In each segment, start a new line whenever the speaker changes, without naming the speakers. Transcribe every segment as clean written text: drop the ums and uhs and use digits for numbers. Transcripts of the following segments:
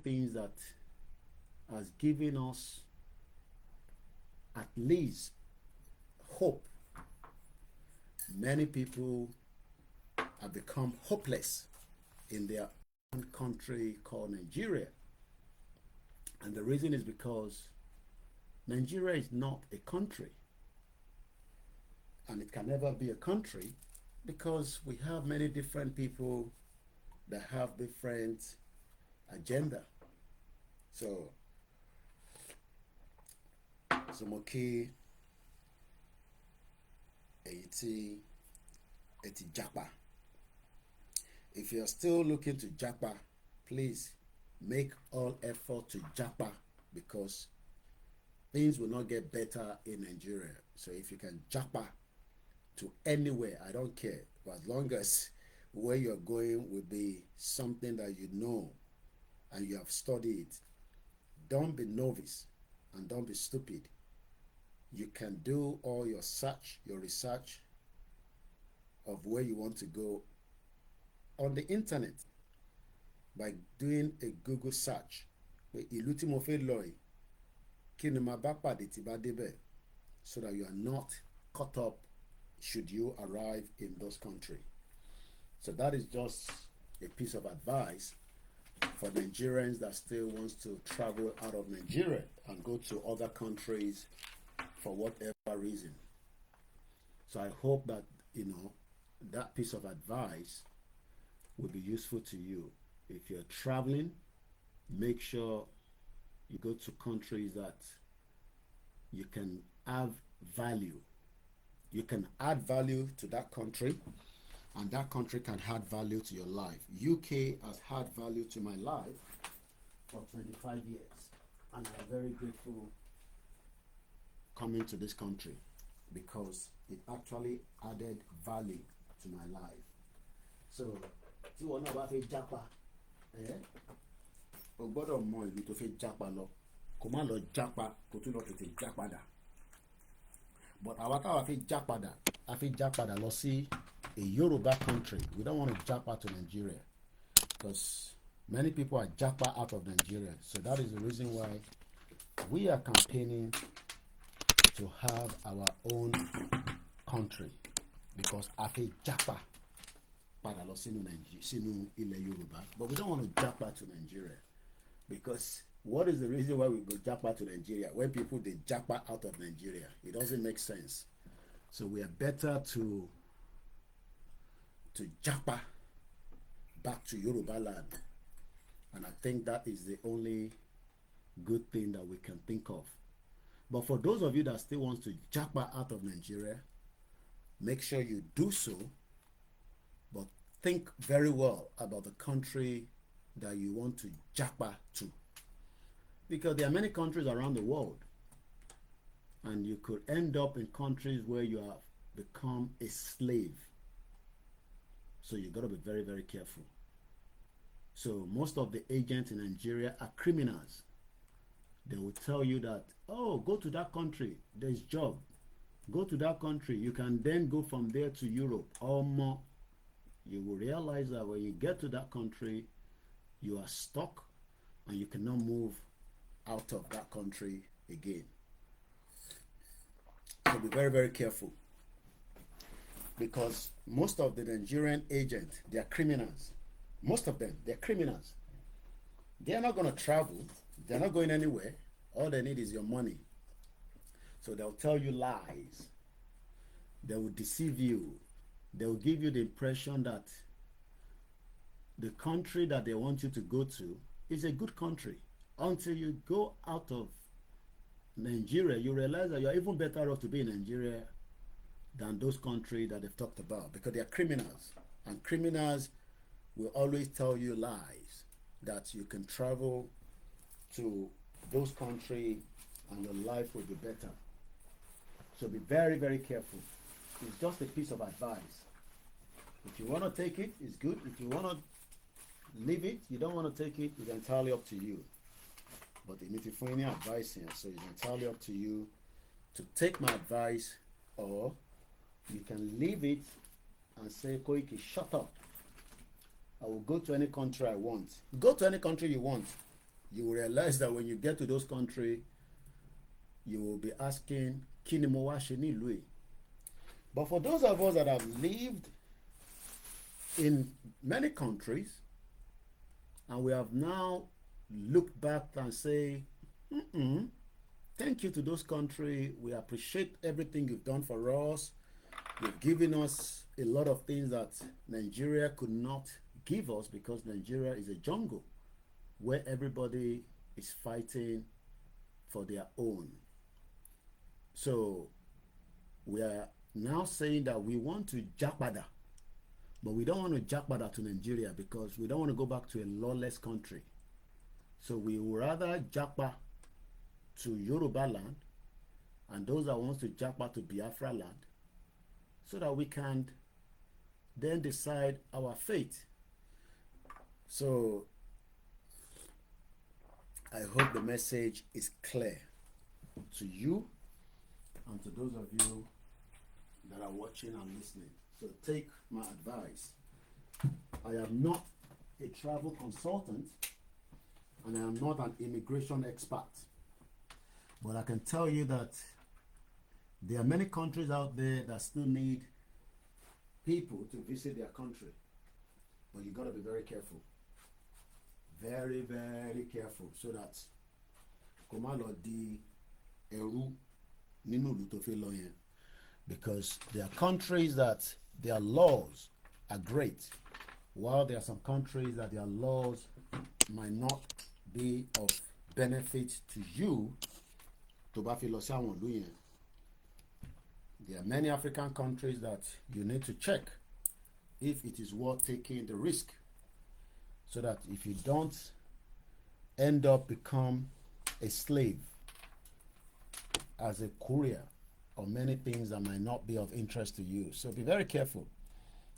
things that has given us at least hope. Many people have become hopeless in their own country called Nigeria. And the reason is because Nigeria is not a country, and it can never be a country because we have many different people that have different agenda. So, mo kí èyí tí ẹ ti japa. If you're still looking to japa, please make all effort to japa, because things will not get better in Nigeria. So if you can japa to anywhere, I don't care, but as long as where you're going will be something that you know and you have studied, don't be novice and don't be stupid. You can do all your research of where you want to go on the internet by doing a Google search. Ìlú tí mo fẹ́ lọ yìí, kí ni màá bá pàdé tí bá débẹ̀, so that you are not caught up should you arrive in those countries. So that is just a piece of advice for Nigerians that still wants to travel out of Nigeria and go to other countries for whatever reason. So I hope that, that piece of advice will be useful to you. If you're traveling, make sure you go to countries that you can have value. You can add value to that country, and that country can add value to your life. UK has had value to my life for 25 years, and I'm very grateful coming to this country because it actually added value to my life. So, tí wọn náà bá fẹ́ jápa, o gbọ́dọ̀ mọ ìlú tó fẹ́ jápa lọ, kó má lọ jápa kó tún lọ tètè jápadà. But àwa táwa fẹ́ jápadà, a fẹ́ jápadà lọ sí a Yoruba country. We don't want to japa to Nigeria because many people are japa out of Nigeria. So that is the reason why we are campaigning to have our own country, because a fẹ́ japa padà lọ sínú ilẹ̀ Yorùbá. But we don't want to japa to Nigeria, because what is the reason why we go japa to Nigeria when people they japa out of Nigeria? It doesn't make sense. So we are better to japa back to Yoruba land, and I think that is the only good thing that we can think of. But for those of you that still want to japa out of Nigeria, make sure you do so, but think very well about the country that you want to japa to, because there are many countries around the world, and you could end up in countries where you have become a slave. So you got to be very, very careful. So most of the agents in Nigeria are criminals. They will tell you that, oh, go to that country, there's job. Go to that country, you can then go from there to Europe or more. You will realize that when you get to that country, you are stuck and you cannot move out of that country again. So be very, very careful, because most of the Nigerian agents, they are criminals. Most of them, they're criminals. They are not going to travel. They're not going anywhere. All they need is your money. So they'll tell you lies. They will deceive you. They will give you the impression that the country that they want you to go to is a good country. Until you go out of Nigeria, you realize that you're even better off to be in Nigeria than those countries that they've talked about, because they are criminals. And criminals will always tell you lies, that you can travel to those countries and your life will be better. So be very, very careful. It's just a piece of advice. If you want to take it, it's good. If you want to leave it, you don't want to take it, it's entirely up to you. But you need to find any advice here, so it's entirely up to you to take my advice, or you can leave it and say, Koiki, shut up. I will go to any country I want. Go to any country you want. you will realize that when you get to those countries, you will be asking, Kini mo wa ṣe nílùú yìí? But for those of us that have lived in many countries, and we have now looked back and say, thank you to those countries. We appreciate everything you've done for us. You've given us a lot of things that Nigeria could not give us, because Nigeria is a jungle where everybody is fighting for their own. So we are now saying that we want to jakpada, but we don't want to jakpada to Nigeria, because we don't want to go back to a lawless country. So we would rather japa to Yoruba land, and those that want to japa to Biafra land, so that we can then decide our fate. So I hope the message is clear to you and to those of you that are watching and listening. So take my advice. I am not a travel consultant, and I am not an immigration expert, but I can tell you that there are many countries out there that still need people to visit their country, but you got to be very careful. Very, very careful, so that kò má lọ di ẹrú nínú ìlú tó fẹ́ lọ yẹn. Because there are countries that their laws are great, while there are some countries that their laws might not be of benefit to you tó bá fi lọ sí àwọn ìlú yẹn. There are many African countries that you need to check if it is worth taking the risk, so that if you don't end up become a slave as a courier or many things that might not be of interest to you. So be very careful.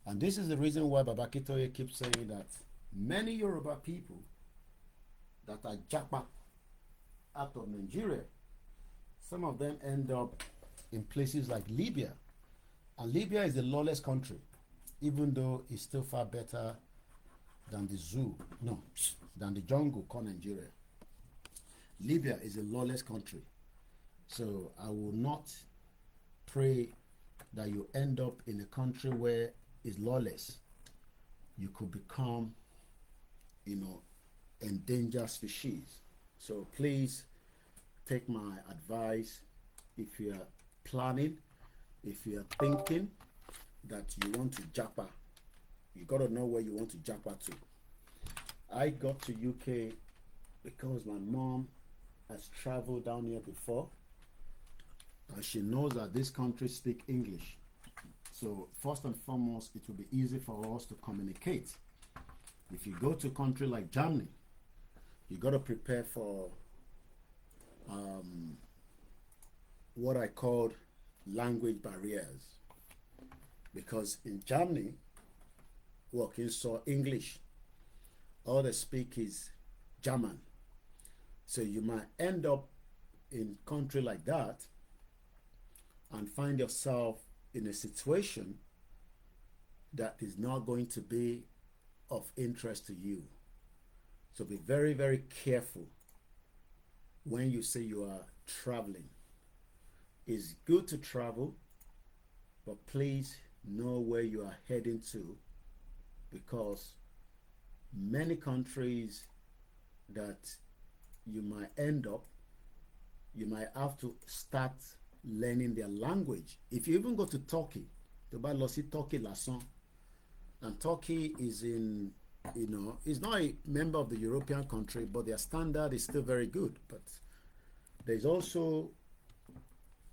And this is the reason why Baba Kitoye keeps saying that many Yoruba people that are japa out of Nigeria, some of them end up in places like Libya. And Libya is a lawless country, even though it's still far better than the zoo, no, than the jungle called Nigeria. Libya is a lawless country. So I will not pray that you end up in a country where it's lawless. You could become, endangered species. So please take my advice. If you are planning, if you are thinking that you want to japa, you got to know where you want to japa to. I got to UK because my mom has traveled down here before, and she knows that this country speak English. So first and foremost, it will be easy for us to communicate. If you go to a country like Germany, you got to prepare for what I call language barriers, because in Germany, working saw English, all they speak is German. So you might end up in a country like that and find yourself in a situation that is not going to be of interest to you. So be very, very careful when you say you are traveling. It's good to travel, but please know where you are heading to, because many countries that you might end up, you might have to start learning their language. If you even go to Turkey, the Balosi Turkey Lason, and Turkey is in, it's not a member of the European country, but their standard is still very good. But there's also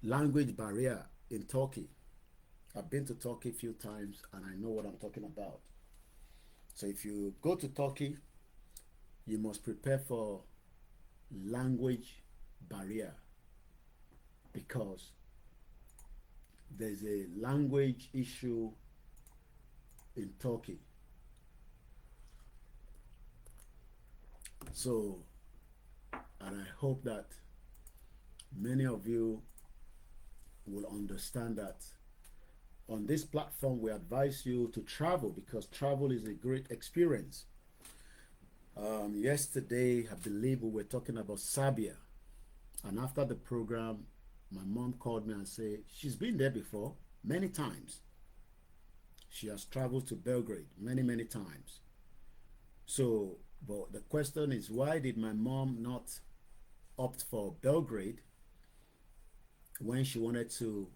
language barrier in Turkey. I've been to Turkey a few times and I know what I'm talking about. So if you go to Turkey, you must prepare for language barrier, because there's a language issue in Turkey. So, and I hope that many of you will understand that on this platform we advise you to travel, because travel is a great experience. Yesterday, I believe we were talking about Serbia. And after the program, my mom called me and said she's been there before many times. She has traveled to Belgrade many, many times. So, but the question is, why did my mom not opt for Belgrade when she wanted to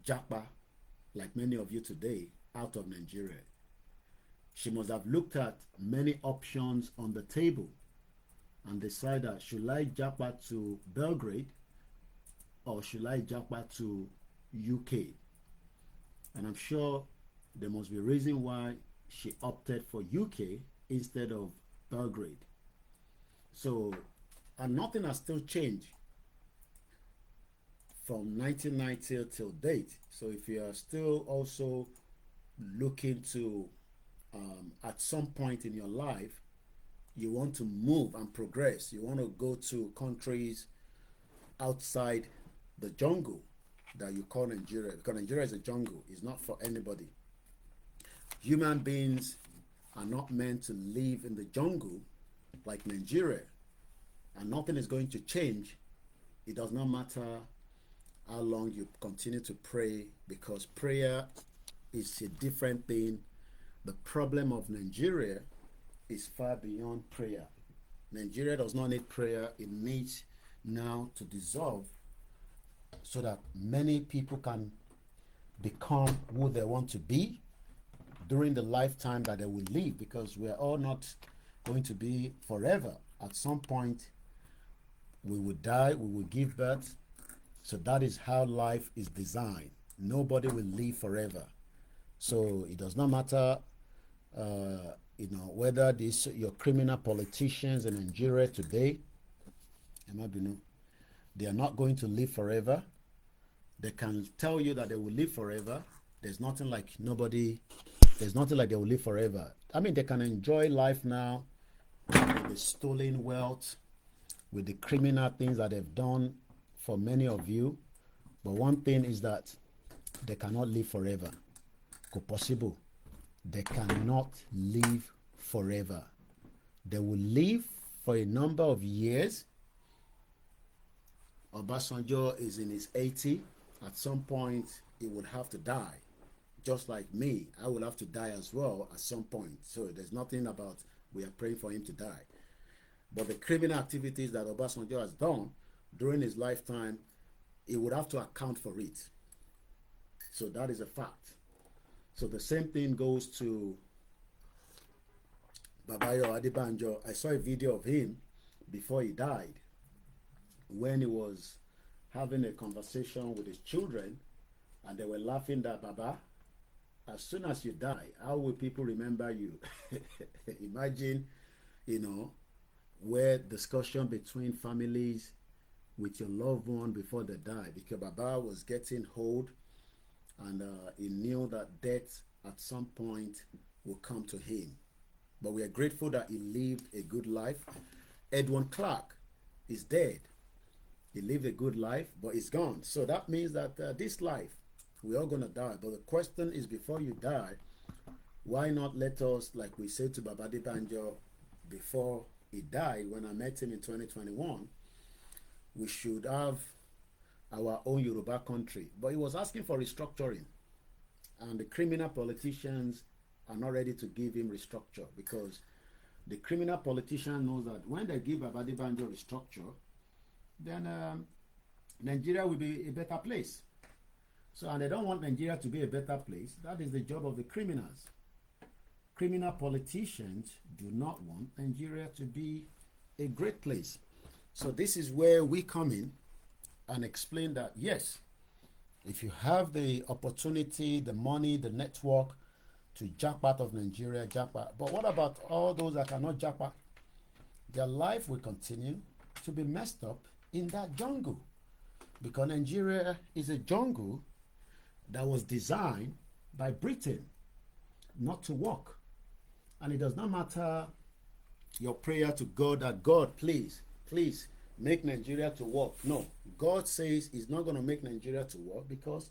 japa, like many of you today, out of Nigeria? She must have looked at many options on the table and decided, should I japa to Belgrade or should I japa to UK? And I'm sure there must be a reason why she opted for UK instead of Belgrade. So, and nothing has still changed from 1990 till date. So if you are still also looking to, at some point in your life, you want to move and progress, you want to go to countries outside the jungle that you call Nigeria, because Nigeria is a jungle, it's not for anybody. Human beings are not meant to live in the jungle like Nigeria, and nothing is going to change. It does not matter how long you continue to pray, because prayer is a different thing. The problem of Nigeria is far beyond prayer. Nigeria does not need prayer, it needs now to dissolve so that many people can become who they want to be during the lifetime that they will live, because we are all not going to be forever. At some point, we will die, we will give birth. So that is how life is designed. Nobody will live forever. So it does not matter, whether these your criminal politicians in Nigeria today, they are not going to live forever. They can tell you that they will live forever. There's nothing like they will live forever. I mean, they can enjoy life now with the stolen wealth, with the criminal things that they've done for many of you. But one thing is that they cannot live forever. Possible. They cannot live forever. They will live for a number of years. Obasanjo is in his 80s. At some point, he would have to die. Just like me, I will have to die as well at some point. So there's nothing about we are praying for him to die. But the criminal activities that Obasanjo has done during his lifetime, he would have to account for it. So that is a fact. So the same thing goes to Babayo Adebanjo. I saw a video of him before he died, when he was having a conversation with his children, and they were laughing that, Baba, as soon as you die, how will people remember you? Imagine, where discussion between families with your loved one before they die, because Baba was getting old, and he knew that death at some point will come to him. But we are grateful that he lived a good life. Edwin Clark is dead. He lived a good life, but he's gone. So that means that this life, we're all going to die. But the question is, before you die, why not let us, like we said to Baba Banjo before he died, when I met him in 2021, we should have our own Yoruba country. But he was asking for restructuring. And the criminal politicians are not ready to give him restructure, because the criminal politician knows that when they give Baba Banjo restructure, then Nigeria will be a better place. So, and they don't want Nigeria to be a better place. That is the job of the criminals. Criminal politicians do not want Nigeria to be a great place. So this is where we come in and explain that, yes, if you have the opportunity, the money, the network to jump out of Nigeria, jump out. But what about all those that cannot jump out? Their life will continue to be messed up in that jungle, because Nigeria is a jungle that was designed by Britain not to work. And it does not matter your prayer to God that, God, please make Nigeria to work. No, God says he's not going to make Nigeria to work, because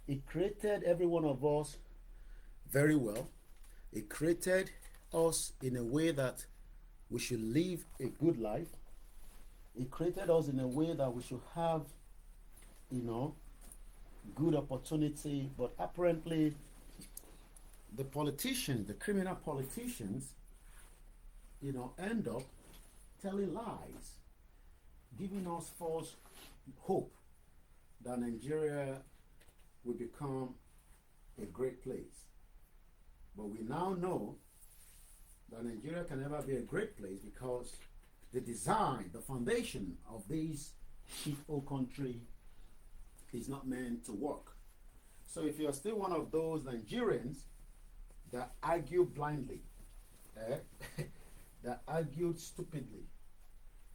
he created every one of us very well. He created us in a way that we should live a good life. He created us in a way that we should have, good opportunity. But apparently, the politicians, the criminal politicians, end up telling lies, giving us false hope that Nigeria will become a great place. But we now know that Nigeria can never be a great place because the design, the foundation of this shithole country is not meant to work. So if you're still one of those Nigerians that argue blindly, that argued stupidly,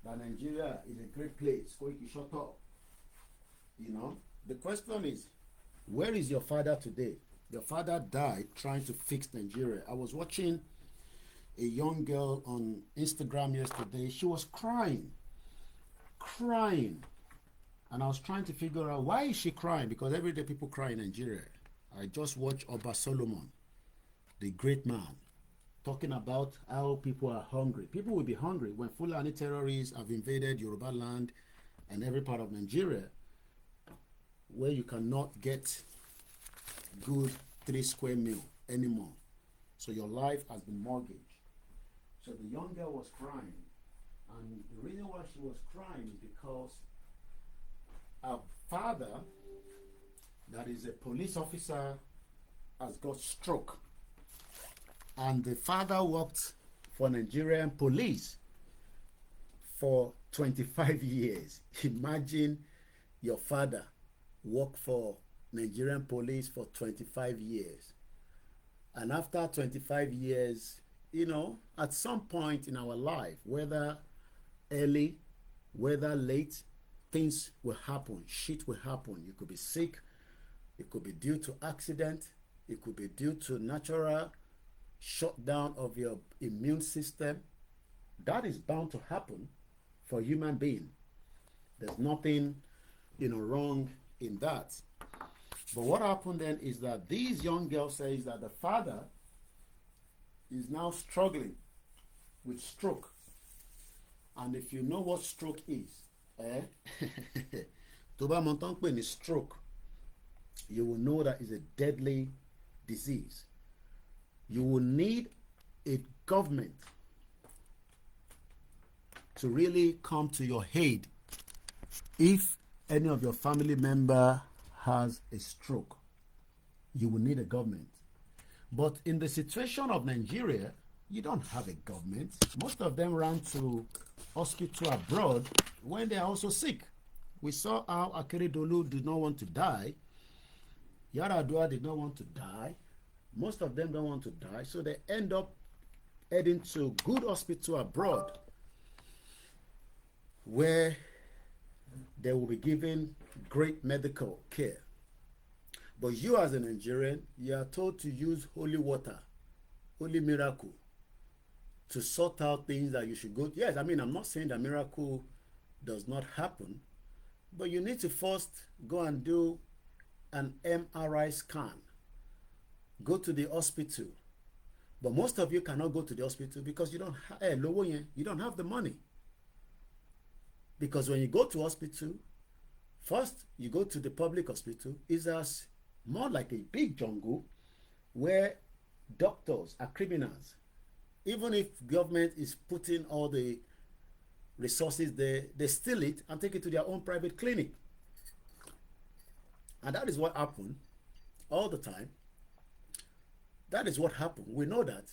that Nigeria is a great place, Koiki, shut up. The question is, where is your father today? Your father died trying to fix Nigeria. I was watching a young girl on Instagram yesterday. She was crying. And I was trying to figure out, why is she crying? Because every day people cry in Nigeria. I just watched Oba Solomon, the great man, talking about how people are hungry. People will be hungry when Fulani terrorists have invaded Yoruba land and every part of Nigeria, where you cannot get good 3 square meal anymore. So your life has been mortgaged. So the young girl was crying. And the reason why she was crying is because her father, that is a police officer, has got stroke. And the father worked for Nigerian police for 25 years. Imagine your father worked for Nigerian police for 25 years. And after 25 years, at some point in our life, whether early, whether late, things will happen, shit will happen. You could be sick, it could be due to accident, it could be due to natural shutdown of your immune system. That is bound to happen for a human being. There's nothing, wrong in that. But what happened then is that these young girls says that the father is now struggling with stroke. And if you know what stroke is, Toba Montankwe is stroke, you will know that it's a deadly disease. You will need a government to really come to your aid if any of your family member has a stroke. You will need a government. But in the situation of Nigeria, you don't have a government. Most of them ran to hospital abroad when they are also sick. We saw how Akeredolu did not want to die. Yaradua did not want to die. Most of them don't want to die, so they end up heading to good hospital abroad where they will be given great medical care. But you as a Nigerian, you are told to use holy water, holy miracle, to sort out things that you should go. Yes, I'm not saying that miracle does not happen, but you need to first go and do an MRI scan. Go to the hospital. But most of you cannot go to the hospital because you don't have the money. Because when you go to hospital, first you go to the public hospital. It's as more like a big jungle where doctors are criminals. Even if government is putting all the resources there, they steal it and take it to their own private clinic. And that is what happened all the time. That is what happened. We know that.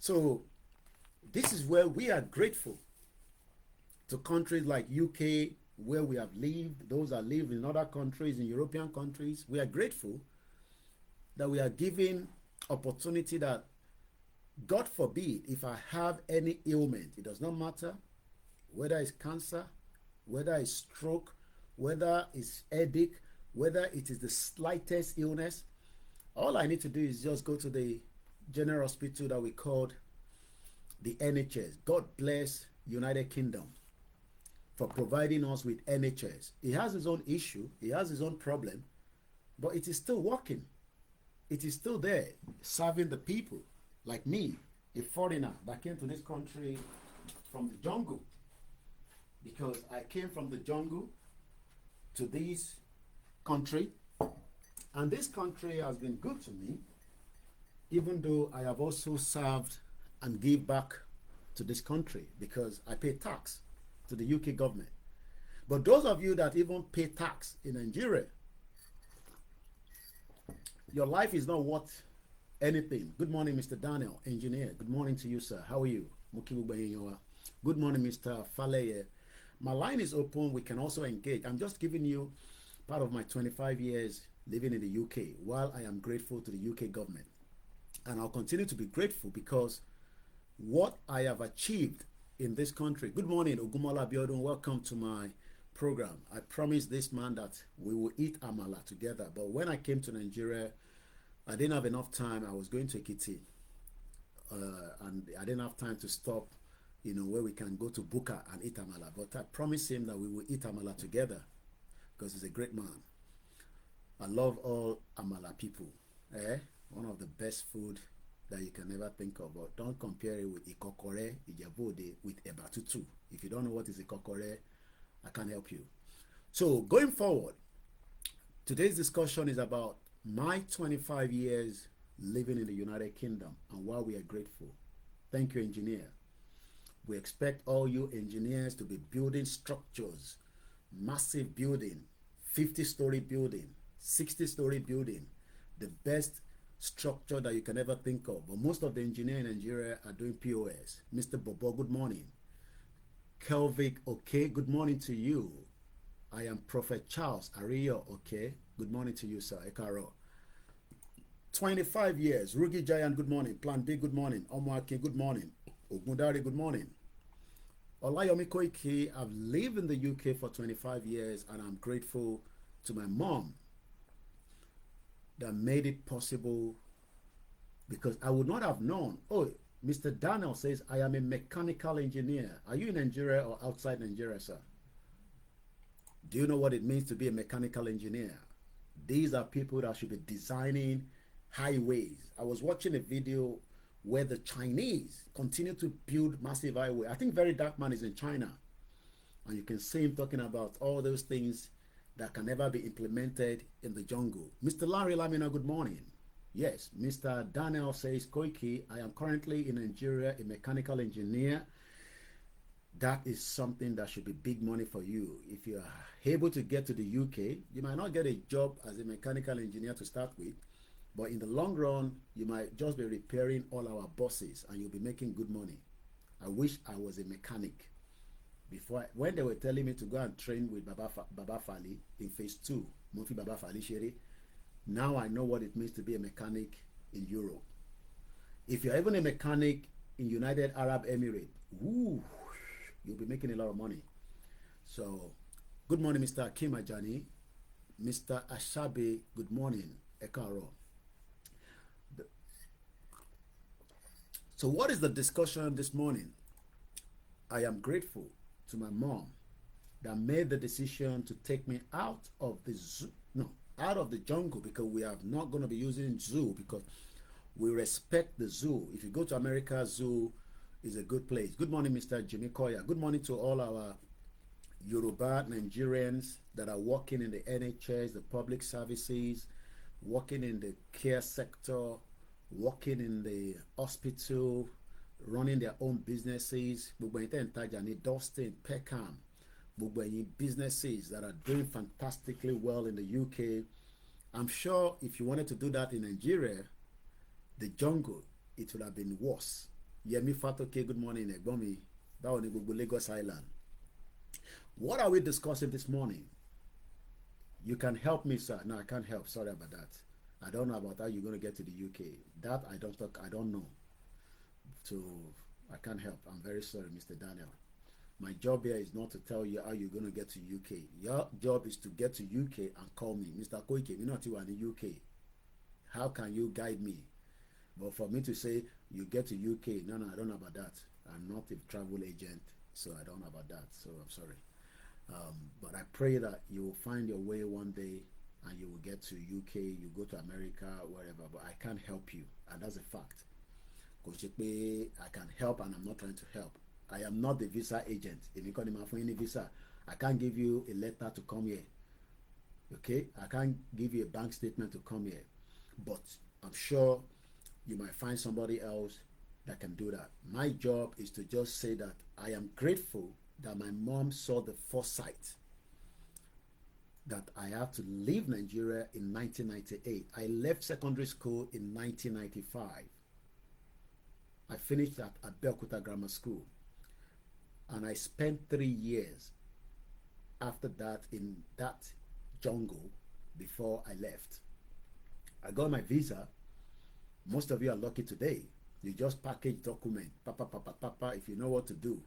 So this is where we are grateful to countries like UK, where we have lived, those that live in other countries, in European countries. We are grateful that we are given opportunity that, God forbid, if I have any ailment, it does not matter whether it's cancer, whether it's stroke, whether it's headache, whether it is the slightest illness, all I need to do is just go to the general hospital that we called the NHS. God bless United Kingdom for providing us with NHS. It has its own issue, it has its own problem, but it is still working. It is still there, serving the people like me, a foreigner that came to this country from the jungle, because I came from the jungle to this country, and this country has been good to me, even though I have also served and give back to this country because I pay tax to the UK government. But those of you that even pay tax in Nigeria, your life is not worth anything. Good morning, Mr. Daniel, engineer. Good morning to you, sir. How are you? Good morning, Mr. Faleye. My line is open. We can also engage. I'm just giving you part of my 25 years living in the UK, while I am grateful to the UK government. And I'll continue to be grateful because what I have achieved in this country. Good morning, Ogumola Biodun. Welcome to my program. I promised this man that we will eat amala together. But when I came to Nigeria, I didn't have enough time. I was going to Ekiti, and I didn't have time to stop, where we can go to Buka and eat amala. But I promised him that we will eat amala together because he's a great man. I love all amala people. One of the best food that you can ever think of. But don't compare it with ikokore, ijabode, with ebatutu. If you don't know what is ikokore, I can't help you. So going forward, today's discussion is about my 25 years living in the United Kingdom and why we are grateful. Thank you, engineer. We expect all you engineers to be building structures, massive building, 50-story building, 60-story building, the best structure that you can ever think of. But most of the engineers in Nigeria are doing POS. Mr. Bobo, good morning. Kelvic, okay, good morning to you. I am Prophet Charles Ariyo, okay. Good morning to you, sir. Ekaro. 25 years. Rugi Giant, good morning. Plan B, good morning. Omwaki, good morning. Ogundari, good morning. Olayomi Koiki, I've lived in the UK for 25 years and I'm grateful to my mom that made it possible, because I would not have known. Oh, Mr. Daniel says, I am a mechanical engineer. Are you in Nigeria or outside Nigeria, sir? Do you know what it means to be a mechanical engineer? These are people that should be designing highways. I was watching a video where the Chinese continue to build massive highway. I think Very Dark Man is in China. And you can see him talking about all those things that can never be implemented in the jungle. Mr. Larry Lamina, good morning. Yes, Mr. Daniel says, Koiki, I am currently in Nigeria, a mechanical engineer. That is something that should be big money for you. If you are able to get to the UK, you might not get a job as a mechanical engineer to start with, but in the long run, you might just be repairing all our buses and you'll be making good money. I wish I was a mechanic. When they were telling me to go and train with Baba Fali in phase 2, Mofi Baba Fali Shere, now I know what it means to be a mechanic in Europe. If you're even a mechanic in United Arab Emirates, woo, you'll be making a lot of money. So, good morning, Mr. Akim Ajani. Mr. Ashabe, good morning. Ekaro. So, what is the discussion this morning? I am grateful to my mom that made the decision to take me out of the zoo, out of the jungle, because we are not going to be using zoo because we respect the zoo. If you go to America, zoo is a good place. Good morning, Mr. Jimmy Koya. Good morning to all our Yoruba Nigerians that are working in the NHS, the public services, working in the care sector, working in the hospital, running their own businesses. Dustin, Peckham, businesses that are doing fantastically well in the UK. I'm sure if you wanted to do that in Nigeria, the jungle, it would have been worse. Yemi Fatoke, good morning, Egbomi. That was in Lagos Island. What are we discussing this morning? You can help me, sir. No, I can't help. Sorry about that. I don't know about how you're going to get to the UK. That I don't know. So I can't help. I'm very sorry, Mr. Daniel. My job here is not to tell you how you're going to get to UK. Your job is to get to UK and call me. Mr. Koike, you know you are in the UK. How can you guide me? But for me to say you get to UK, no, I don't know about that. I'm not a travel agent, so I don't know about that. So I'm sorry. But I pray that you will find your way one day and you will get to UK, you go to America, wherever. But I can't help you, and that's a fact. Because I can help and I'm not trying to help. I am not the visa agent. Èmi kọ́ ni màá fún yín ní visa. I can't give you a letter to come here. Okay? I can't give you a bank statement to come here. But I'm sure you might find somebody else that can do that. My job is to just say that I am grateful that my mom saw the foresight that I have to leave Nigeria in 1998. I left secondary school in 1995. I finished at Abeokuta Grammar School. And I spent 3 years after that in that jungle before I left. I got my visa. Most of you are lucky today. You just package document, if you know what to do,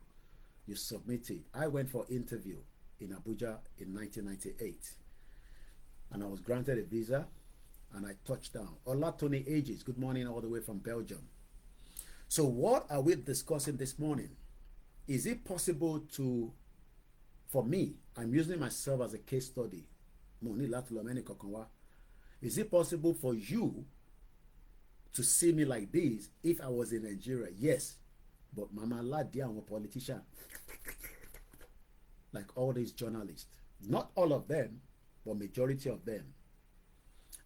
you submit it. I went for interview in Abuja in 1998, and I was granted a visa, and I touched down. Olatoni Ages, good morning, all the way from Belgium. So what are we discussing this morning? Is it possible to, for me, I'm using myself as a case study. Is it possible for you to see me like this if I was in Nigeria? Yes. But Mama Ladi, I'm a politician. Like all these journalists. Not all of them, but majority of them.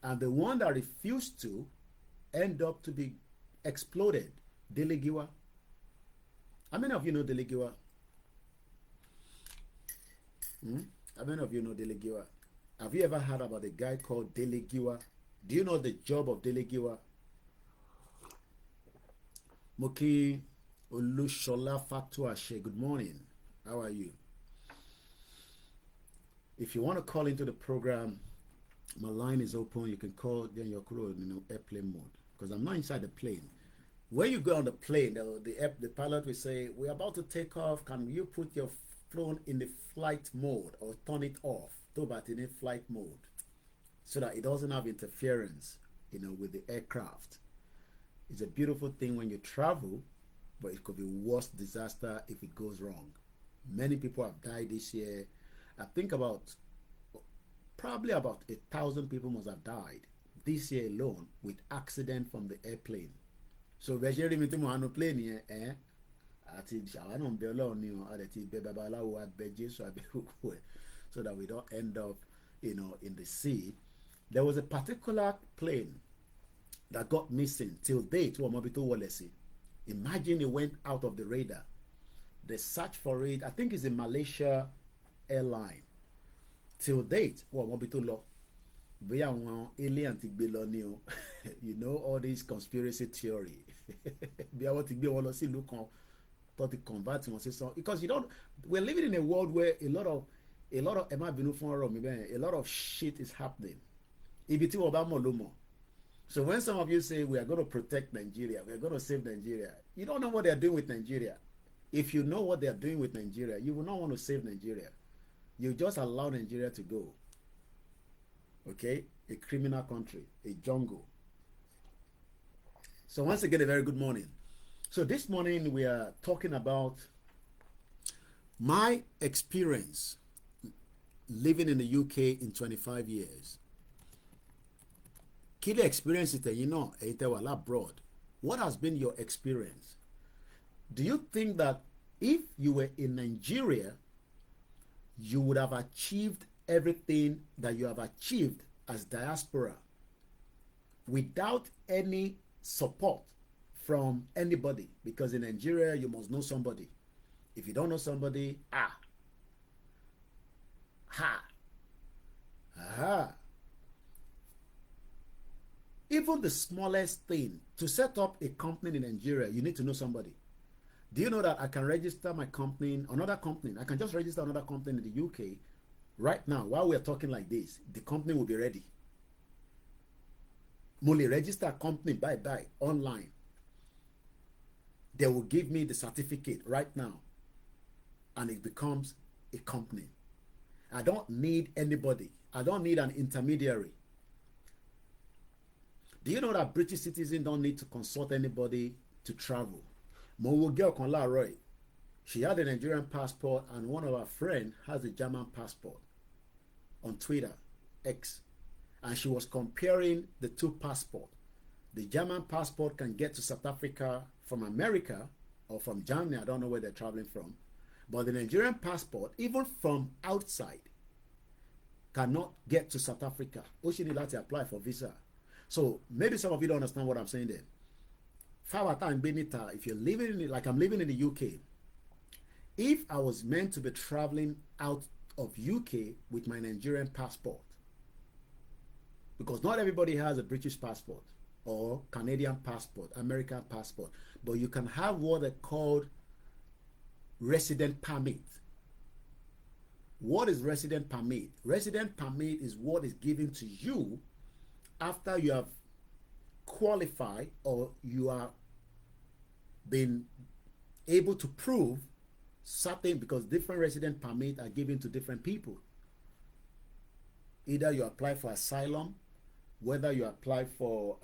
And the one that refused to end up to be exploded, Delegiwa. How many of you know Delegiwa? How many of you know Delegiwa? Have you ever heard about a guy called Delegiwa? Do you know the job of Delegiwa? Moki Olushola Fatuashe, good morning. How are you? If you want to call into the program, my line is open. You can call, then you're in airplane mode. Because I'm not inside the plane. When you go on the plane, the pilot will say, we're about to take off. Can you put your phone in the flight mode or turn it off? But in a flight mode, so that it doesn't have interference, with the aircraft. It's a beautiful thing when you travel, but it could be worse disaster if it goes wrong. Many people have died this year. I think probably about 1,000 people must have died this year alone with accident from the airplane. So plane so that we don't end up, in the sea. There was a particular plane that got missing till date. Imagine it went out of the radar. They searched for it. I think it's a Malaysia airline. Till date, alien all these conspiracy theory. Because we're living in a world where a lot of shit is happening. So when some of you say we are going to protect Nigeria, we are going to save Nigeria, you don't know what they are doing with Nigeria. If you know what they are doing with Nigeria, you will not want to save Nigeria. You just allow Nigeria to go. Okay? A criminal country, a jungle. So once again, a very good morning. So this morning we are talking about my experience living in the UK in 25 years. Key experience it, abroad. What has been your experience? Do you think that if you were in Nigeria, you would have achieved everything that you have achieved as diaspora without any support from anybody? Because in Nigeria, you must know somebody. If you don't know somebody, even the smallest thing, to set up a company in Nigeria, you need to know somebody. Do you know that I can register my company, another company? I can just register another company in the UK right now while we're talking like this. The company will be ready. Mole register a company by online. They will give me the certificate right now, and it becomes a company. I don't need anybody. I don't need an intermediary. Do you know that British citizens don't need to consult anybody to travel? Mo girl kan láàárọ̀, she had a Nigerian passport and one of her friends has a German passport on Twitter, X. And she was comparing the two passports. The German passport can get to South Africa from America, or from Germany, I don't know where they're traveling from, but the Nigerian passport, even from outside, cannot get to South Africa. Ó ṣì ní láti apply for visa. So maybe some of you don't understand what I'm saying there. If you're living in, like I'm living in the UK, if I was meant to be traveling out of UK with my Nigerian passport, because not everybody has a British passport or Canadian passport, American passport, but you can have what are called resident permit. What is resident permit? Resident permit is what is given to you after you have qualified or you are been able to prove certain, because different resident permit are given to different people. Either you apply for asylum, whether you apply for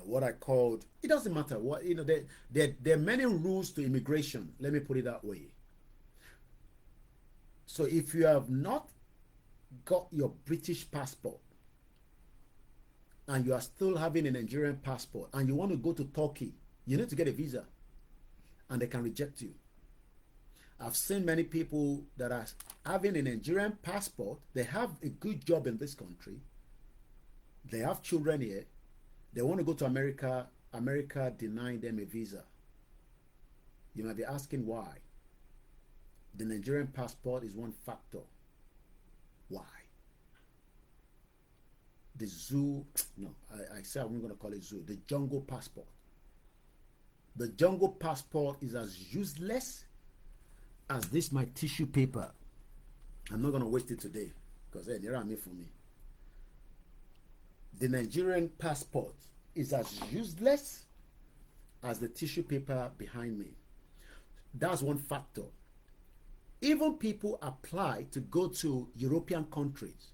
what I called, it doesn't matter what, you know, there are many rules to immigration, let me put it that way. So if you have not got your British passport and you are still having a Nigerian passport and you want to go to Turkey, you need to get a visa and they can reject you. I've seen many people that are having a Nigerian passport, they have a good job in this country, they have children here, they want to go to America, America denied them a visa. You might be asking why. The Nigerian passport is one factor. Why? The zoo, no, I said I'm not going to call it zoo, the jungle passport. The jungle passport is as useless as this my tissue paper. I'm not going to waste it today because hey, they're me for me. The Nigerian passport is as useless as the tissue paper behind me. That's one factor. Even people apply to go to European countries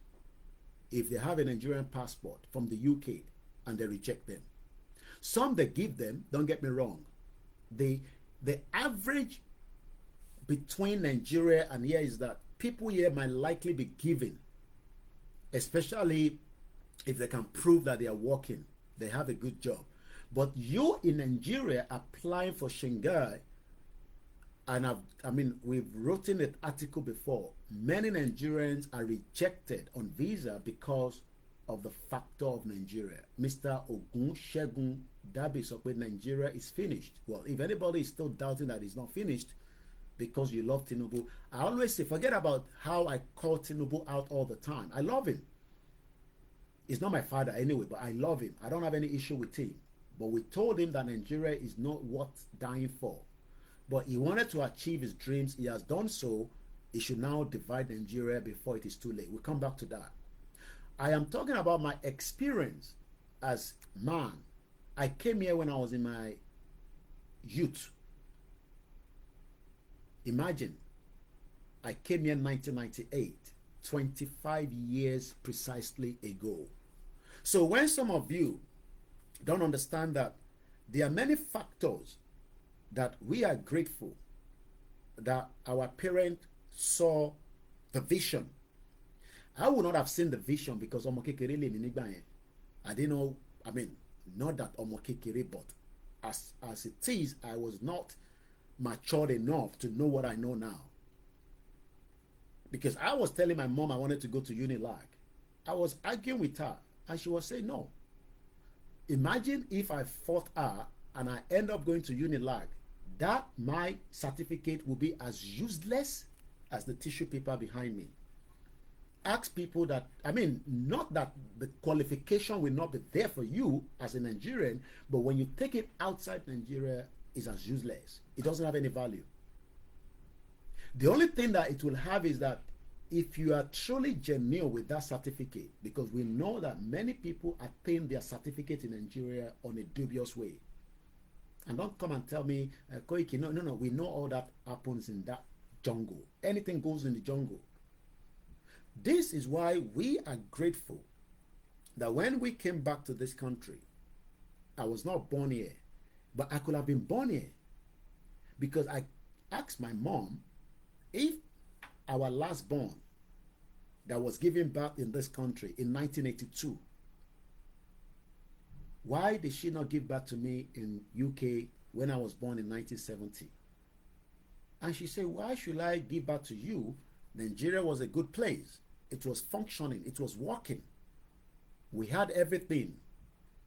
if they have a Nigerian passport from the UK and they reject them. Some they give them, don't get me wrong. The average between Nigeria and here is that people here might likely be given, especially if they can prove that they are working, they have a good job. But you in Nigeria applying for Shanghai, and we've written an article before, many Nigerians are rejected on visa because of the factor of Nigeria. Mr. Ogun Shegun Dabi said Nigeria is finished. Well, if anybody is still doubting that it's not finished because you love Tinubu, I always say, forget about how I call Tinubu out all the time. I love him. He's not my father anyway, but I love him. I don't have any issue with him. But we told him that Nigeria is not worth dying for. But he wanted to achieve his dreams. He has done so. He should now divide Nigeria before it is too late. We'll come back to that. I am talking about my experience as man. I came here when I was in my youth. Imagine, I came here in 1998, 25 years precisely ago. So when some of you don't understand that there are many factors that we are grateful that our parents saw the vision. I would not have seen the vision because ọmọ kékeré lè mi nígbà yẹn. I didn't know, not that ọmọ kékeré, but as it is, I was not matured enough to know what I know now. Because I was telling my mom I wanted to go to Unilag. I was arguing with her and she was saying no. Imagine if I fought her and I end up going to Unilag, that my certificate will be as useless as the tissue paper behind me. Ask people that, not that the qualification will not be there for you as a Nigerian, but when you take it outside Nigeria, it's as useless. It doesn't have any value. The only thing that it will have is that if you are truly genuine with that certificate, because we know that many people attain their certificate in Nigeria on a dubious way. And don't come and tell me, Koiki, no, we know all that happens in that jungle. Anything goes in the jungle. This is why we are grateful that when we came back to this country, I was not born here, but I could have been born here because I asked my mom if our last born that was given birth in this country in 1982, why did she not give birth to me in UK when I was born in 1970. And she said, why should I give back to you? Nigeria was a good place. It was functioning. It was working. We had everything.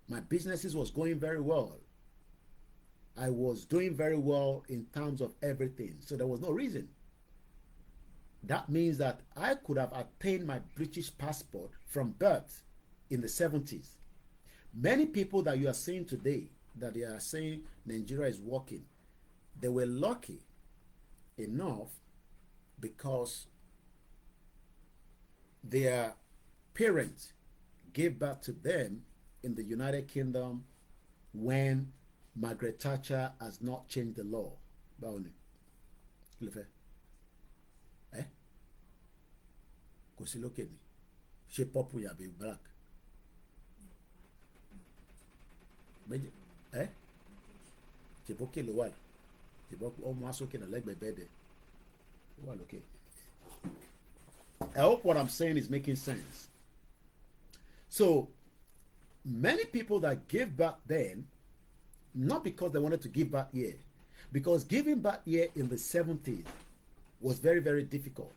My businesses was going very well. I was doing very well in terms of everything. So there was no reason. That means that I could have attained my British passport from birth in the 70s. Many people that you are seeing today, that they are saying Nigeria is working, they were lucky enough because their parents gave birth to them in the United Kingdom when Margaret Thatcher has not changed the law. Eh? Kò sí lókè ni. Ṣé purple yàbí black? Méjì. Eh? Ṣèbókè ló wà yìí. Ṣèbókè ọmọ asókè náà lẹ́gbẹ̀ẹ́ bẹ́ẹ̀dẹ̀. Ó wà lókè. I hope what I'm saying is making sense. So, many people that gave back then, not because they wanted to give back here, because giving back here in the 70s was very, very difficult.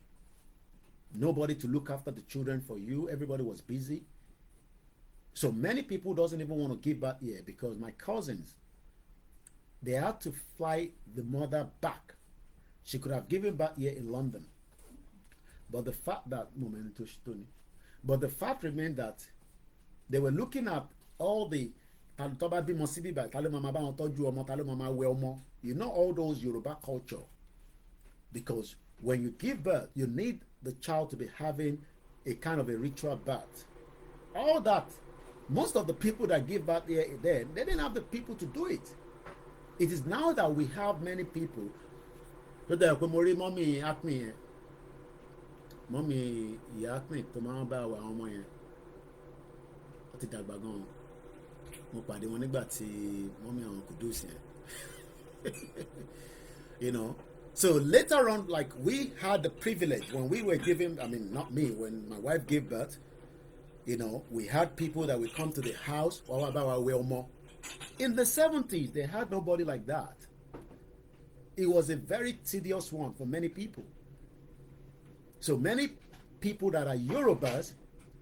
Nobody to look after the children for you. Everybody was busy. So many people doesn't even want to give back here because my cousins, they had to fly the mother back. She could have given back here in London. But the fact that, remained that they were looking at all the, you know, all those Yoruba culture. Because when you give birth, you need the child to be having a kind of a ritual birth. All that, most of the people that give birth there, then they didn't have the people to do it. It is now that we have many people. Mommy, ìyá pín tó máa ń bá àwọn ọmọ yẹn ó ti dàgbà gan. Mo pàdé wọn nígbà tí mommy àwọn Kudus yẹn. You know, so later on, like, we had the privilege when we were giving, I mean, not me, when my wife gave birth, you know, we had people that would come to the house. In the 70s, they had nobody like that. It was a very tedious one for many people. So many people that are Yorubas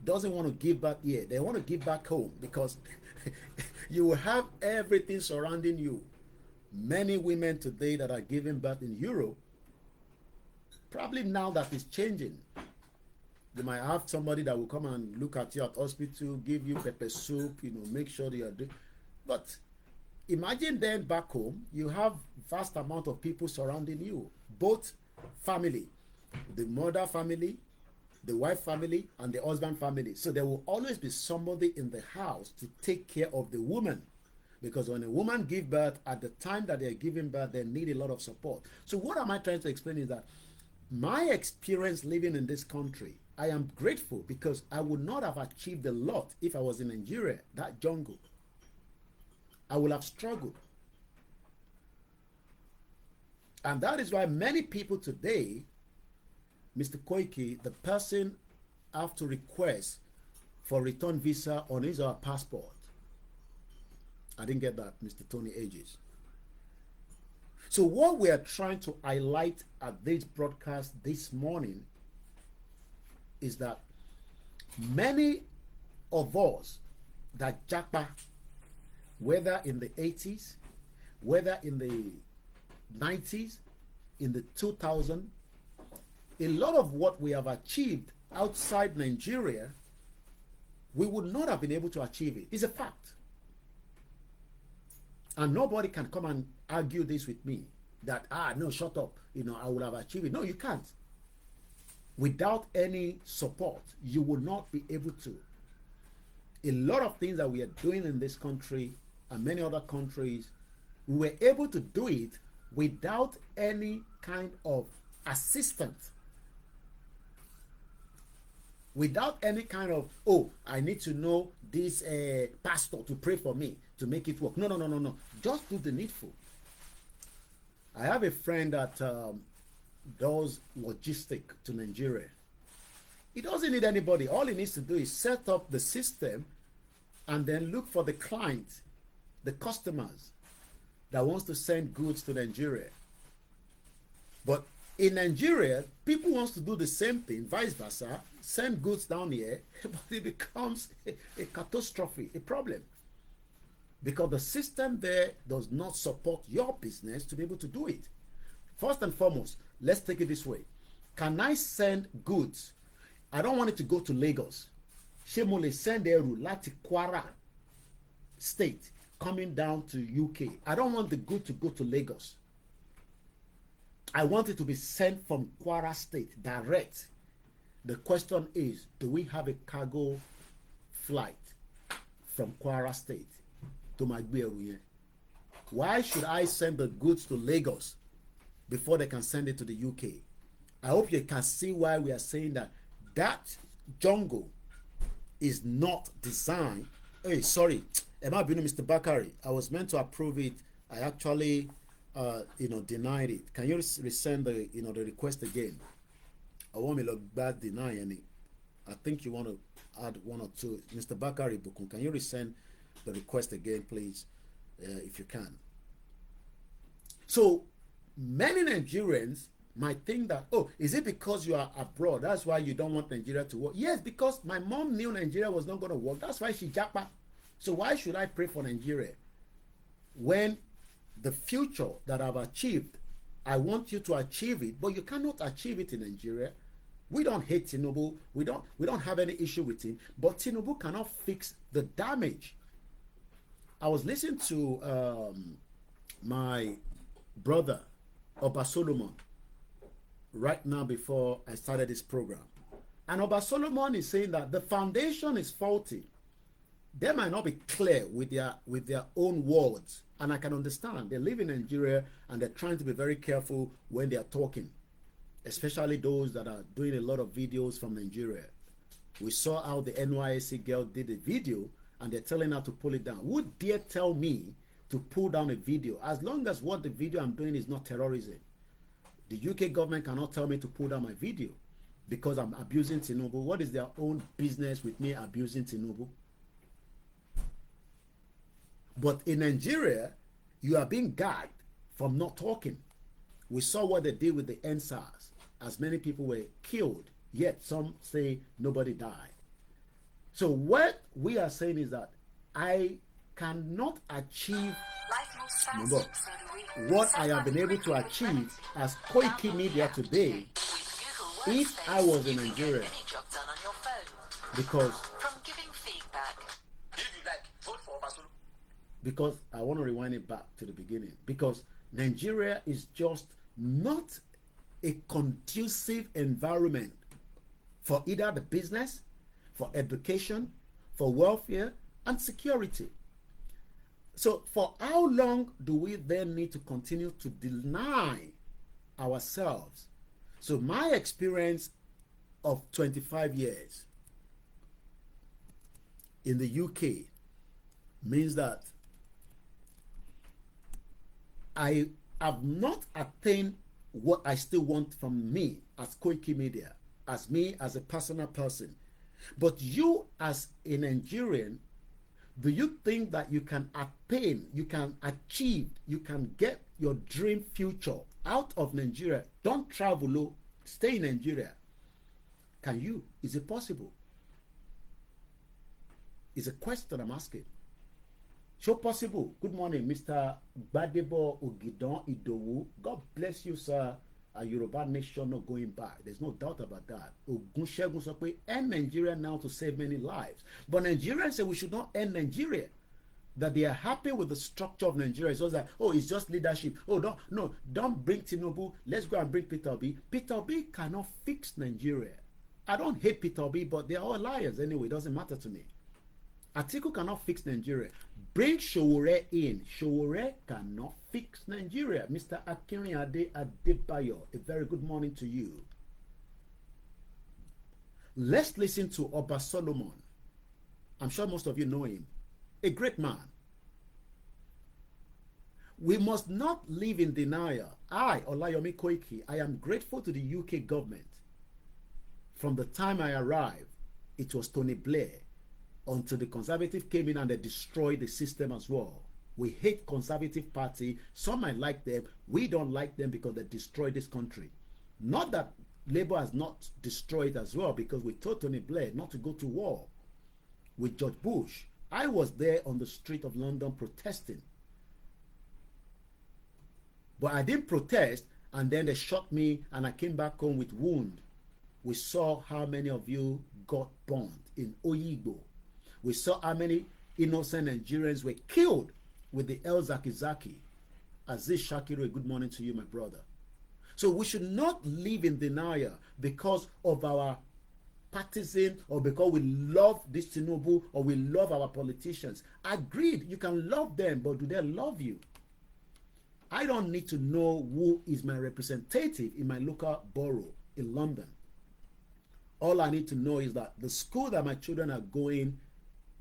doesn't want to give back here. They want to give back home because you will have everything surrounding you. Many women today that are giving birth in Europe, probably now that is changing. They might have somebody that will come and look at you at hospital, give you pepper soup, you know, make sure you are doing. But imagine then back home, you have vast amount of people surrounding you, both family. The mother family, the wife family, and the husband family. So there will always be somebody in the house to take care of the woman. Because when a woman gives birth, at the time that they're giving birth, they need a lot of support. So what am I trying to explain is that my experience living in this country, I am grateful because I would not have achieved a lot if I was in Nigeria, that jungle. I would have struggled. And that is why many people today, Mr. Koiki, the person have to request for return visa on his or her passport. I didn't get that, Mr. Tony Ages. So what we are trying to highlight at this broadcast this morning is that many of us that japa, whether in the 80s, whether in the 90s, in the 2000s, a lot of what we have achieved outside Nigeria, we would not have been able to achieve it. It's a fact. And nobody can come and argue this with me that, no, shut up, you know, I would have achieved it. No, you can't. Without any support, you will not be able to. A lot of things that we are doing in this country and many other countries, we were able to do it without any kind of assistance. Without any kind of, I need to know this pastor to pray for me to make it work. No. Just do the needful. I have a friend that does logistics to Nigeria. He doesn't need anybody. All he needs to do is set up the system and then look for the clients, the customers that wants to send goods to Nigeria. But in Nigeria, people wants to do the same thing, vice versa, send goods down here, but it becomes a catastrophe, a problem. Because the system there does not support your business to be able to do it. First and foremost, let's take it this way. Can I send goods? I don't want it to go to Lagos. Ṣé mo lè send ẹrù láti Kwara State coming down to UK? I don't want the good to go to Lagos. I want it to be sent from Kwara State direct. The question is, do we have a cargo flight from Kwara State to my gbé? Why should I send the goods to Lagos before they can send it to the UK? I hope you can see why we are saying that that jungle is not designed. Hey, sorry, Mr. Bakari, I was meant to approve it. I actually, denied it. Can you resend the, the request again? I want me to look back deny any. I think you want to add one or two. Mr. Bakari Bukun, can you resend the request again, please, if you can? So many Nigerians might think that, oh, is it because you are abroad? That's why you don't want Nigeria to work? Yes, because my mom knew Nigeria was not going to work. That's why she japa. So why should I pray for Nigeria? When the future that I've achieved, I want you to achieve it, but you cannot achieve it in Nigeria. We don't hate Tinubu. We don't have any issue with him, but Tinubu cannot fix the damage. I was listening to my brother, Oba Solomon, right now before I started this program. And Oba Solomon is saying that the foundation is faulty. They might not be clear with their own words. And I can understand. They live in Nigeria and they're trying to be very careful when they are talking. Especially those that are doing a lot of videos from Nigeria. We saw how the NYSC girl did a video and they're telling her to pull it down. Who dare tell me to pull down a video as long as what the video I'm doing is not terrorism? The UK government cannot tell me to pull down my video because I'm abusing Tinubu. What is their own business with me abusing Tinubu? But in Nigeria, you are being gagged from not talking. We saw what they did with the NSAS, as many people were killed, yet some say nobody died. So what we are saying is that I cannot achieve what I have been able to achieve as Koikimedia today if I was in Nigeria. Because I want to rewind it back to the beginning. Because Nigeria is just not a conducive environment for either the business, for education, for welfare, and security. So for how long do we then need to continue to deny ourselves? So my experience of 25 years in the UK means that I have not attained what I still want from me as Koikimedia, as me as a personal person. But you as a Nigerian, do you think that you can attain, you can achieve, you can get your dream future out of Nigeria? Don't travel, stay in Nigeria. Can you? Is it possible? It's a question I'm asking. So possible. Good morning, Mr. Gbadebo Ogidon Idowu. God bless you, sir. A Yoruba nation not going back. There's no doubt about that. Ogunsegun sọ pé end Nigeria now to save many lives. But Nigerians say we should not end Nigeria. That they are happy with the structure of Nigeria. It's just like, oh, it's just leadership. Oh, don't bring Tinubu. Let's go and bring Peter Obi. Peter Obi cannot fix Nigeria. I don't hate Peter Obi, but they are all liars anyway. It doesn't matter to me. Atiku cannot fix Nigeria. Bring Sowore in. Sowore cannot fix Nigeria. Mr. Akinrinade Adebayo, a very good morning to you. Let's listen to Oba Solomon. I'm sure most of you know him. A great man. We must not live in denial. I, OLAYOMI KOIKI, I am grateful to the UK government. From the time I arrived, it was Tony Blair, until the Conservative came in and they destroyed the system as well. We hate Conservative Party. Some might like them. We don't like them because they destroyed this country. Not that Labour has not destroyed as well, because we told Tony Blair not to go to war with George Bush. I was there on the street of London protesting. But I didn't protest, and then they shot me, and I came back home with wound. We saw how many of you got burned in Oyigbo. We saw how many innocent Nigerians were killed with the El Zakizaki. Aziz Shakiru, good morning to you, my brother. So we should not live in denial because of our partisan, or because we love this Tinubu, or we love our politicians. Agreed, you can love them, but do they love you? I don't need to know who is my representative in my local borough in London. All I need to know is that the school that my children are going,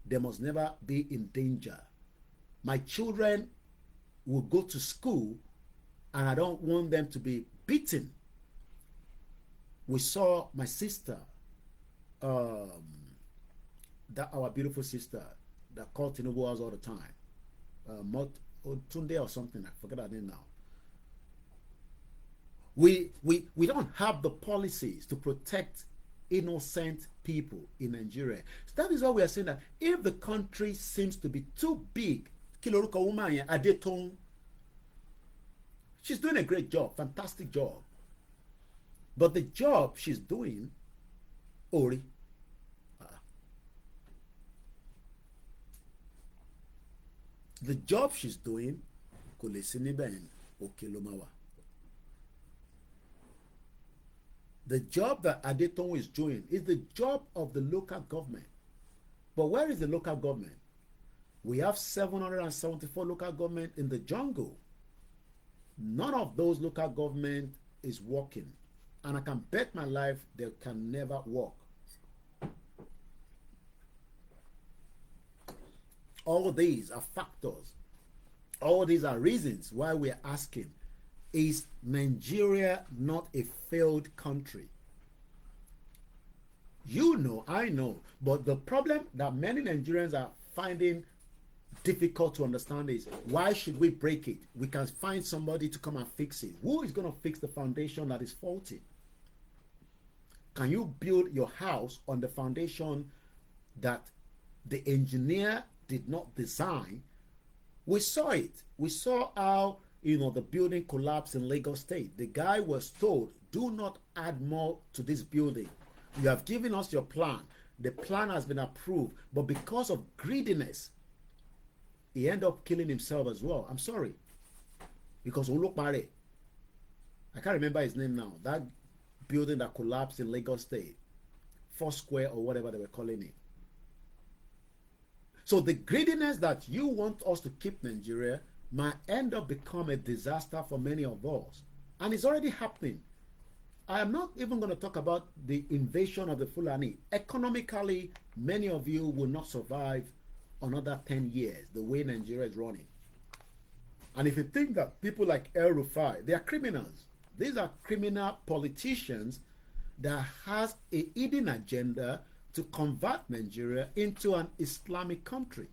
they must never be in danger. My children will go to school, and I don't want them to be beaten. We saw my sister, that our beautiful sister that called Tinubu us all the time, Tunde or something, I forget her name now. We don't have the policies to protect innocent people in Nigeria. So that is why we are saying that if the country seems to be too big, Kiloruka woman Adetong, she's doing a great job, fantastic job. But the job she's doing, Ori, the job she's doing, the job that Adetong is doing is the job of the local government. But where is the local government? We have 774 local government in the jungle. None of those local government is working. And I can bet my life they can never work. All these are factors. All these are reasons why we are asking, is Nigeria not a failed country? You know, I know, but the problem that many Nigerians are finding difficult to understand is, why should we break it? We can find somebody to come and fix it. Who is going to fix the foundation that is faulty? Can you build your house on the foundation that the engineer did not design? We saw it. We saw how, the building collapsed in Lagos State. The guy was told, do not add more to this building. You have given us your plan. The plan has been approved. But because of greediness, he ended up killing himself as well. I'm sorry. Because Olokpare, I can't remember his name now. That building that collapsed in Lagos State, Foursquare or whatever they were calling it. So the greediness that you want us to keep Nigeria might end up become a disaster for many of us. And it's already happening. I am not even going to talk about the invasion of the Fulani. Economically, many of you will not survive another 10 years, the way Nigeria is running. And if you think that people like El Rufai, they are criminals. These are criminal politicians that has a hidden agenda to convert Nigeria into an Islamic country.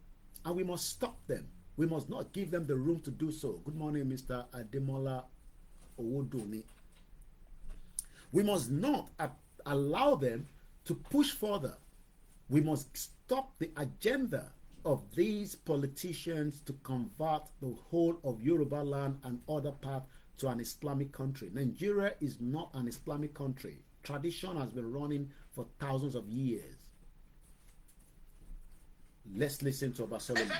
And we must stop them. We must not give them the room to do so. Good morning, Mr. Ademola Owoduni. We must not allow them to push further. We must stop the agenda of these politicians to convert the whole of Yoruba land and other parts to an Islamic country. Nigeria is not an Islamic country. Tradition has been running for thousands of years. Let's listen to Oba Solomon.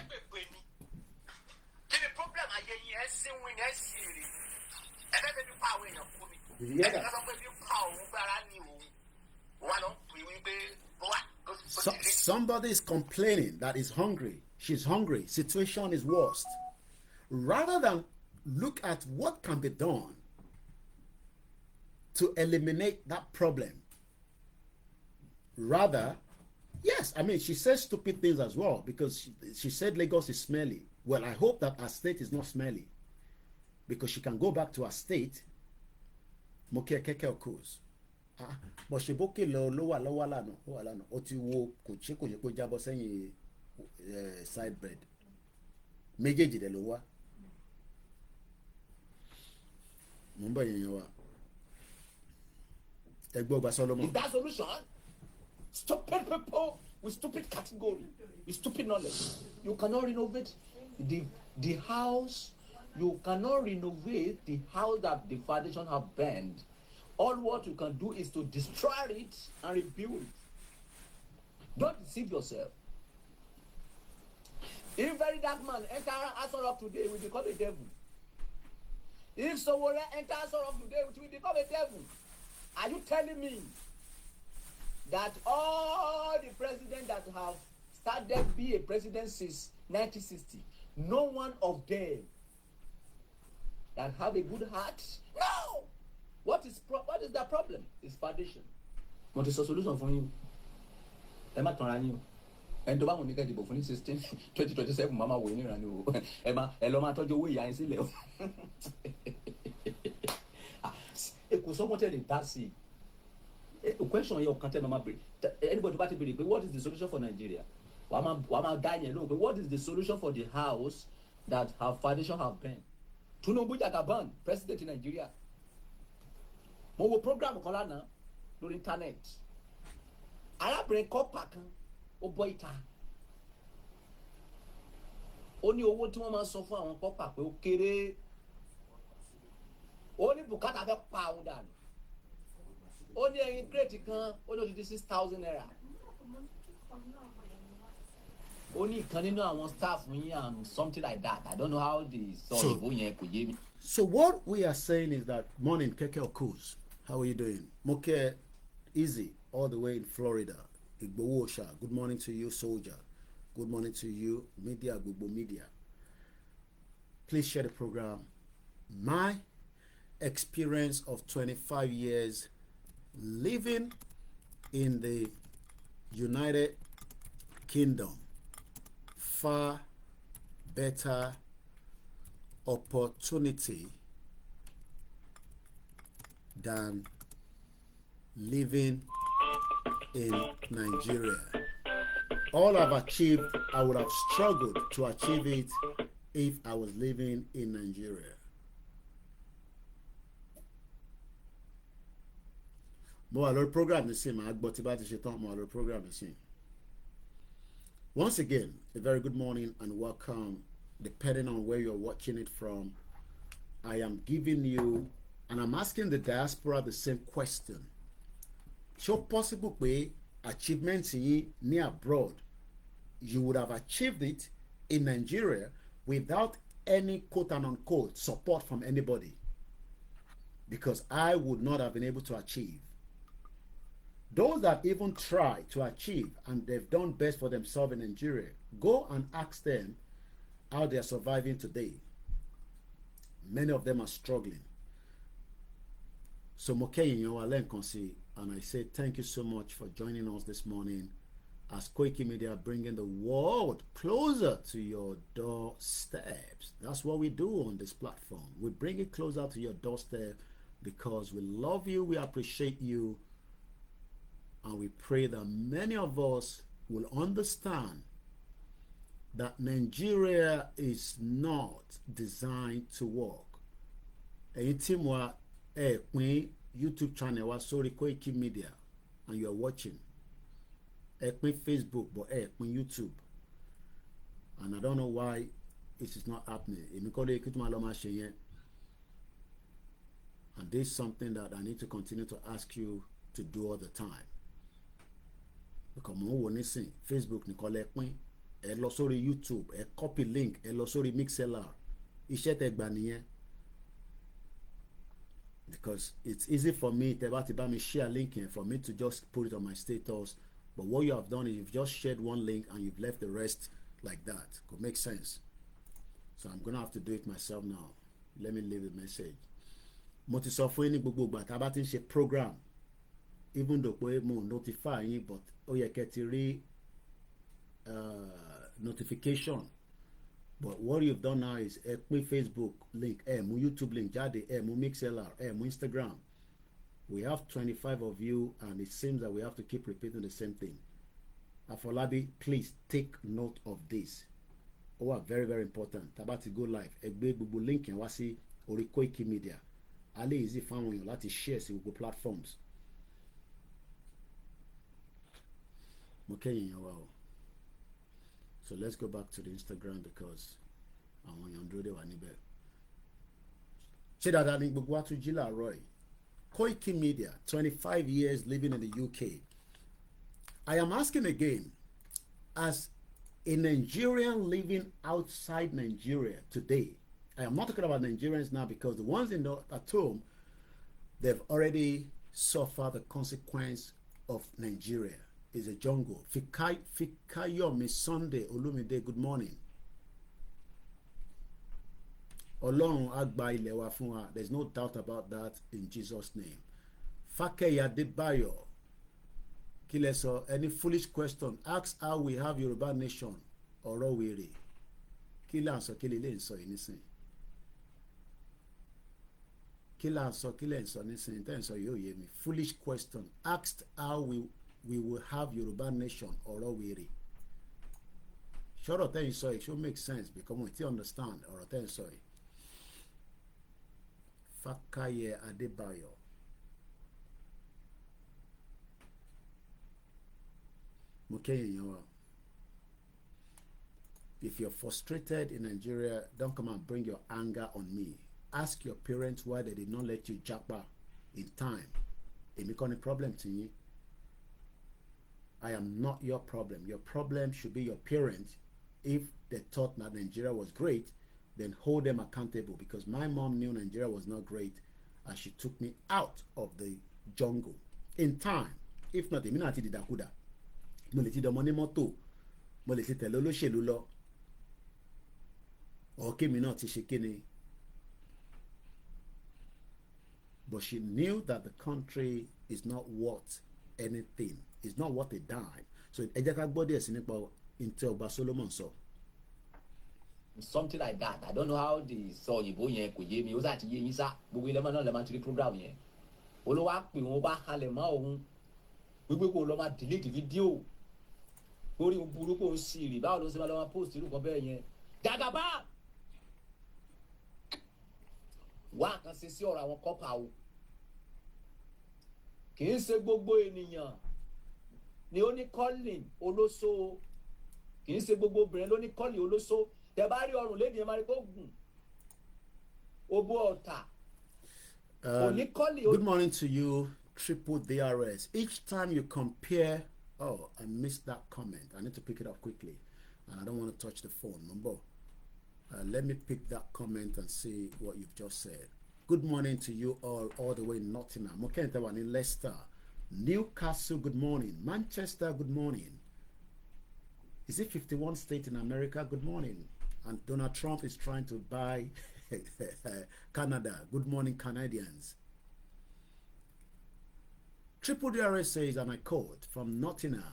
Somebody is complaining that is hungry. She's hungry. Situation is worst. Rather than look at what can be done to eliminate that problem. Rather, yes, I mean, she says stupid things as well, because she said Lagos is smelly. Well, I hope that her state is not smelly, because she can go back to her state. Mokekeke occurs. But she boke lo wa lano oti wo ko che ko jabo sẹ́yìn side bread. méjèèjì dẹ̀ ló wá mo ń bọ̀ yẹn wa ẹgbẹ́ ọba Solomon.
Is that solution? Stupid people with stupid category, with stupid knowledge. You cannot renovate the house. You cannot renovate the house that the foundation have burned. All what you can do is to destroy it and rebuild it. Don't deceive yourself. If very dark man enter Asorok today, will become a devil. If someone enter Asorok today, it will become a devil. Are you telling me that all the presidents that have started be a president since 1960, no one of them that have a good heart? No. What is the problem? It's foundation. What is the solution for you? Emma Torani. And the one who make a debate for 2027, Mama winning and you. Emma, Eloma told you we are in Sile. It was someone telling Darcy. A question your content, Mama. Anybody about to be, what is the solution for Nigeria? Wama Daniel, but what is the solution for the house that her foundation have been? Tinubu Jagaban, president in Nigeria. Mo wo program kan lánàá lórí internet. Arábìnrin kọ́pà kan ó bọ́ ìta. Ó ní owó tí wọ́n máa ń san fún àwọn kọ́pà pé ó kéré. Ó ní bùkátà fẹ́ pa àwọn dànù. Ó ní ẹyin kírètì kan ó ní odidi 6,000 naira. Ó ní ìkan nínú àwọn staff yín and something like that. I don't know how the sọ ìbò yẹn kò yé mi.
So what we are saying is that morning Keke Okus. How are you doing? Moke Easy, all the way in Florida. Igbowosha, good morning to you, Soldier. Good morning to you, Media, Gbogbo Media. Please share the program. My experience of 25 years living in the United Kingdom. Far better opportunity than living in Nigeria. All I've achieved, I would have struggled to achieve it if I was living in Nigeria. Mo wà lórí program nísìnyí, màá gbọ́ tí bá ti ṣe tán, mo wà lórí program nísìnyí. Once again, a very good morning and welcome, depending on where you're watching it from. I am giving you, and I'm asking the diaspora the same question. So possible pé achievements yìí ní abroad, you would have achieved it in Nigeria without any quote and unquote support from anybody, because I would not have been able to achieve. Those that even try to achieve and they've done best for themselves in Nigeria, go and ask them how they are surviving today. Many of them are struggling. So and I say thank you so much for joining us this morning as Koikimedia bringing the world closer to your doorsteps. That's what we do on this platform. We bring it closer to your doorstep because we love you, we appreciate you, and we pray that many of us will understand that Nigeria is not designed to work. Ẹ̀yin tí mo pín YouTube channel wa sórí Koikimedia and you are watching. Ẹ pín Facebook but ẹ pín YouTube. And I don't know why it is not happening. Èmi kọ́ ló yẹ kí tó máa lọ máa ṣe yẹn. And this is something that I need to continue to ask you to do all the time. Because mo ń wò nísìn Facebook nìkan lẹ pín, ẹ lọ sórí YouTube, ẹ copy link, ẹ lọ sórí Mixlr, iṣẹ́ tẹ gbà nìyẹn. Because it's easy for me tẹ bá ti bá mi share link yẹn for me to just put it on my status, but what you have done is you've just shared one link and you've left the rest like that. Could make sense. So I'm gonna have to do it myself now. Let me leave a message. Mo ti sọ fún yín ní gbogbo ìgbà tá a bá ti ń ṣe program, even though pé mo notify yín, but ó yẹ kẹ́ ti rí notification. But what you've done now is ẹ pín Facebook link, ẹ mú YouTube link jáde, ẹ mú Mixlr, ẹ mú Instagram. We have 25 of you and it seems that we have to keep repeating the same thing. Afolabi, please take note of this. ó wà very very important. Tá bá ti go live ẹ gbé gbogbo link yẹn wá sí orí Koikimedia a lè easy fáwọn èèyàn láti share sí gbogbo platforms. mo kẹ́yìn yẹn wá o. So let's go back to the Instagram because àwọn èèyàn dúró dè wá níbẹ̀. ṣé dáadáa ni gbogbo wa tún jí láàárọ̀ yìí? Koikimedia, 25 years living in the UK. I am asking again, as a Nigerian living outside Nigeria today, I am not talking about Nigerians now because the ones at home, they've already suffered the consequence of Nigeria. It's a jungle. Fikayomi Sunday Olumide, good morning. Ọlọ́run á gba ilẹ̀ wa fún wa. There's no doubt about that in Jesus' name. Fakeya Debayo. Kí lẹ sọ? Any foolish question? Ask how we have Yoruba nation. Ọ̀rọ̀ wèrè. Kí là ń sọ? Kí lè ń sọ yìí nísìn? Kí là ń sọ? Kí lè ń sọ nísìn? Tẹ́ ń sọ yóò yé mi. Foolish question. Asked how we will have Yoruba nation. Ọ̀rọ̀ wèrè. Ṣọ́rọ̀ tẹ́ ń sọ yìí should make sense because we still understand ọ̀rọ̀ tẹ́ ń sọ yìí. Fakaye Adebayo. If you're frustrated in Nigeria, don't come and bring your anger on me. Ask your parents why they did not let you japa in time. Èmi kọ́ ni problem to you. I am not your problem. Your problem should be your parents. If they thought that Nigeria was great, then hold them accountable because my mom knew Nigeria was not great and she took me out of the jungle in time. If not, èmi náà ti dìdàkudà. Mo lè ti dọmọ ní mọ́tò, mo lè ti tẹ̀lé olóṣèlú lọ. Ọ̀kẹ́ mi náà ti ṣe kíni. But she knew that the country is not worth anything. It's not worth a dime. So ẹ jẹ́ ká gbọ́ díẹ̀ sí nípa ntẹ́ ọba Solomon sọ.
Something like that. I don't know how the sọ òyìnbó yẹn kò yé mi. Ó sà ti yé yín sá. Gbogbo ilé mọ́ náà lè máa ti rí program yẹn. Olówó á pè wọ́n bá halẹ̀ mọ́ òun. Gbogbo kò lọ máa delete fídíò. Orí burúkú ń sì rí. Báwo ló ń ṣe máa lọ máa post irú kan bẹ́ẹ̀ yẹn? Gàgàbá! Wá kan ṣe sí ọ̀rọ̀ àwọn kọ́pà o. Kì í ṣe gbogbo ènìyàn ni ó ní calling olóso. Kì í ṣe gbogbo obìnrin ló ní calling olóso. Tẹ́ bá rí ọrùn lédi ẹ máa rí kó gùn. Obo ọ̀tà.
Good morning to you, Triple DRS. Each time you compare, oh, I missed that comment. I need to pick it up quickly, and I don't want to touch the phone. Number. Let me pick that comment and see what you've just said. Good morning to you all the way in Nottingham. Mokentewani in Leicester. Newcastle, good morning. Manchester, good morning. Is it 51 states in America? Good morning. And Donald Trump is trying to buy Canada. Good morning, Canadians. Triple DRS says, and I quote from Nottingham,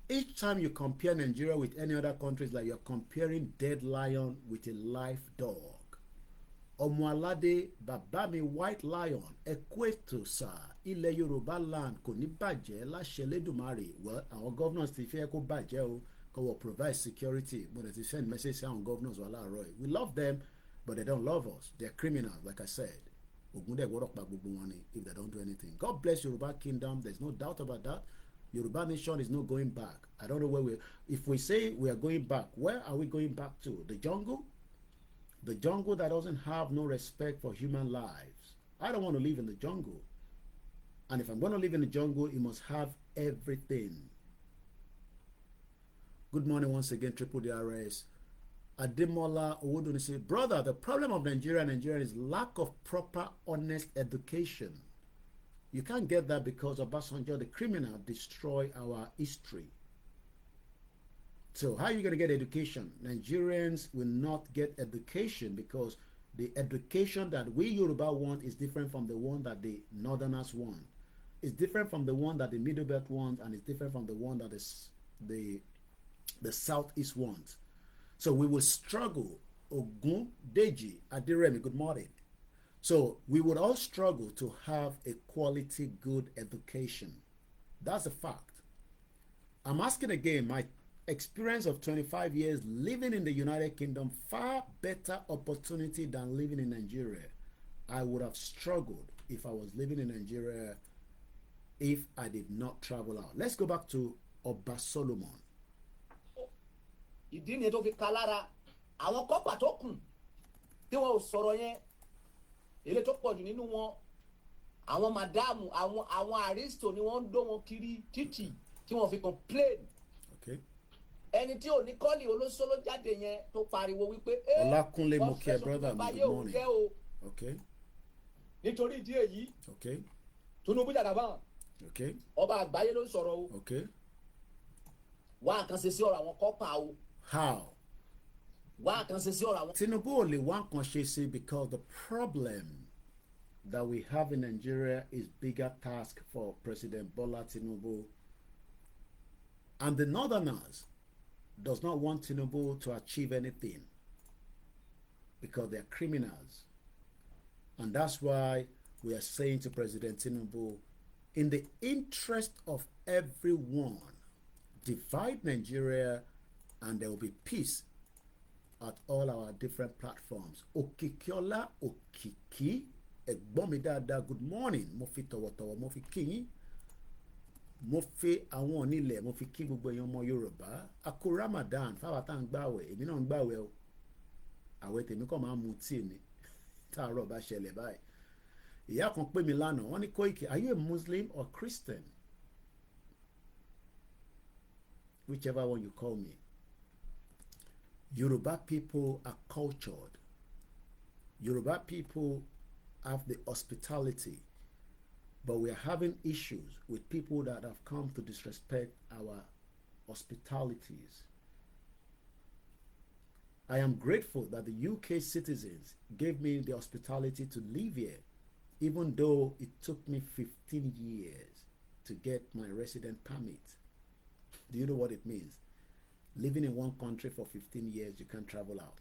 each time you compare Nigeria with any other countries, like you're comparing dead lion with a live dog. Omoalade Babami White Lion, Equator sir, Ilẹ̀ Yorùbá land kò ní bàjẹ́ láṣẹ Elédùmarè. Well, our governors ti fẹ́ kó bàjẹ́ o, kó wọ́n provide security, but they send message to our governors wà láàárọ̀ yìí. We love them, but they don't love us. They're criminals, like I said. Ogunde gbọ́dọ̀ pa gbogbo wọn ni if they don't do anything. God bless Yoruba Kingdom. There's no doubt about that. Yoruba nation is not going back. I don't know where if we say we are going back, where are we going back to? The jungle? The jungle that doesn't have no respect for human lives. I don't want to live in the jungle. And if I'm going to live in the jungle, it must have everything. Good morning once again, Triple DRS. Ademola Owoduni say, brother, the problem of Nigeria is lack of proper, honest education. You can't get that because Obasanjo, the criminal, destroyed our history. So how are you going to get education? Nigerians will not get education because the education that we Yoruba want is different from the one that the Northerners want. It's different from the one that the Middle Belt wants, and it's different from the one that the Southeast wants. So we will struggle. Ogun, Deji, Adiremi, good morning. So we would all struggle to have a quality, good education. That's a fact. I'm asking again, my experience of 25 years living in the United Kingdom, far better opportunity than living in Nigeria. I would have struggled if I was living in Nigeria if I did not travel out. Let's go back to Ọba Solomon.
ìdí nìyẹn tó fi ka lára àwọn kọ́pà tó kù tí wọn ò sọ̀rọ̀ yẹn èlé tó pọ̀jù nínú wọn àwọn màdáàmù àwọn àrísítò ni wọ́n ń dó wọn kiri títì tí wọ́n fi complain.
Okay.
ẹni tí ò ní kọ́ọ̀lì olóṣòló jáde yẹn tó pariwo wípé
Ọlákúnlé mo kí ẹ brother mi, good morning. Okay.
nítorí ìdí èyí
Okay.
Tinubu jàgàbá
Okay.
ọba àgbáyé ló ń sọ̀rọ̀ o
Okay.
wá àkànṣe sí ọ̀rọ̀ àwọn kọ́pà o
How?
wá àkànṣe sí ọ̀rọ̀ àwọn.
Tinubu ò lè wá nǹkan ṣe sí because the problem that we have in Nigeria is bigger task for President Bola Tinubu, and the Northerners does not want Tinubu to achieve anything because they are criminals, and that's why we are saying to President Tinubu, in the interest of everyone, divide Nigeria and there will be peace at all our different platforms. Okikiola Okiki, ẹ̀gbọ́n mi dáadáa, good morning. Mo fi tọ̀wọ̀tọ̀wọ̀ mo fi kí yín. Mo fi àwọn onílẹ̀ mo fi kí gbogbo èèyàn ọmọ Yorùbá. A kú Ramadan fáwọn tá à ń gbààwẹ̀, èmi náà ń gbààwẹ̀ o. Àwẹ̀ tèmi kàn máa ń mu tíì ni. Táàárọ̀ bá ṣẹlẹ̀ báyìí. Ìyá kan pè mí lánàá, wọ́n ní Koiki, are you a Muslim or Christian? Whichever one you call me. Yoruba people are cultured. Yoruba people have the hospitality, but we are having issues with people that have come to disrespect our hospitalities. I am grateful that the UK citizens gave me the hospitality to live here, even though it took me 15 years to get my resident permit. Do you know what it means? Living in one country for 15 years, you can't travel out.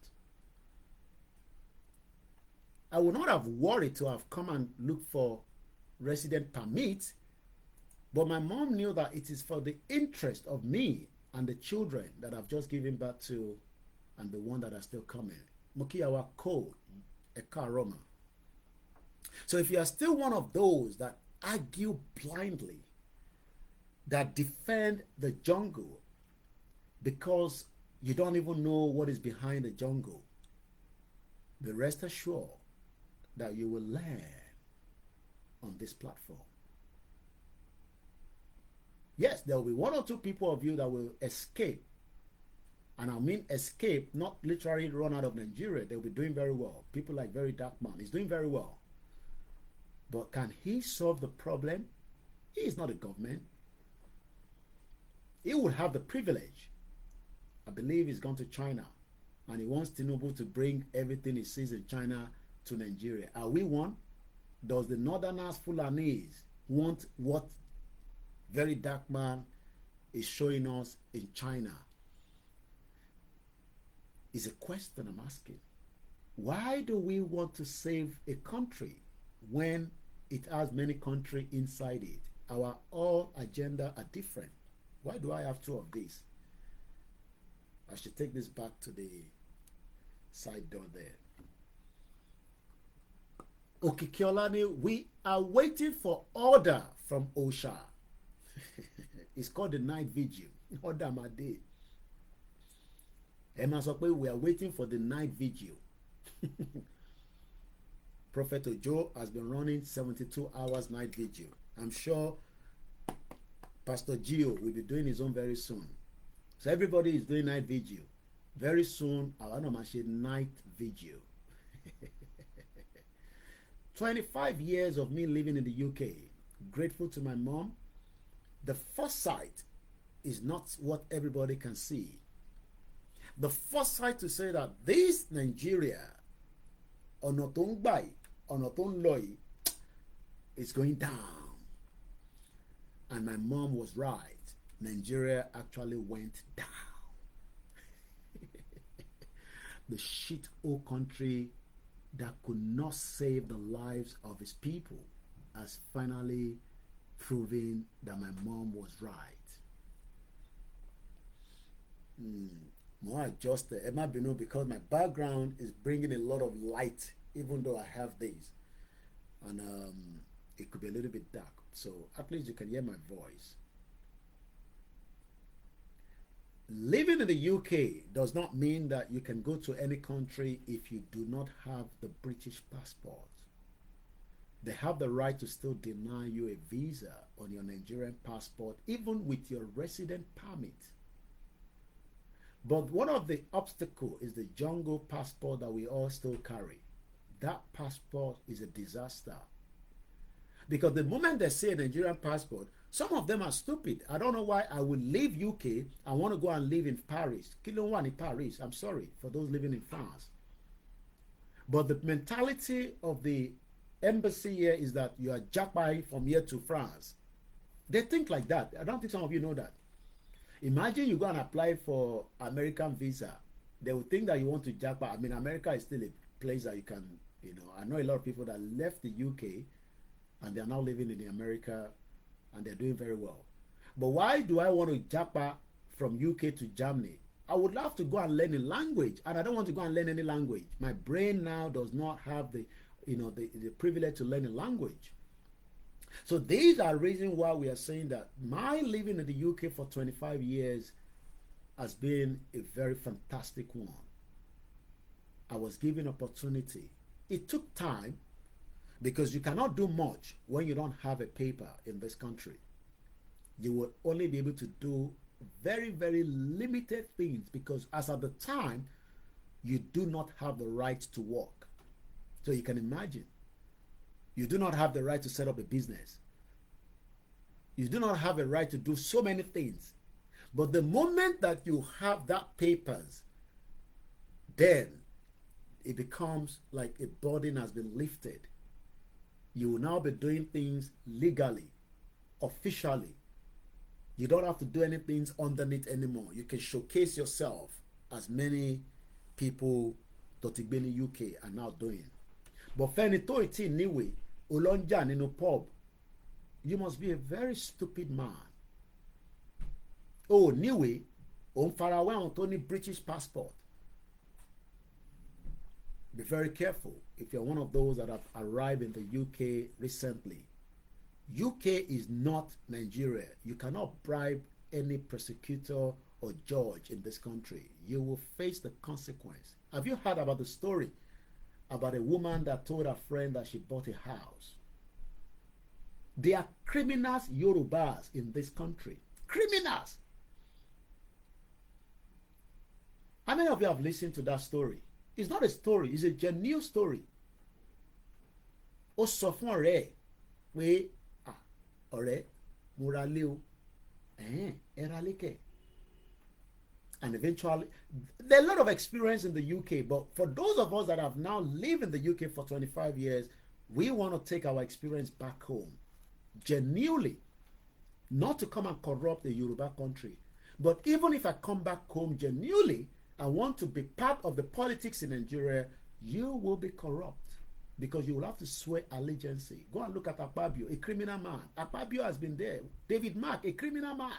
I would not have worried to have come and look for resident permit, but my mom knew that it is for the interest of me and the children that I've just given birth to and the one that are still coming. Mukiyawa Ko Eka Roma. So if you are still one of those that argue blindly, that defend the jungle because you don't even know what is behind the jungle, be rest assured that you will learn on this platform. Yes, there will be one or two people of you that will escape. And I mean escape, not literally run out of Nigeria. They'll be doing very well. People like Very Dark Man, he's doing very well. But can he solve the problem? He is not a government. He would have the privilege. I believe he's gone to China and he wants Tinubu to bring everything he sees in China to Nigeria. Are we one? Does the Northerners, Fulanese, want what Very Dark Man is showing us in China? Is a question I'm asking. Why do we want to save a country when it has many countries inside it? Our all agenda are different. Why do I have two of these? I should take this back to the side door there. Okikiolani, we are waiting for order from OSHA. It's called the night vigil. Order my day. Emma Sokwe, we are waiting for the night vigil. Prophet Ojo has been running 72 hours night vigil. I'm sure Pastor Gio will be doing his own very soon. So everybody is doing night vigil. Very soon, I want to mention night vigil. 25 years of me living in the UK. Grateful to my mom. The foresight is not what everybody can see. The foresight to say that this Nigeria, ọ̀nà tó ń gbà yìí, ọ̀nà tó ń lọ yìí, is going down. And my mom was right. Nigeria actually went down. The shit old country that could not save the lives of his people has finally proven that my mom was right. More adjusted. Emma Bino, because my background is bringing a lot of light, even though I have this, and it could be a little bit dark. So at least you can hear my voice. Living in the UK does not mean that you can go to any country if you do not have the British passport. They have the right to still deny you a visa on your Nigerian passport, even with your resident permit. But one of the obstacles is the jungle passport that we all still carry. That passport is a disaster. Because the moment they say a Nigerian passport, some of them are stupid. I don't know why I would leave UK. I want to go and live in Paris. Kilo in Paris. I'm sorry for those living in France. But the mentality of the embassy here is that you are jackpotting from here to France. They think like that. I don't think some of you know that. Imagine you go and apply for American visa. They will think that you want to jackpot. I mean, America is still a place that you can, I know a lot of people that left the UK and they are now living in America and they're doing very well. But why do I want to jackpot from UK to Germany? I would love to go and learn a language, and I don't want to go and learn any language. My brain now does not have the privilege to learn a language. So these are reasons why we are saying that my living in the UK for 25 years has been a very fantastic one. I was given opportunity. It took time, because you cannot do much when you don't have a paper in this country. You will only be able to do very, very limited things, because as at the time, you do not have the right to work. So you can imagine, you do not have the right to set up a business. You do not have a right to do so many things. But the moment that you have that papers, then it becomes like a burden has been lifted. You will now be doing things legally, officially. You don't have to do anything underneath anymore. You can showcase yourself, as many people Totigbeni UK are now doing. But fẹ́ni tó ìtì níwèé olóńjà nínú pub, you must be a very stupid man. Oh, níwèé òun farawé àwọn tó ní British passport. Be very careful if you're one of those that have arrived in the UK recently. UK is not Nigeria. You cannot bribe any prosecutor or judge in this country. You will face the consequence. Have you heard about the story about a woman that told her friend that she bought a house? There are criminals, Yorubas, in this country. Criminals. How many of you have listened to that story? It's not a story, it's a genuine story. Ó sọ fún ọ̀rẹ́ ẹ̀ pé ọ̀rẹ́ mo ra lé o, ẹ ra lé kẹ̀. And eventually, there are a lot of experience in the UK, but for those of us that have now lived in the UK for 25 years, we want to take our experience back home. Genuinely. Not to come and corrupt the Yoruba country. But even if I come back home genuinely, I want to be part of the politics in Nigeria, you will be corrupt. Because you will have to swear allegiance. Go and look at Akpabio, a criminal man. Akpabio has been there. David Mark, a criminal man.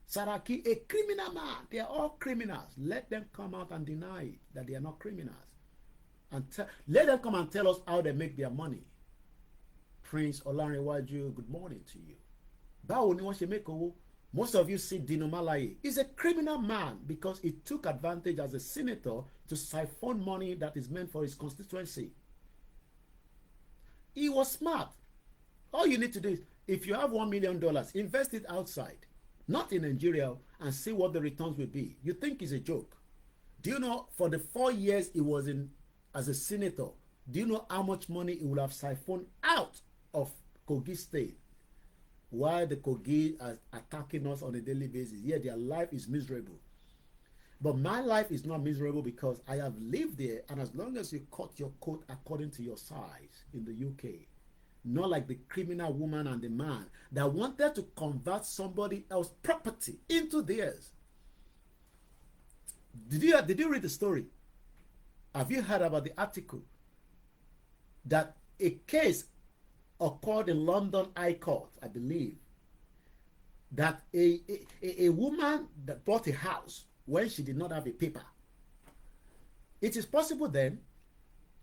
Saraki, a criminal man. They are all criminals. Let them come out and deny that they are not criminals. And let them come and tell us how they make their money. Prince Olanrewaju, good morning to you. Báwo ni wọ́n ṣe make owó? Most of you see Dino Malaye. He's a criminal man because he took advantage as a senator to siphon money that is meant for his constituency. He was smart. All you need to do is, if you have $1 million, invest it outside, not in Nigeria, and see what the returns will be. You think it's a joke. Do you know, for the 4 years he was in as a senator, do you know how much money he would have siphoned out of Kogi State? Why the Kogi are attacking us on a daily basis? Yeah, their life is miserable. But my life is not miserable because I have lived there, and as long as you cut your coat according to your size in the UK, not like the criminal woman and the man that wanted to convert somebody else's property into theirs. Did you read the story? Have you heard about the article that a case occurred in London High Court, I believe, that a woman that bought a house when she did not have a paper. It is possible then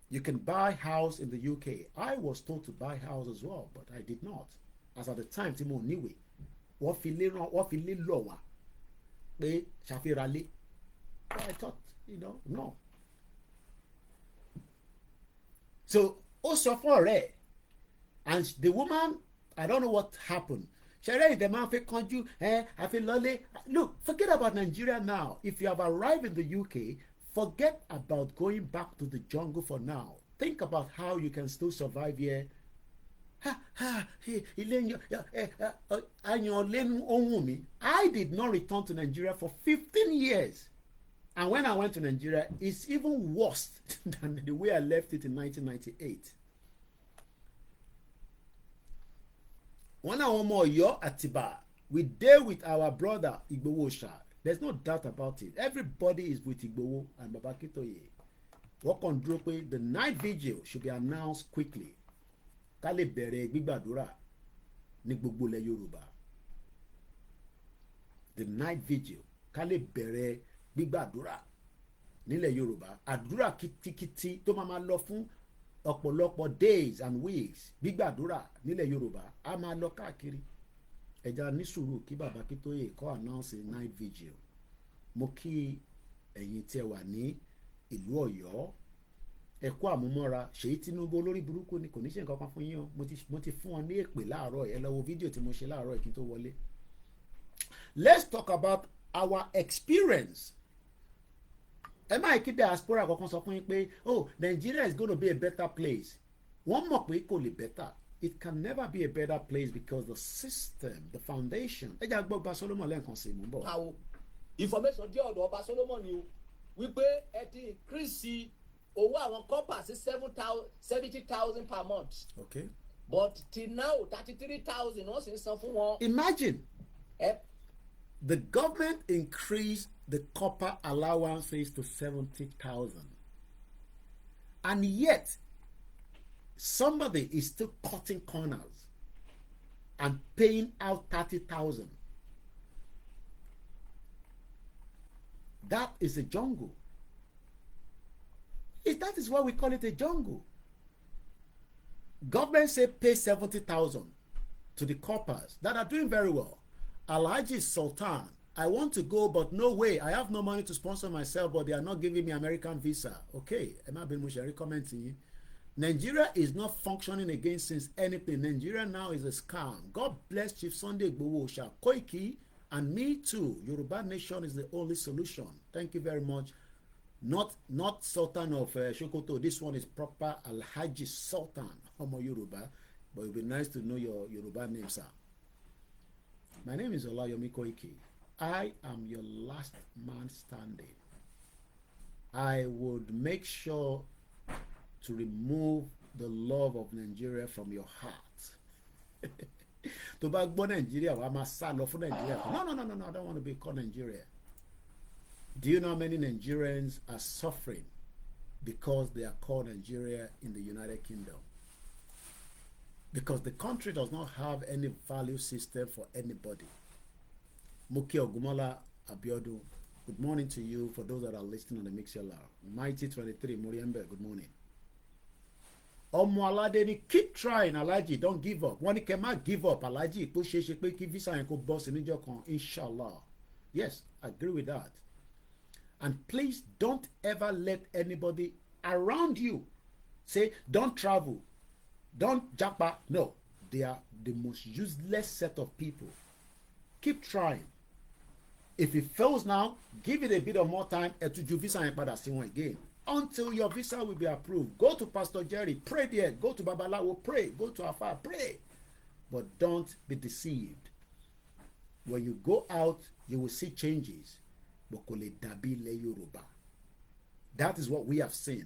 you can buy house in the UK. I was told to buy house as well, but I did not. As at the time, tí mo níwèé, wọ́n fi lé lọ̀ wá pé ṣàfihàn lé. I thought, no. So, ó sọ fún ọ̀rẹ́, and the woman, I don't know what happened. Ṣẹ̀rẹ́ ìdẹ̀ máa ń fi kánjú, àfi lọ́lé. Look, forget about Nigeria now. If you have arrived in the UK, forget about going back to the jungle for now. Think about how you can still survive here. I did not return to Nigeria for 15 years. And when I went to Nigeria, it's even worse than the way I left it in 1998. When I was more Ọ̀yọ́ Àtìbà, we deal with our brother Igboho Oòṣà. There's no doubt about it. Everybody is with Igboho and Baba Akintoye. Wọ́n kàn dúró pé the night vigil should be announced quickly. Ká lè bẹ̀rẹ̀ gbígbàdúrà ní gbogbo ilẹ̀ Yorùbá. The night vigil ká lè bẹ̀rẹ̀ gbígbàdúrà nílẹ̀ Yorùbá. Àdúrà kìtìkìtì tó máa lọ fún ọ̀pọ̀lọpọ̀ days and weeks gbígbàdúrà nílẹ̀ Yorùbá á máa lọ káàkiri. Ẹja ní sùúrù kí Baba Akintoye kó announce night vigil. Mo kí ẹ̀yin tí ẹ wà ní ìlú Ọ̀yọ́, ẹ kú àmúmọ́ra. Ṣèyí Tinubu olórí burúkú ni kò ní ṣe nǹkan kan fún yín o. Mo ti fún wọn ní èpè láàárọ̀. Ẹ lọ wo fídíò tí mo ṣe láàárọ̀ kí n tó wọlé. Let's talk about our experience. Ẹ máa kí diaspora kankan sọ fún yín pé Nigeria is going to be a better place. Wọ́n mọ̀ pé kò lè better. It can never be a better place because the system, the foundation. Ẹ jẹ́ àgbọ̀ Ọba Solomon lẹ́ẹ̀kan sí mú bọ̀.
Àwọn information jẹ́ ọ̀dọ̀ Ọba Solomon ni o wípé ẹ ti increase owó àwọn copper sí 70,000 per month.
Okay.
But till now 33,000 wọ́n sì ń san fún wọn.
Imagine. The government increased the copper allowances to 70,000. And yet, somebody is still cutting corners and paying out 30,000. That is a jungle. That is why we call it a jungle. Government say pay 70,000 to the coppers that are doing very well. Alhaji Sultan, I want to go, but no way. I have no money to sponsor myself, but they are not giving me American visa. Okay, Emma Ben Mushari commenting. Nigeria is not functioning again since anything. Nigeria now is a scam. God bless Chief Sunday Igboho Oòṣà, Koiki, and me too. Yoruba nation is the only solution. Thank you very much. Not Sultan of Sokoto. This one is proper Alhaji Sultan Omo Yoruba. But it would be nice to know your Yoruba name, sir. My name is OLAYOMI KOIKI. I am your last man standing. I would make sure to remove the love of Nigeria from your heart. To bá gbọ́ Nigeria, wàá máa sá lọ fún Nigeria. No, I don't want to be called Nigeria. Do you know how many Nigerians are suffering because they are called Nigeria in the United Kingdom? Because the country does not have any value system for anybody. Muki Ogumola Abiodun, good morning to you. For those that are listening on the Mixer Lounge, Mighty 23 Muriembe, good morning. Ọmọ Aládé ni keep trying, Alhaji, don't give up. Wọ́n ní kẹ́ má give up, Alhaji, kó ṣeé ṣe pé kí visa yẹn kó bọ́ sí níjọ́ kan, inshallah. Yes, I agree with that. And please don't ever let anybody around you say, don't travel, don't japa. No, they are the most useless set of people. Keep trying. If it fails now, give it a bit of more time. Etuju visa yẹn padà sí wọn again. Until your visa will be approved. Go to Pastor Jerry, pray there. Go to Babalawo, pray. Go to Afa, pray. But don't be deceived. When you go out, you will see changes. That is what we have seen.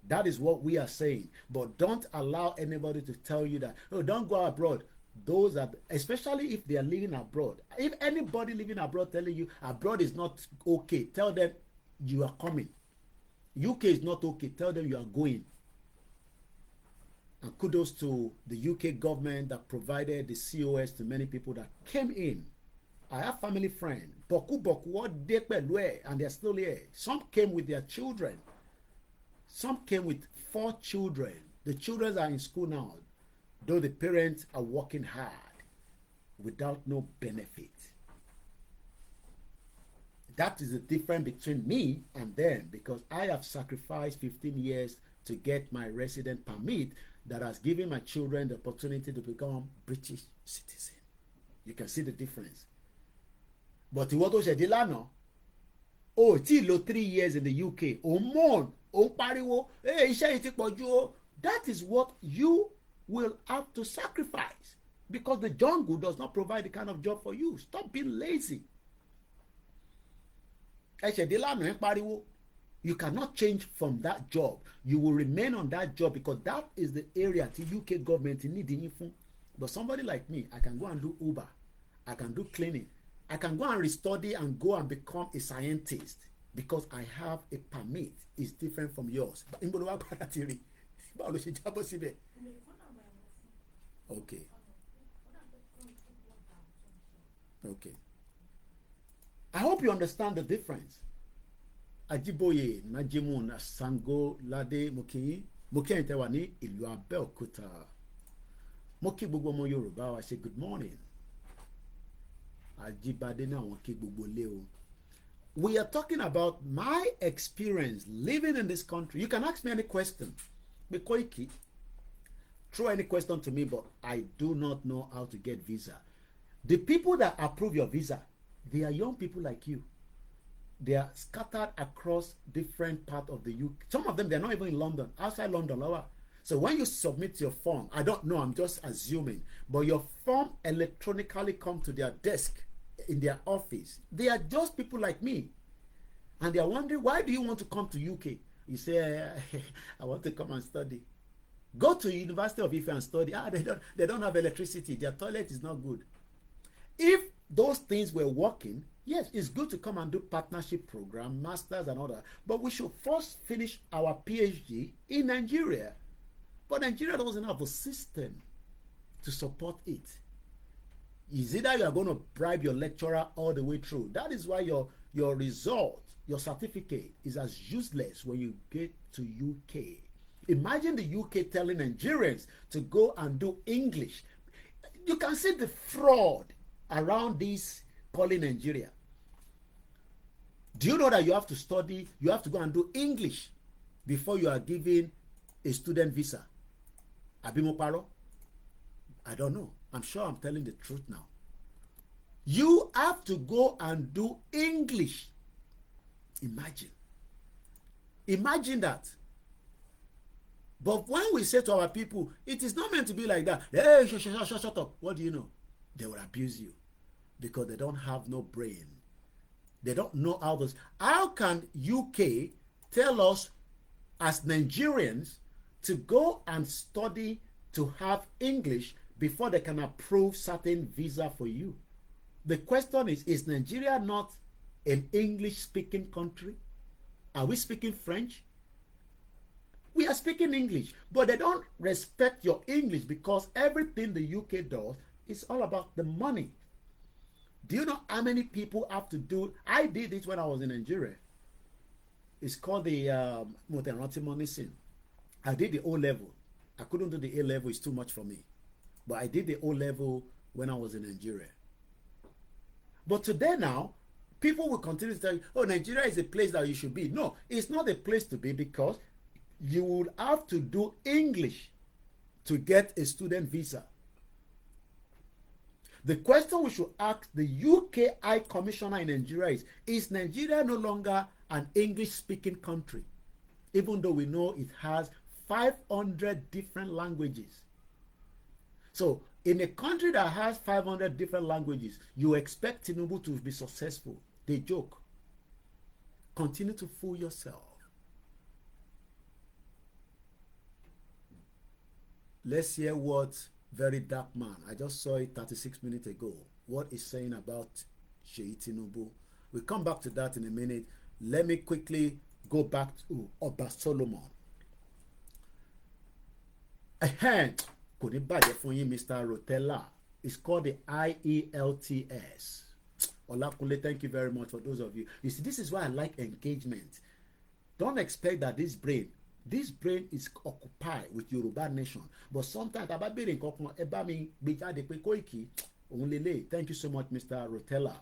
That is what we are saying. But don't allow anybody to tell you that, oh, don't go abroad. Those are, especially if they are living abroad. If anybody living abroad telling you abroad is not okay, tell them you are coming. UK is not okay, tell them you are going. And kudos to the UK government that provided the COS to many people that came in I have family friends. Boku what dé pẹ̀lú ẹ̀, and they're still here. Some came with their children. Some came with 4 children. The children are in school now, though the parents are working hard without no benefit. That is the difference between me and them, because I have sacrificed 15 years to get my resident permit that has given my children the opportunity to become British citizens. You can see the difference. But ìwọ tó ṣẹ̀dí lánàá, o tí lo 3 years in the UK, o mourn, o pariwo, iṣẹ́ yìí ti pọ̀ jù o. That is what you will have to sacrifice, because the jungle does not provide the kind of job for you. Stop being lazy. Ẹ ṣẹ̀dí lánàá ẹ pariwo. You cannot change from that job. You will remain on that job because that is the area the UK government need yín fún. But somebody like me, I can go and do Uber. I can do cleaning. I can go and restudy and go and become a scientist because I have a permit. It's different from yours. Okay. Okay. I hope you understand the difference. Ajiboye Najimun Sango Lade Moki Tẹwà ní ìlú Abẹ́òkúta. Mo kí gbogbo ọmọ Yorùbá wa ṣe good morning. Ajibade náà wọ́n kí gbogbo lé o. We are talking about my experience living in this country. You can ask me any question. Koiki, throw any question to me, but I do not know how to get visa. The people that approve your visa, they are young people like you. They are scattered across different parts of the UK. Some of them, they're not even in London, outside London. So when you submit your form, I don't know, I'm just assuming, but your form electronically comes to their desk in their office. They are just people like me. And they are wondering, why do you want to come to UK? You say, I want to come and study. Go to University of Ife and study. They don't have electricity. Their toilet is not good. If those things were working, yes, it's good to come and do partnership program, masters and all that. But we should first finish our PhD in Nigeria. But Nigeria doesn't have a system to support it. It's either you are going to bribe your lecturer all the way through. That is why your result, your certificate is as useless when you get to UK. Imagine the UK telling Nigerians to go and do English. You can see the fraud around this calling Nigeria. Do you know that you have to study, you have to go and do English before you are given a student visa? Abimo Paro? I don't know. I'm sure I'm telling the truth now. You have to go and do English. Imagine that. But when we say to our people, it is not meant to be like that. Hey, shut up. What do you know? They will abuse you because they don't have no brain. They don't know how this. How can UK tell us as Nigerians to go and study to have English before they can approve certain visa for you? The question is Nigeria not an English-speaking country? Are we speaking French? We are speaking English, but they don't respect your English because everything the UK does is all about the money. Do you know how many people have to do? I did it when I was in Nigeria. It's called the Motenroti. I did the O level. I couldn't do the A level, it's too much for me. But I did the O level when I was in Nigeria. But today now, people will continue to tell you, oh, Nigeria is a place that you should be. No, it's not a place to be because you will have to do English to get a student visa. The question we should ask the UK High Commissioner in Nigeria is Nigeria no longer an English-speaking country, even though we know it has 500 different languages? So in a country that has 500 different languages, you expect Tinubu to be successful. They joke. Continue to fool yourself. Let's hear what very dark man, I just saw it 36 minutes ago, what he's saying about Seyi Tinubu. We'll come back to that in a minute. Let me quickly go back to Oba Solomon. Kò ní bàjẹ́ fún yín, Mr. Rotella. It's called the IELTS. Olakunle, thank you very much for those of you. You see, this is why I like engagement. Don't expect that this brain is occupied with Yoruba nation. But sometimes, Koiki, thank you so much, Mr. Rotella.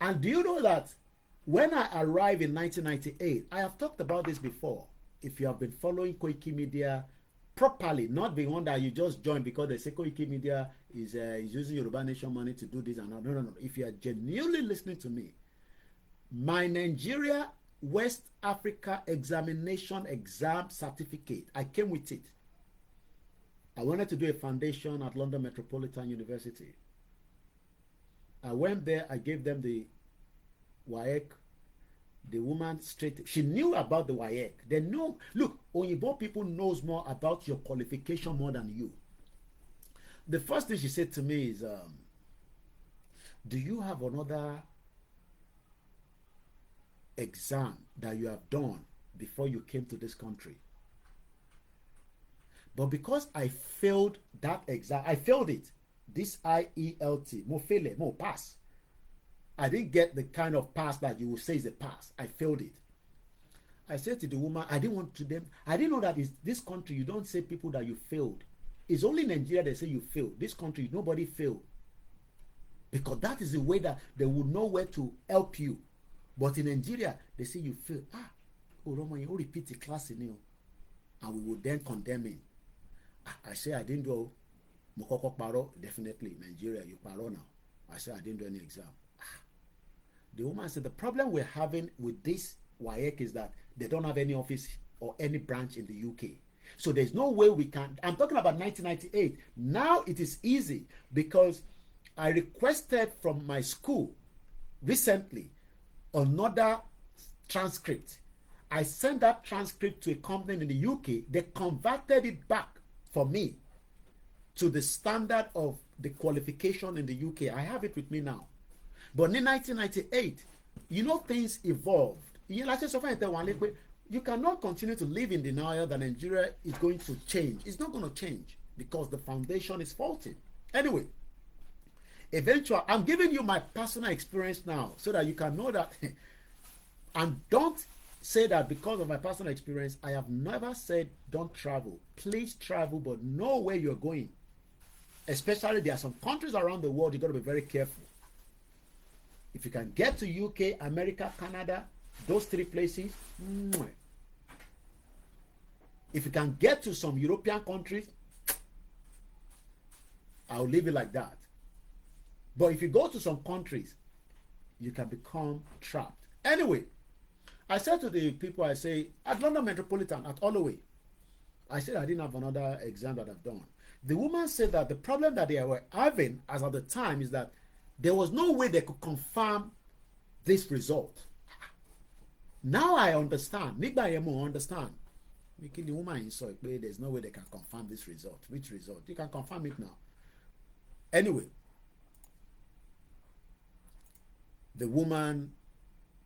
And do you know that when I arrived in 1998, I have talked about this before. If you have been following Koikimedia properly, not the one that you just joined because they say Koikimedia is using Yoruba Nation money to do this and that. No. If you are genuinely listening to me, my Nigeria West Africa exam certificate, I came with it. I wanted to do a foundation at London Metropolitan University. I went there, I gave them the WAEC. The woman straight, she knew about the WAEC. They know, look, Oyinbo people knows more about your qualification more than you. The first thing she said to me is, do you have another exam that you have done before you came to this country? But because I failed that exam, I failed it. This IELT, mo fail, mo pass. I didn't get the kind of pass that you would say is a pass. I failed it. I said to the woman, I didn't know that in this country you don't say people that you failed. It's only in Nigeria they say you failed. This country, nobody failed. Because that is the way that they would know where to help you. But in Nigeria, they say you failed. You repeat the class in you. And we would then condemn him. I say I didn't do Mokoko Paro, definitely Nigeria, you paro now. I say I didn't do any exam. The woman said the problem we're having with this WAEC is that they don't have any office or any branch in the UK. So there's no way we can. I'm talking about 1998. Now it is easy because I requested from my school recently another transcript. I sent that transcript to a company in the UK. They converted it back for me to the standard of the qualification in the UK. I have it with me now. But in 1998, you know, things evolved. You cannot continue to live in denial that Nigeria is going to change. It's not going to change because the foundation is faulty. Anyway, eventually, I'm giving you my personal experience now so that you can know that. And don't say that because of my personal experience, I have never said don't travel. Please travel, but know where you're going. Especially there are some countries around the world, you got to be very careful. If you can get to UK, America, Canada, those three places, if you can get to some European countries, I'll leave it like that. But if you go to some countries, you can become trapped. Anyway, I said to the people, I say, at London Metropolitan, at Holloway, I said I didn't have another exam that I've done. The woman said that the problem that they were having as at the time is that there was no way they could confirm this result. Now I understand. Nigba Yemo understand. Making the woman insult, there's no way they can confirm this result. Which result? You can confirm it now. Anyway, the woman,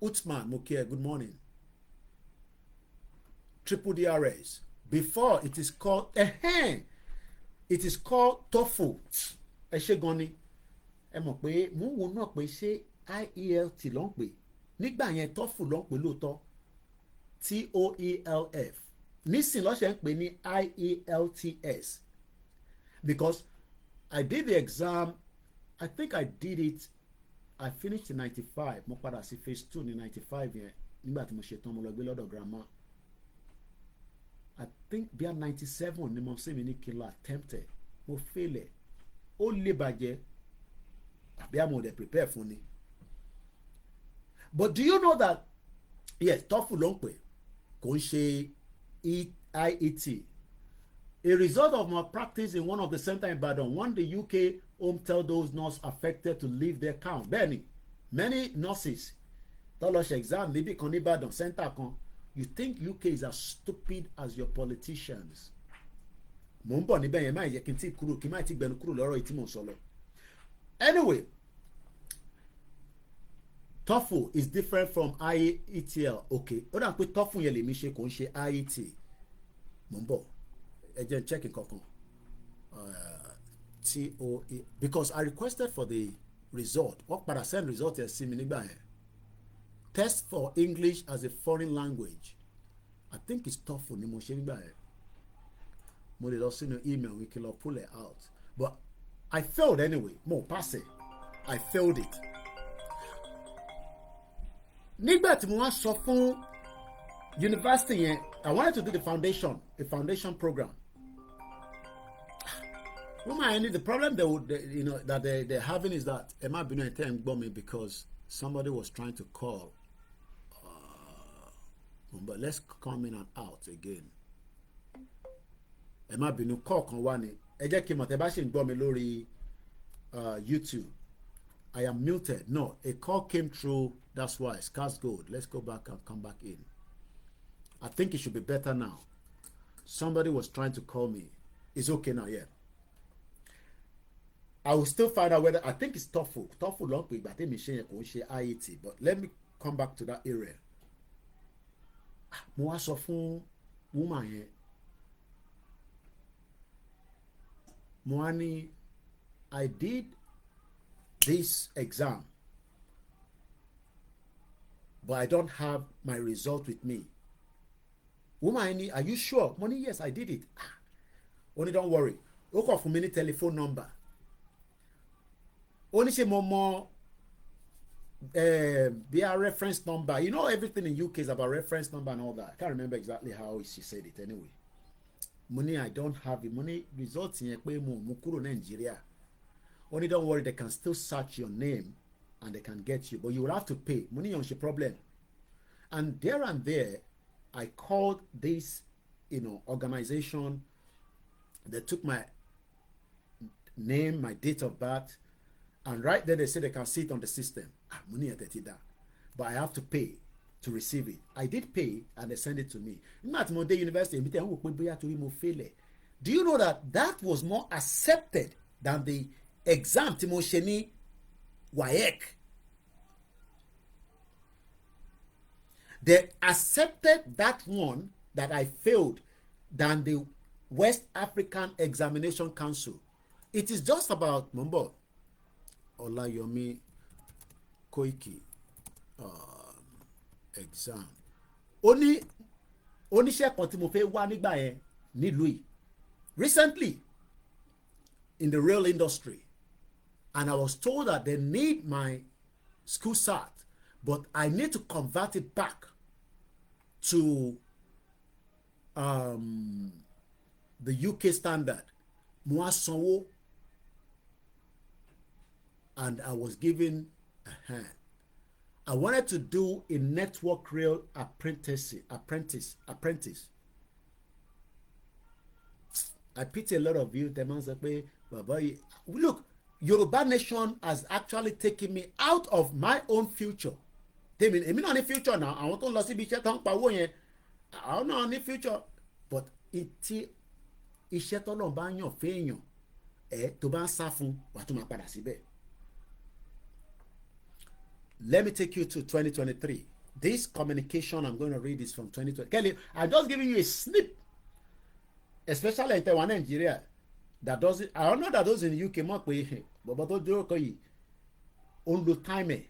Utman Mokia, good morning. Triple DRS. Before it is called, it is called TOEFL. Eshegoni. Ẹ mọ̀ pé mò ń wo náà pé ṣé IELT ló ń pè nígbà yẹn TOEFL ló ń pè lóòótọ́ TOELF nísìn lọ́sẹ̀ ń pè ní IELTS because I did the exam. I think I did it. I finished in 95. Mo padà sí phase 2 ní 95 yẹn nígbà tí mo ṣe tán mo lọ gbé lọ́dọ̀ grandma. I think bí i 97 ni mo ṣe mi ní kí n lọ attempted. Mo fail ẹ̀. Ó lè bàjẹ́. Àbí àmọ́ they prepare fún ni. But do you know that yes, TOEFL ló ń pè kò ń ṣe IET. A result of my practice in one of the center in Ibadan, one the UK home tell those nurses affected to leave their count. Bẹ́ẹ̀ni, many nurses tó lọ ṣe exam níbi kan ní Ibadan center kan. You think UK is as stupid as your politicians. Mo ń bọ̀ níbẹ̀ yẹn máa yẹ kí n tí kúrò kí n máa ti gbẹnu kúrò lọ́rọ̀ yìí tí mò ń sọ lọ. Anyway, TOEFL is different from IETL. Okay, ó dà pé TOEFL yẹn lèmi ṣe kò ń ṣe IET. Mo ń bọ̀ ẹ jẹ́ n check kankan. COE because I requested for the result. What padà send result ẹ̀ sí mi nígbà yẹn. Test for English as a foreign language. I think it's tough for ni mo ṣe nígbà yẹn. Mo lè lọ sínú email we can pull it out. But I failed anyway. Mo pass it. I failed it. Nígbà tí mo wá sọ fún university yẹn, I wanted to do a foundation program. The problem they're having is that Emma Bino and me because somebody was trying to call. But let's come in and out again. Emma Bino call kan wá ní. Ẹ jẹ́ kí n mọ̀ tẹ́ bá ṣe ń gbọ́ mi lórí YouTube. I am muted. No, a call came through. That's why. Scar's gold. Let's go back and come back in. I think it should be better now. Somebody was trying to call me. It's okay now, yeah. I will still find out whether I think it's TOEFL. TOEFL long quick, but I think IET. But let me come back to that area. Mo wá sọ fún woman yẹn. Mo wá ní I did this exam, but I don't have my result with me. Woman, are you sure? Money, yes, I did it. Only don't worry. Look off for me telephone number. Only say more their reference number. You know everything in UK is about reference number and all that. I can't remember exactly how she said it anyway. Money, I don't have it. Money results in Mukuro Nigeria. Only don't worry, they can still search your name and they can get you, but you will have to pay. Money on your problem. And there, I called this, organization. They took my name, my date of birth, and right there they said they can see it on the system. Money at that, but I have to pay to receive it. I did pay, and they sent it to me. Not Monday University. Do you know that was more accepted than the exam Timosheni WAEC? They accepted that one that I failed than the West African Examination Council. It is just about Mumbo OLAYOMI KOIKI exam. Oníṣẹ́ kan tí mo fẹ́ wá nígbà yẹn nílùú yìí recently in the rail industry, and I was told that they need my school cert, but I need to convert it back to the UK standard. Mo wá sanwó, and I was given a hand. I wanted to do a network rail apprentice. I pity a lot of you. Look, Yoruba Nation has actually taken me out of my own future. They mean, èmi náà ní future now. I want to lọ síbi iṣẹ́ tó ń pawó yẹn. I don't know any future, but iṣẹ́ tó lọ bá yàn fẹ́yàn tó bá ń sá fún wà tó máa padà síbẹ̀. Let me take you to 2023. This communication I'm going to read is from 2020. Kelly, I'm just giving you a snip, especially in Taiwan, Nigeria. That doesn't. I don't know that those in the UK mọ̀ pé bọ̀bọ̀ tó dúró kọ́ yìí ó ń lo time ẹ̀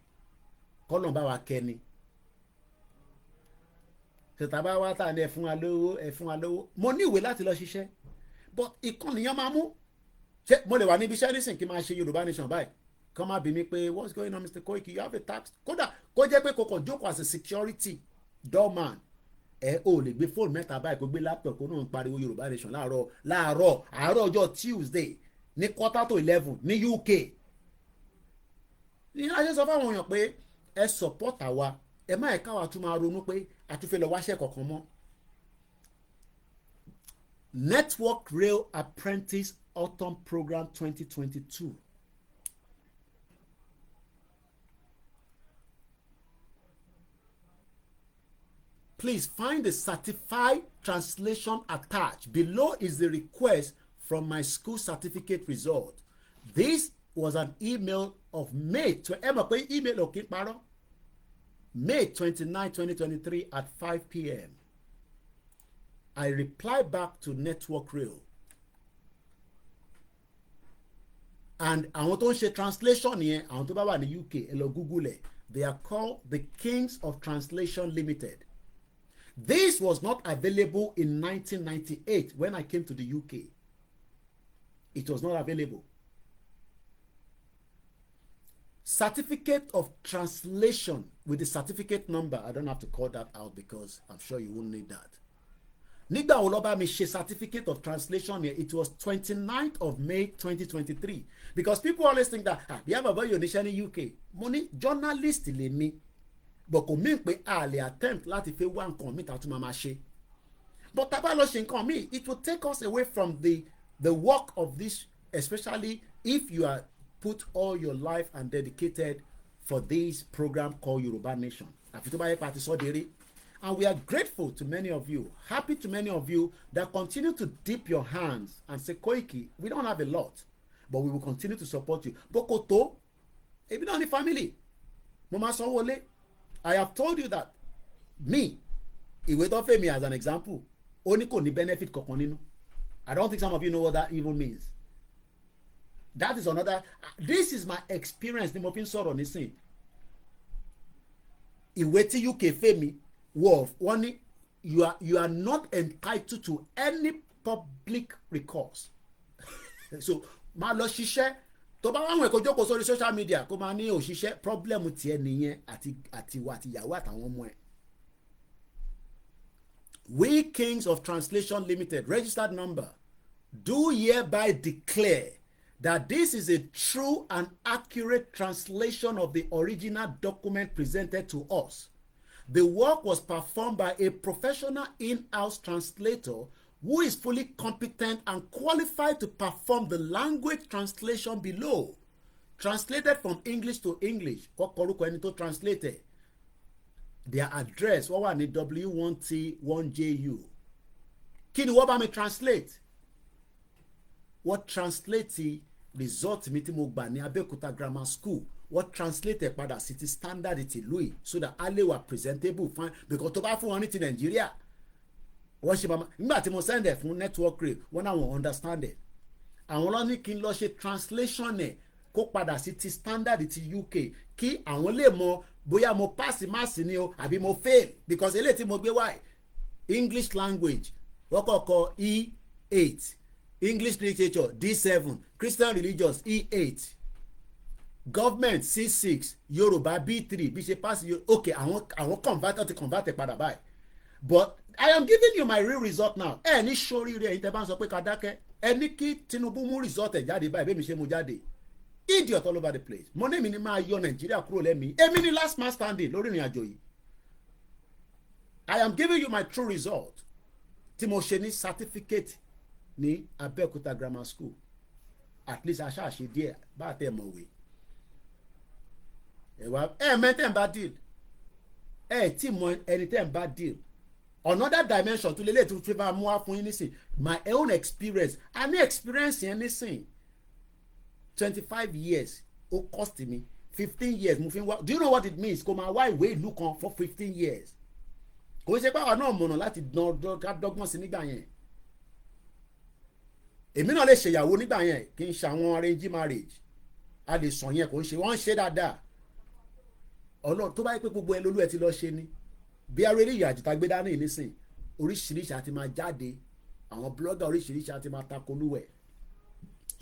kọ́ lọ́n bá wa kẹ́ni. Ṣètàbá wa tà ní ẹ fún wa lówó mo ní ìwé láti lọ ṣiṣẹ́, but ìkànnì yẹn máa mú. Ṣé mo lè wà níbi iṣẹ́ nísìnyí kí n máa ṣe Yorùbá Nation báyìí? Come and be me pay. What's going on, Mr. Koiki? You have a tax. Kódà kó jẹ́ pé kò jókòó as a security doorman. Ó lè gbé fóònù mẹ́ta báyìí kó gbé laptop kó náà ń pariwo Yorùbá Nation àárọ̀ ọjọ́ Tuesday ní 11:15 ní UK. Ní ayé sọ fáwọn èèyàn pé ẹ support àwa, ẹ má ẹ̀ka wa tún máa ronú pé àtúnfẹ́ lọ wáṣẹ́ kọ̀ọ̀kan mọ́. Network Rail Apprentice Autumn Program 2022. Please find the certified translation attached. Below is the request from my school certificate result. This was an email of May 29, 2023 at 5 p.m. I replied back to Network Rail. and àwọn tó ń ṣe translation yẹn àwọn tó bá wà ní UK ẹ lọ Google ẹ they are called the Kings of Translation Limited. This was not available in 1998 when I came to the UK. It was not available. Certificate of translation with the certificate number, I don't have to call that out because I'm sure you won't need that. Nígbà wo ló bá mi ṣe certificate of translation here, it was 29th of May 2023 because people always think that bí àbàbọ̀ yóò níṣẹ́ ní UK mo ní journalist lè mi but kò mean pé a lè attempt láti fẹ́ wá nǹkan mi tá tún máa ṣe but tá bá lọ ṣe nǹkan mi it will take us away from the work of this, especially if you are put all your life and dedicated for this program called Yoruba Nation. Àfi tó bá yẹ pàtí sọ́dẹ̀rẹ́. And we are grateful to many of you, happy to many of you that continue to dip your hands and say, Koiki, we don't have a lot, but we will continue to support you. Bokoto, ebi náà ní family. Mama Sanwó-Olé, I have told you that me, ìwé tó fẹ́ mi as an example, ó ní kò ní benefit kankan nínú. I don't think some of you know what that even means. That is another. This is my experience. Ni mo fi ń sọ̀rọ̀ nísìn. Ìwé tí UK fẹ́ mi wọ́n ní you are not entitled to any public recourse. So máa lọ ṣiṣẹ́ tó bá wàhùn ẹ̀kọ́ jókòó sórí social media kó máa ní òṣìṣẹ́ problem tiẹ̀ nìyẹn àti ìwà àti ìyàwó àtàwọn ọmọ ẹ̀. We Kings of Translation Limited, registered number, do hereby declare that this is a true and accurate translation of the original document presented to us. The work was performed by a professional in-house translator who is fully competent and qualified to perform the language translation below. Translated from English to English. Kọ́kọ́rúkọ ẹni tó translated. Their address wọ́n wà ní W1T1JU. Kí ni wọ́n bá mi translate? Wọ́n translate result mi tí mo gbà ní Abẹ́òkúta Grammar School. Wọ́n translate padà sí ti standard ti ìlú yìí so that a lè wà presentable fine because tó bá fún wọn ní ti Nàìjíríà wọ́n ṣe mama nígbà tí mo send ẹ̀ fún network rate wọ́n náà wọ́n understand it. Àwọn lọ ní kí n lọ ṣe translation ẹ̀ kó padà sí ti standard ti UK kí àwọn lè mọ bóyá mo pass mass ni o àbí mo fail because eléyìí tí mo gbé wáyé English language wọ́n kọ́kọ́ E8 English literature D7 Christian religious E8 government C6 Yorùbá B3 bí ṣe pass okay àwọn converter ti convert padà báyìí but I am giving you my real result now ẹ ní sórí rẹ ẹ̀yin tẹ́ bá ń sọ pé ká dákẹ́ ẹ ní kí Tinubu mú result ẹ̀ jáde báyìí bẹ́ẹ̀ mi ṣe mú jáde idiot all over the place mo ní mi ní máa yọ Nàìjíríà kúrò lẹ́mìí èmi ní last man standing lórí ìrìn àjò yìí I am giving you my true result tí mo ṣe ní certificate ní Abẹ́òkúta Grammar School at least aṣáṣe díẹ̀ bá tẹ̀ mọ̀wé mẹ́tẹ̀ ń bá deal tí mọ ẹni tẹ́ ń bá deal another dimension tó lélẹ̀ tó fi bá mú wá fún yín nísìn my own experience a ní experience yẹn nísìn 25 years ó cost me 15 years mo fi ń wá do you know what it means kò máa wá ìwé ìlú kan for 15 years kò ṣe pé àwọn náà mọ̀nà láti dọ́gbọ́n sí nígbà yẹn èmi náà lè ṣèyàwó nígbà yẹn kí n ṣe àwọn arrange marriage a lè sàn yẹn kò ń ṣe wọ́n ń ṣe dáadáa ọlọ́run tó bá yẹ pé gbogbo ẹ lólú ẹ ti lọ ṣe ni bí arẹ́lẹ̀ ìyá àjùtà gbé dání nísìn oríṣiríṣi àti máa jáde àwọn blogger oríṣiríṣi àti máa takolúwẹ̀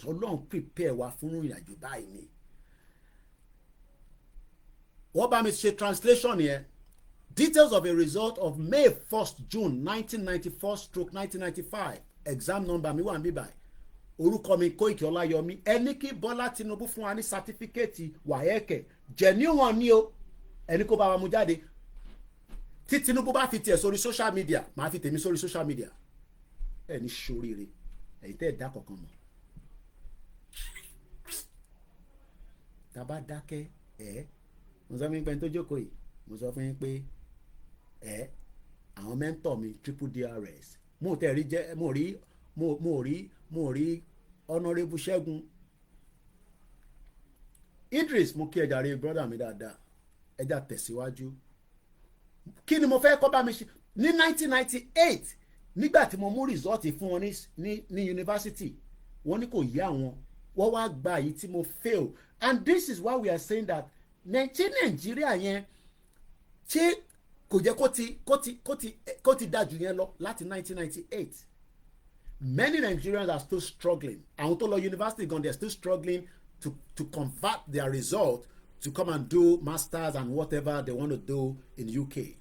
ọlọ́run prepare wa fún ìrìnàjò báyìí ni wọ́n bá mi ṣe translation yẹn details of a result of May 1st June 1994/1995 exam number mi wà níbí báyìí orúkọ mi Koiki Ọláyọmí ẹni kí Bọ́lá Tinubu fún wa ní sátífíkẹ́ẹ̀tì wàhẹ́ẹ̀kẹ́ genuine ni o ẹni kó bá wa mú jáde tí Tinubu bá fi tiẹ̀ sórí social media máa fi tèmi sórí social media ẹni ṣoríire ẹ̀yin tẹ́ ẹ̀ dá kankan mọ̀ tàbá dákẹ́ mo sọ fún yín pé tó jókòó yìí mo sọ fún yín pé àwọn mẹ́ńtọ̀ mi triple DRS mo tẹ̀ rí jẹ́ mo rí honourable Ṣẹ́gun Idris mo kí ẹ jàre brother mi dáadáa ẹja tẹ̀síwájú kí ni mo fẹ́ kọ́ bá mi ṣe ní 1998 nígbà tí mo mú result fún wọn ní yunifásitì wọ́n ní kò yé àwọn wọ́n wá gba èyí tí mo fail, and this is why we are saying that Nàìjíríà yẹn ṣé kò jẹ́ kó ti dájú yẹn lọ láti 1998. Many Nigerians are still struggling. Àwọn tó lọ university gan, they are still struggling to convert their result to come and do masters and whatever they want to do in UK.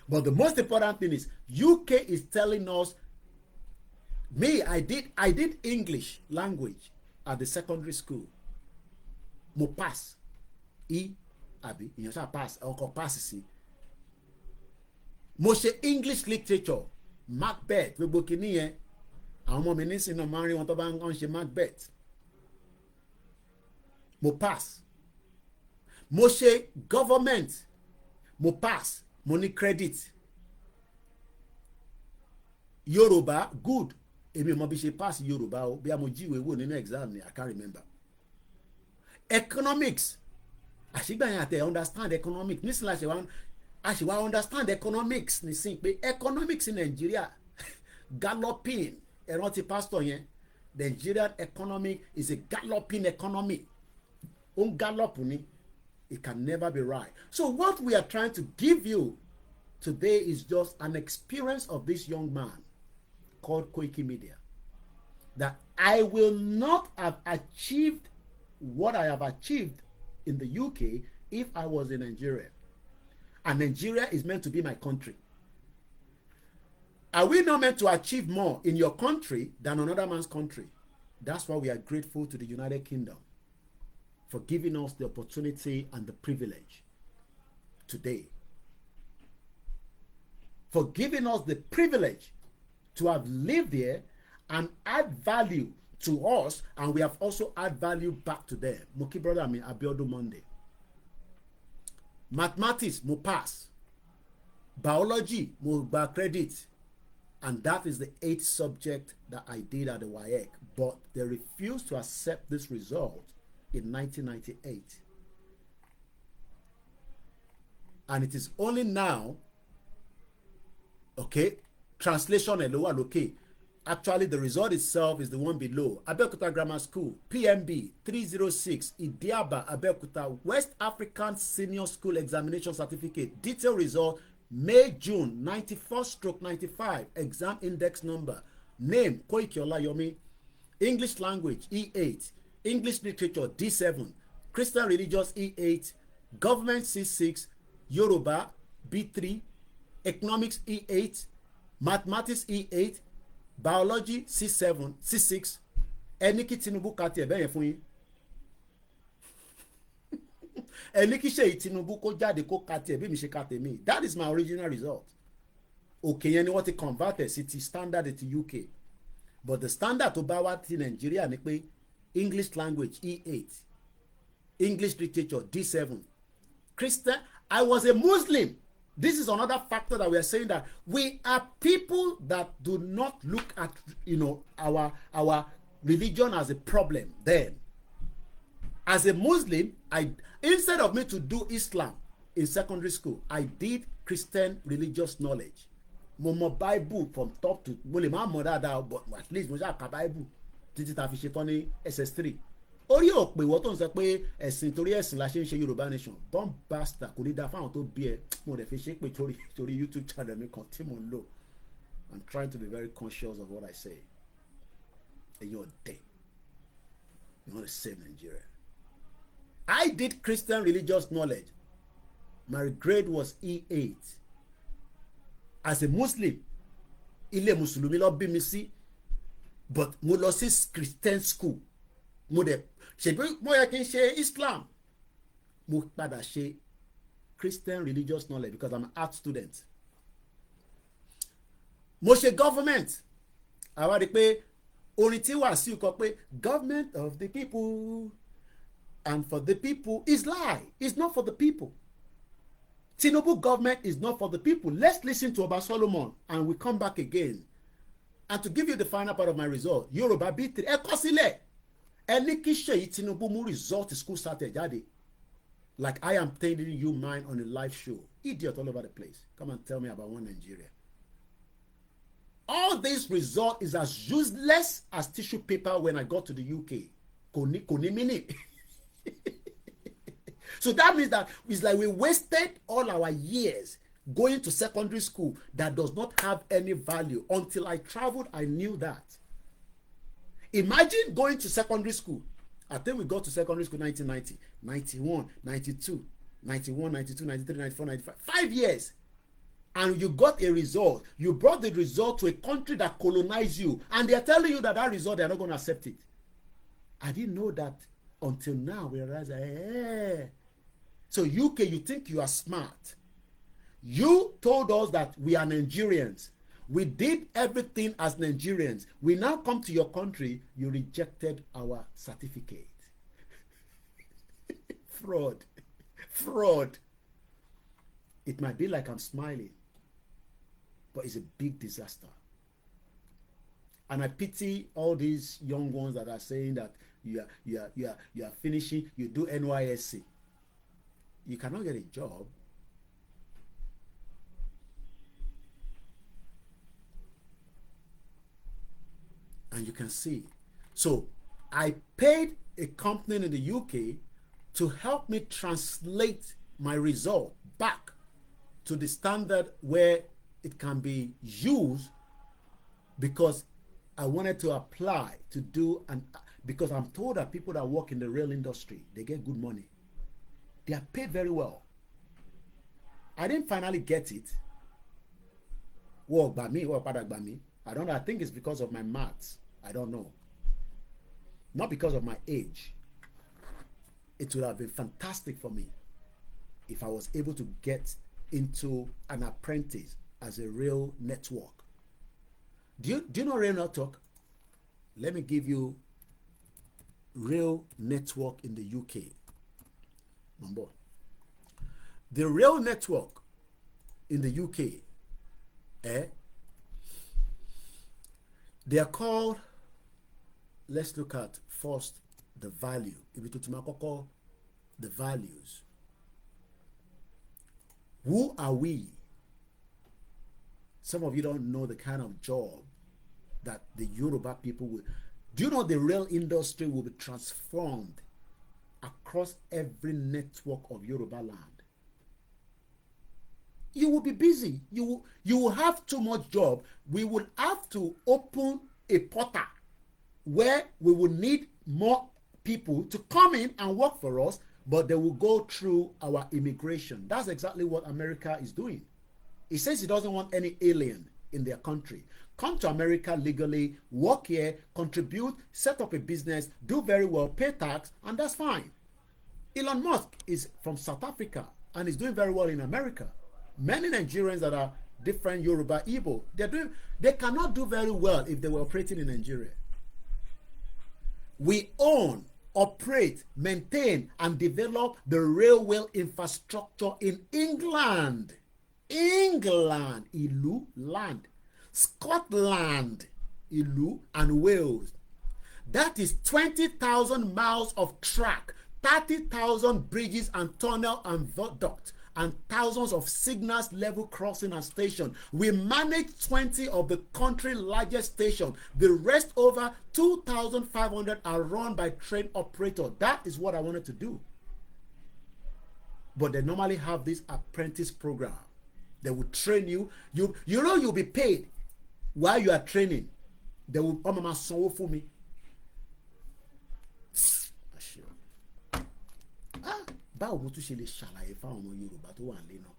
But the most important thing is UK is telling us, me, I did English language at the secondary school. Mo pass. Àbí ìyẹn ṣáà pass, ọkọ̀ pass sí. Mo ṣe English literature, Macbeth, gbogbo kìíní yẹn. Àwọn ọmọ mi nísìnyí náà máa ń rí wọn tó bá ń ṣe Macbeth. Mo pass. Mo ṣe government, mo pass, mo ní credit. Yorùbá good, èmi mọ bí ṣe pass Yorùbá o, bí a mo jíwèé wò nínú exam ni, I can't remember. Economics, àṣìgbà yẹn àtẹ understand economics nísìnyí àṣìwá understand economics nísìnyí pé economics in Nigeria galloping, ẹ̀rọ ti pastor yẹn, Nigerian economic is a galloping economy. Gallop ni. It can never be right. So what we are trying to give you today is just an experience of this young man called Koikimedia. That I will not have achieved what I have achieved in the UK if I was in Nigeria. And Nigeria is meant to be my country. Are we not meant to achieve more in your country than another man's country? That's why we are grateful to the United Kingdom for giving us the opportunity and the privilege today. For giving us the privilege to have lived here and add value to us, and we have also add value back to them. Moki brother mi Abiodun Monday. Mathematics mo pass. Biology mo gba credit. And that is the 8th subject that I did at the WAEC. But they refused to accept this result in 1998. And it is only now, okay, translation elowa loke. Actually, the result itself is the one below. Abeokuta Grammar School, PMB 306, Idiaba, Abeokuta, West African Senior School Examination Certificate. Detailed result, May-June 94/95. Exam index number. Name, Koiki Olayomi. English language, E8. English literature, D7. Christian religious, E8. Government, C6. Yoruba, B3. Economics, E8. Mathematics, E8. Biology, C7, C6. Ẹniki Tinubu ka tiẹ̀ bẹ́ẹ̀ yẹn fún yín. Ẹniki ṣe Tinubu kó jáde kó ka tiẹ̀ bí mi ṣe ka tèmi. That is my original result. Òkè yẹn ni wọ́n ti converted sí ti standard ti UK. But the standard tó bá wá ti Nàìjíríà ni pé English language E8, English literature D7. Christian, I was a Muslim. This is another factor that we are saying, that we are people that do not look at, our religion as a problem. Then, as a Muslim, instead of me to do Islam in secondary school, I did Christian religious knowledge. Mo mọ Bible from top to, mo lè má mọ̀ dáadáa, but at least mo ṣáà ka Bible títí ta fi ṣe tán ní SS3. Orí òpè ìwọ tó ń sọ pé ẹ̀sìn torí ẹ̀sìn la ṣe ń ṣe Yorùbá nation, born bastard, kò ní da fáwọn tó bí ẹ. Mo dẹ̀ fi ṣe pé torí YouTube channel mi kan tí mo ń lò. I'm trying to be very conscious of what I say. And you're dead. You want to save Nigeria. I did Christian religious knowledge. My grade was E8. As a Muslim, ilé Mùsùlùmí ló bí mi sí, but mo lọ sí Christian school. Mo dẹ̀ ṣègbè mo yẹ kí n ṣe Islam. Mo padà ṣe Christian religious knowledge because I'm an art student. Mo ṣe government. Àwa rí pé orin tí Wàsíù kọ pé government of the people and for the people is lie. It's not for the people. Tinubu government is not for the people. Let's listen to Oba Solomon and we come back again. And to give you the final part of my result, Yoruba B3, ẹ kọ sílẹ̀. Ẹni kí Ṣèyí Tinubu mú result school started jáde. Like I am telling you mine on a live show. Idiot all over the place. Come and tell me about one Nigeria. All this result is as useless as tissue paper when I got to the UK. kò ní meaning. So that means that it's like we wasted all our years going to secondary school that does not have any value. Until I traveled, I knew that. Imagine going to secondary school. I think we got to secondary school 1990, 91, 92, 91, 92, 93, 94, 95. 5 years. And you got a result. You brought the result to a country that colonized you. And they're telling you that that result, they're not going to accept it. I didn't know that until now. We realize, hey. So UK, you think you are smart. You told us that we are Nigerians. We did everything as Nigerians. We now come to your country, you rejected our certificate. Fraud. Fraud. It might be like I'm smiling, but it's a big disaster. And I pity all these young ones that are saying that you are finishing, you do NYSC. You cannot get a job. And you can see. So I paid a company in the UK to help me translate my result back to the standard where it can be used, because I wanted to apply to do, and because I'm told that people that work in the rail industry, they get good money. They are paid very well. I didn't finally get it. Work by me, work by me. I don't know. I think it's because of my maths. I don't know. Not because of my age. It would have been fantastic for me if I was able to get into an apprentice as a rail network. Do you know rail network? Let me give you rail network in the UK. Number. The rail network in the UK, they are called, let's look at first the value. If you to the values. Who are we? Some of you don't know the kind of job that the Yoruba people will. Do you know the rail industry will be transformed across every network of Yoruba land? You will be busy. You will have too much job. We will have to open a portal where we will need more people to come in and work for us, but they will go through our immigration. That's exactly what America is doing. It says it doesn't want any alien in their country. Come to America legally, work here, contribute, set up a business, do very well, pay tax, and that's fine. Elon Musk is from South Africa and is doing very well in America. Many Nigerians that are different Yoruba, Igbo, they cannot do very well if they were operating in Nigeria. We own, operate, maintain, and develop the railway infrastructure in England. England, Ilu, land. Scotland, Ilu, and Wales. That is 20,000 miles of track, 30,000 bridges and tunnel and viaduct, and thousands of signals, level crossing and station. We manage 20 of the country's largest stations. The rest, over 2,500, are run by train operator. That is what I wanted to do. But they normally have this apprentice program. They will train you. You know you'll be paid while you are training. They will for me. Báwo mo tún ṣe lè ṣàlàyé fáwọn ọmọ Yorùbá tó wà nílé náà?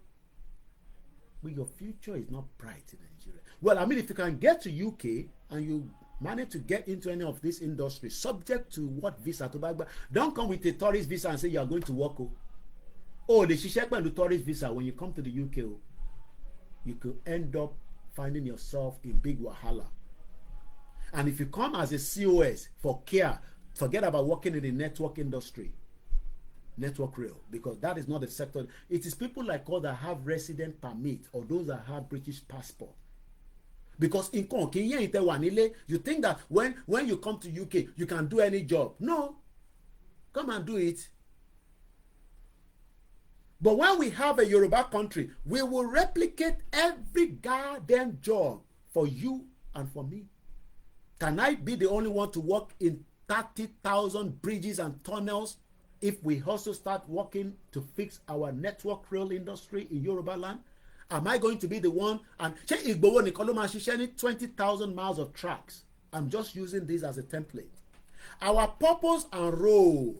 But your future is not bright in Nigeria. Well, I mean, if you can get to UK and you manage to get into any of this industry, subject to what visa to buy, don't come with a tourist visa and say you are going to work. Oh, the ṣiṣẹ́ pẹ̀lú tourist visa. When you come to the UK, you could end up finding yourself in big wahala. And if you come as a COS for care, forget about working in the network industry. Network rail, because that is not the sector. It is people like us that have resident permit or those that have British passport. Because in you think that when you come to UK you can do any job. No, come and do it. But when we have a Yoruba country, we will replicate every goddamn job for you and for me. Can I be the only one to work in 30,000 bridges and tunnels if we also start working to fix our network rail industry in Yoruba land? Am I going to be the one? And ṣé Ìgbòho nìkan ló máa ṣiṣẹ́ ní 20,000 miles of tracks? I'm just using this as a template. Our purpose and role.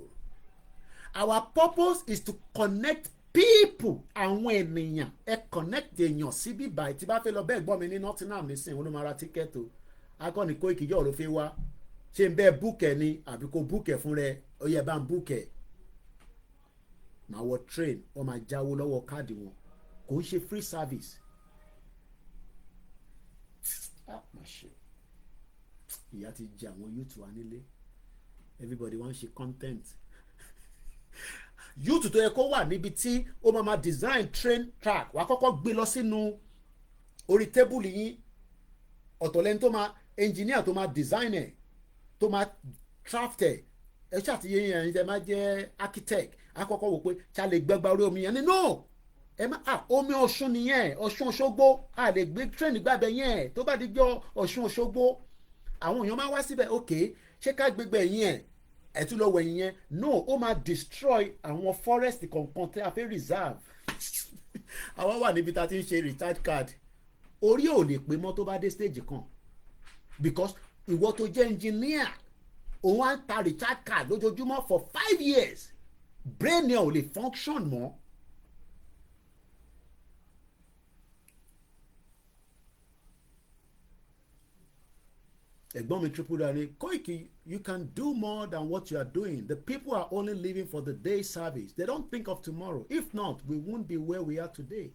Our purpose is to connect people. Àwọn ènìyàn ẹ connect èèyàn síbí báyìí tí bá fẹ́ lọ bẹ́ẹ̀ gbọ́ mi ní Nottingham nísìnyí wọn ló máa ra tíkẹ́ẹ̀tì o. Akọni Koiki yóò ló fi wá. Ṣé n bẹ́ẹ̀ búkẹ̀ ni àbí kò búkẹ̀ fún rẹ? Ó yẹ bá ń búkẹ̀. Màá wọ train wọ́n máa jáwó lọ́wọ́ káàdì wọn. Kò ń ṣe free service. Má ṣe. Ìyá ti jẹ àwọn youth wa nílé. Everybody wá ń ṣe content. Youth tó yẹ kó wà níbi tí ó máa design train track wàá kọ́kọ́ gbé lọ sínú orí tébùlì yín. Ọ̀tọ̀ lẹ́ni tó máa engineer tó máa design ẹ̀ tó máa draft ẹ̀ ẹ ṣàtìyẹ yẹn ẹ̀yin tẹ́ máa jẹ́ architect àkọ́kọ́ wò pé ṣá lè gbẹ́gbá orí omi yẹn ni no ẹ má omi Ọ̀ṣun nìyẹn Ọ̀ṣun Òṣogbo a lè gbé train gbàgbẹ́ yẹn tó bá di gbọ́ Ọ̀ṣun Òṣogbo àwọn èèyàn máa wá síbẹ̀ ok ṣé ká gbégbé yẹn ẹ̀ tún lọ wẹ̀yìn yẹn no ó máa destroy àwọn forest kọ̀ọ̀kan tí a fẹ́ reserve àwa wà níbi tá a ti ń ṣe recharge card orí ò lè pé mọ́ tó bá dé stage kan because ìwọ tó jẹ́ engineer òun á ta recharge card lójoojúmọ́ for 5 years brain yẹn ò lè function mọ́. Ẹ̀gbọ́n mi triple dani Koiki, you can do more than what you are doing. The people are only living for the day service. They don't think of tomorrow. If not, we won't be where we are today.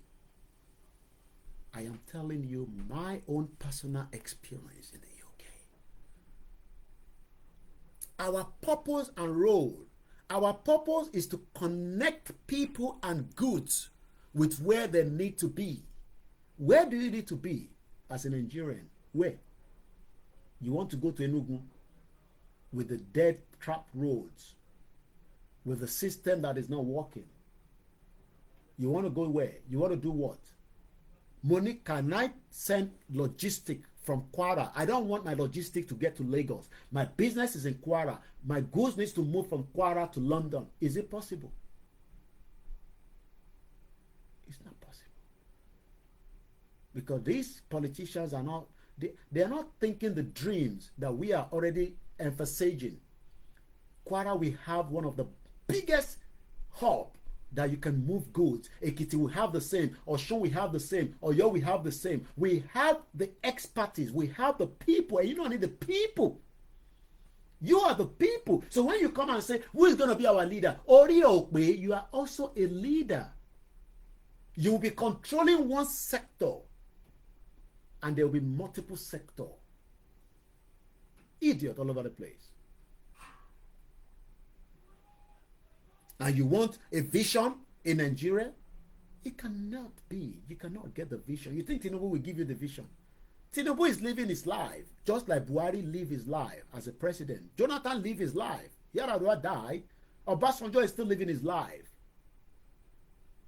I am telling you my own personal experience in the UK. Our purpose and role. Our purpose is to connect people and goods with where they need to be. Where do you need to be as a Nigerian? Where? You want to go to Enugu with the dead trap roads, with the system that is not working. You want to go where? You want to do what? Monique, can I send logistic from Kwara? I don't want my logistic to get to Lagos. My business is in Kwara. My goods needs to move from Kwara to London. Is it possible? It's not possible. Because these politicians are not, they are not thinking the dreams that we are already emphasizing. Kwara, we have one of the biggest hub that you can move goods. Ekiti will have the same. Osun we have the same. Oyo we have the same. We have the expertise. We have the people. And you don't need the people. You are the people. So when you come and say, who is going to be our leader? Ori Okwe, you are also a leader. You will be controlling one sector. And there will be multiple sectors. Idiot all over the place. And you want a vision in Nigeria? It cannot be. You cannot get the vision. You think Tinubu will give you the vision? Tinubu is living his life just like Buhari lived his life as a president. Jonathan lived his life. Yar'Adua died. Obasanjo is still living his life.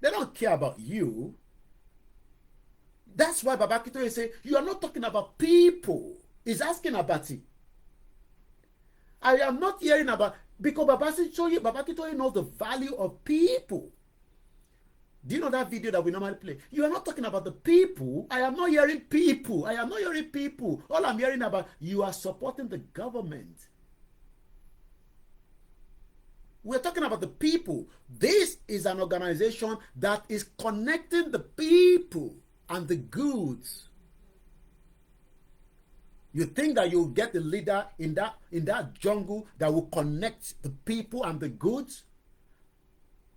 They don't care about you. That's why Babakito is saying, you are not talking about people. He's asking about it. I am not hearing about, because Babakito knows the value of people. Do you know that video that we normally play? You are not talking about the people. I am not hearing people. I am not hearing people. All I'm hearing about, you are supporting the government. We're talking about the people. This is an organization that is connecting the people and the goods. You think that you'll get the leader in that jungle that will connect the people and the goods?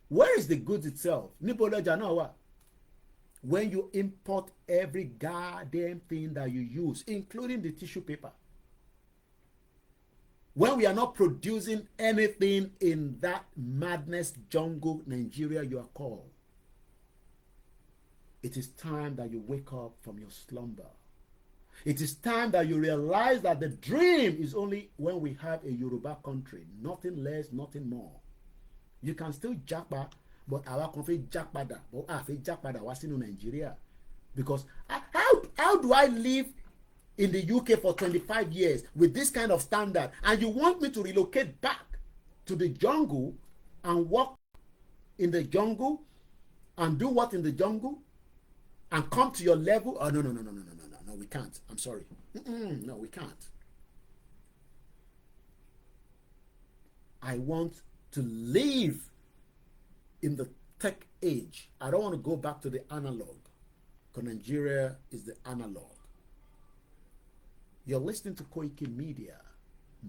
Where is the goods itself? When you import every goddamn thing that you use, including the tissue paper. When we are not producing anything in that madness jungle, Nigeria, you are called. It is time that you wake up from your slumber. It is time that you realize that the dream is only when we have a Yoruba country. Nothing less, nothing more. You can still japa, but our country japada, but I feel japada was in Nigeria. Because how do I live in the UK for 25 years with this kind of standard, and you want me to relocate back to the jungle and work in the jungle and do what in the jungle and come to your level? Oh, no, we can't. I'm sorry. No, we can't. I want to live in the tech age. I don't want to go back to the analog, because Nigeria is the analog. You're listening to Koikimedia.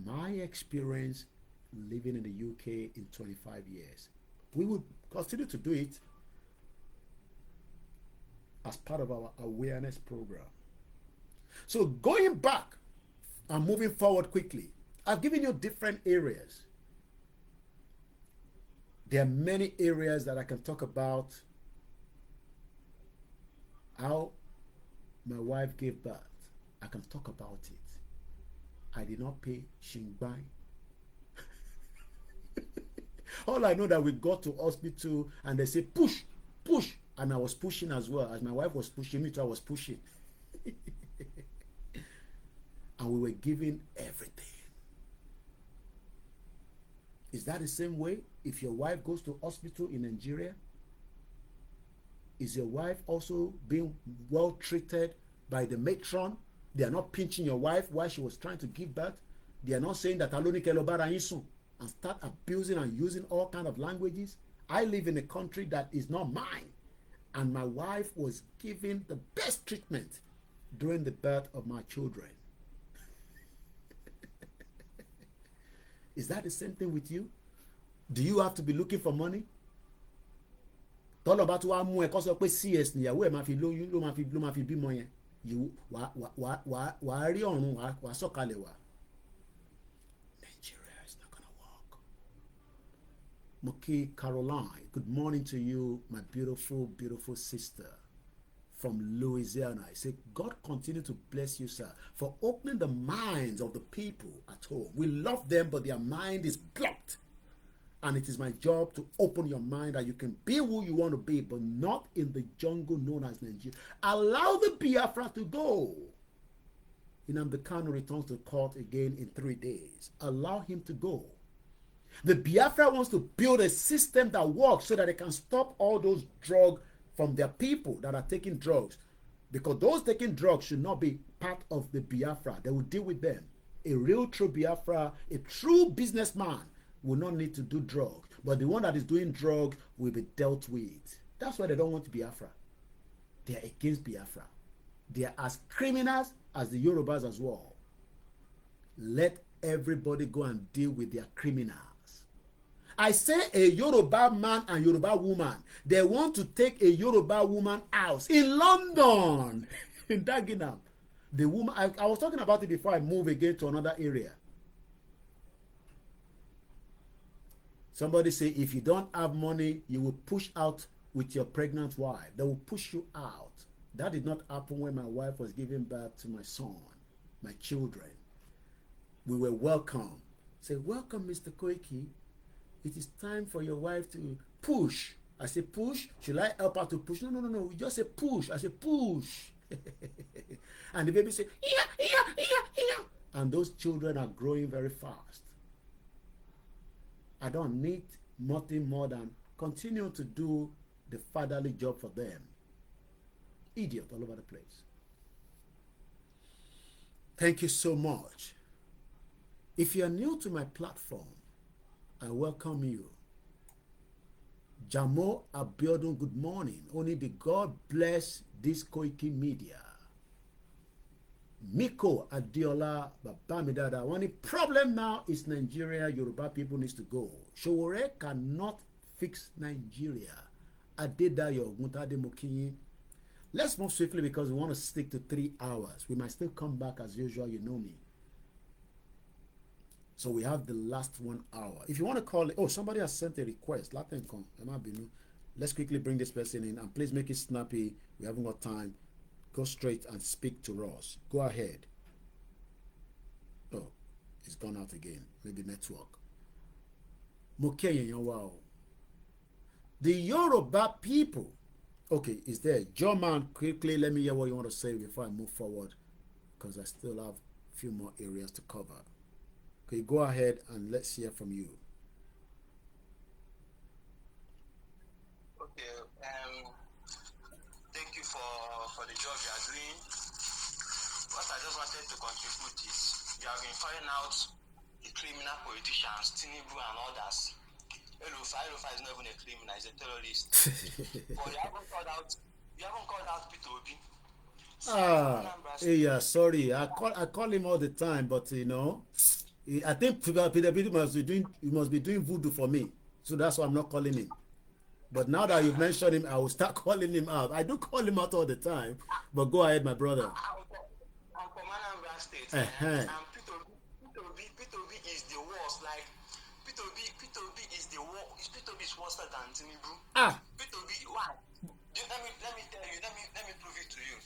My experience living in the UK in 25 years. We would continue to do it as part of our awareness program. So going back and moving forward quickly, I've given you different areas. There are many areas that I can talk about. How my wife gave birth, I can talk about it. I did not pay shingbai. All I know that we got to hospital and they say push, push, and I was pushing as well. As my wife was pushing me too, I was pushing. And we were giving everything. Is that the same way if your wife goes to hospital in Nigeria? Is your wife also being well treated by the matron? They are not pinching your wife while she was trying to give birth. They are not saying that Aloni Kelobara Insu and start abusing and using all kind of languages. I live in a country that is not mine, and my wife was given the best treatment during the birth of my children. Is that the same thing with you? Do you have to be looking for money? Tọ́lọ̀ bá tún wá mú ẹ kó sọ pé CS níyàwó ẹ̀ máa fi lóyún ló máa fi bímọ yẹn. Wàá rí ọ̀run wàá sọ̀kalẹ̀ wá. Nigeria is not gonna work. Moki Caroline, good morning to you, my beautiful, beautiful sister from Louisiana. I say, God continue to bless you, sir, for opening the minds of the people at home. We love them, but their mind is blocked. And it is my job to open your mind that you can be who you want to be, but not in the jungle known as Nigeria. Allow the Biafra to go. Nnamdi Kanu returns to court again in 3 days. Allow him to go. The Biafra wants to build a system that works so that they can stop all those drugs from their people that are taking drugs. Because those taking drugs should not be part of the Biafra. They will deal with them. A real true Biafra, a true businessman will not need to do drugs. But the one that is doing drugs will be dealt with. That's why they don't want Biafra. They are against Biafra. They are as criminals as the Yorubas as well. Let everybody go and deal with their criminals. I say a Yoruba man and Yoruba woman, they want to take a Yoruba woman house in London, in Dagenham. The woman, I was talking about it before I move again to another area. Somebody say, if you don't have money, you will push out with your pregnant wife. They will push you out. That did not happen when my wife was giving birth to my son, my children. We were welcome. Say, welcome, Mr. Koiki. It is time for your wife to push. I say, push? Should I help her to push? No. We just say push. I say, push. And the baby say, yeah. And those children are growing very fast. I don't need nothing more than continue to do the fatherly job for them. Idiot all over the place. Thank you so much. If you are new to my platform, I welcome you. Jamo Abiodun, good morning. Only the God bless this Koikimedia. Miko Adiola Babamidada. One problem now is Nigeria. Yoruba people needs to go. Showore cannot fix Nigeria. Adedayo Muntade Mokinyi. Let's move swiftly because we want to stick to 3 hours. We might still come back as usual, you know me. So we have the last 1 hour. If you want to call it, oh, somebody has sent a request. Let's quickly bring this person in and please make it snappy. We haven't got time. Go straight and speak to us. Go ahead. Oh, it's gone out again. Maybe network. Wow. The Yoruba people. Okay, is there? Joe man, quickly let me hear what you want to say before I move forward. because I still have a few more areas to cover. Okay, go ahead and let's hear from you.
Okay, thank you for the job you are doing. What I just wanted to contribute is you have been firing out the criminal politicians, Tinubu and others. Elofa is not even a criminal, he's a terrorist. But you haven't called out Peter Obi.
Yeah, sorry. I call him all the time, but you know, I think Peter must be doing voodoo for me. So that's why I'm not calling him. But now that you've mentioned him, I will start calling him out. I do call him out all the time. But go ahead, my brother.
I'm from Anambra State. And Peter Obi is the worst. Like Peter Obi is the worst. Peter Obi is worse than Tinubu. Peter Obi, why? Let me tell you. Let me prove it to you.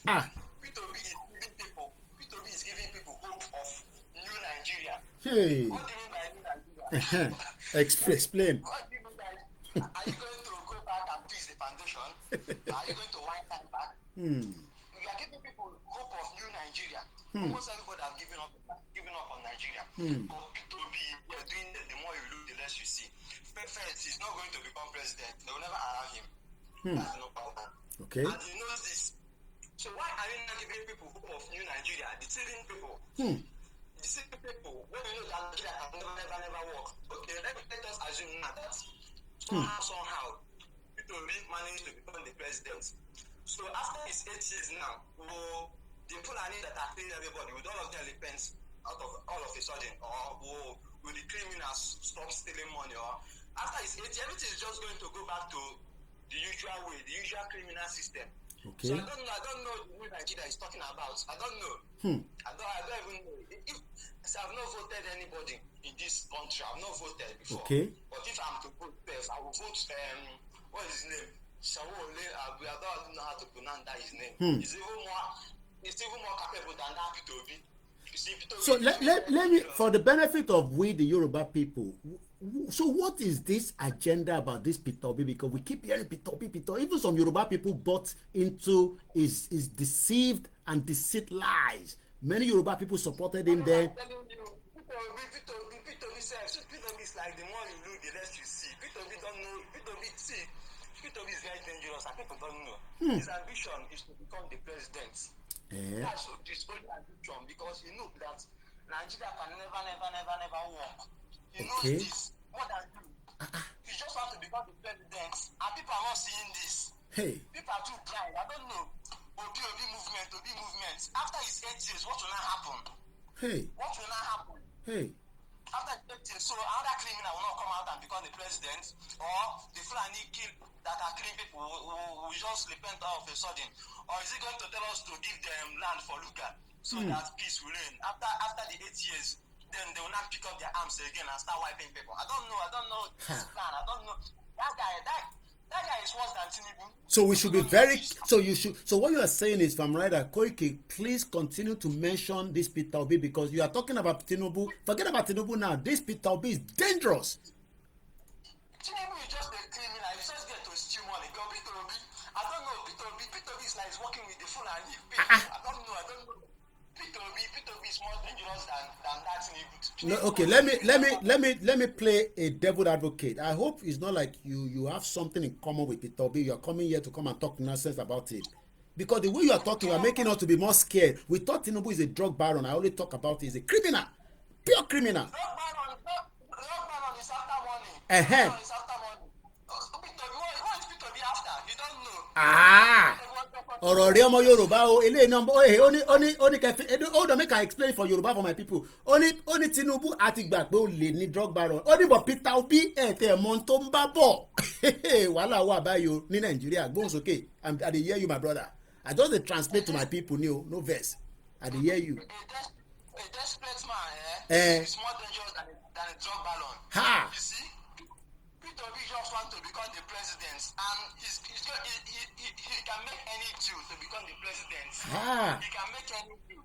Peter Obi is giving people hope of new Nigeria.
Hey.
What do you mean by new Nigeria?
Explain.
What do you mean by? Are you going to go back and fix the foundation? Are you going to wind time back? You are giving people hope of new Nigeria. Almost everybody have given up on Nigeria. But to be doing the more you look, the less you see. First, he's not going to become president. They will never allow him. That's no problem.
Okay.
And he knows this. So why are you not giving people hope of new Nigeria? Deceiving people. Deceiving people. When you know that Nigeria can never work. Okay, let us assume now that somehow Peter Obi managed to become the president. So after his 8 years now, the Fulani that are killing everybody, will all of them repent out of all of a sudden, or will the criminals stop stealing money? Or after his 8 years, everything is just going to go back to the usual way, the usual criminal system.
Okay.
So I don't know the new Nigeria is talking about. I don't know. I don't even know. I've not voted anybody in this country. I've not voted before.
Okay.
But if I'm to vote first, I will vote what is his name? Shawole. I don't know how to pronounce that his name. It's even more capable than that Peter Obi.
So let me, for the benefit of we the Yoruba people, so what is this agenda about this Peter Obi? Because we keep hearing Peter Obi. Even some Yoruba people bought into is deceived and deceit lies. Many Yoruba people supported him there.
Peter Obi says, Peter Obi is like the more you look, the less you see. Peter Obi don't know. Peter Obi is very dangerous and people don't know. His ambition is to become the president. That's his only ambition, because he knows that Nigeria can never work. He knows this more than you. He just wants to become the president, and people are not seeing this. People are too blind. I don't know. Obi movement. After his 8 years, what will not happen? What will not happen? After 8 years, so another criminal will not come out and become the president, or the Fulani that are killing people will just repent all of a sudden, or is he going to tell us to give them land for Luka so that peace will reign? After the 8 years, then they will not pick up their arms again and start wiping people. I don't know this plan. I don't know. That guy is worse than Tinubu.
So we should be so what you are saying is, if I'm right, Koiki, please continue to mention this Peter Obi, because you are talking about Tinubu. Forget about Tinubu now. This Peter Obi is dangerous.
Tinubu is just a criminal. He's just there to steal money. But Peter Obi, I don't know. Peter Obi is like working with the Fulani people. I don't know. Peter Obi is more dangerous than that Tinubu.
No, okay, let me play a devil advocate. I hope it's not like you have something in common with Peter Obi. You are coming here to come and talk nonsense about it. Because the way you are talking, you are making us to be more scared. We thought Tinubu is a drug baron. I only talk about he's a criminal. Pure criminal.
Drug baron is after money. Is after money. What is Peter Obi after? You don't know.
Ọ̀rọ̀ rí ọmọ Yorùbá o eléyìí náà ó ní kẹfì hold on, make I explain for Yorùbá for my people. Ó ní Tinubu àti gbà pé ó lè ní drug baron. Ó ní bọ̀ Peter Obi tẹ̀ mọ́ tó ń bá bọ̀. Wàhálà wà báyìí o ní Nàìjíríà. Gbóhùn sókè. I dey hear you, my brother. I just dey translate to my people, no verse. I dey hear you.
A desperate man, is more dangerous than a drug baron. You see? Peter Obi just wants to become the president, and he can make any deal to become the president. He can make any deal.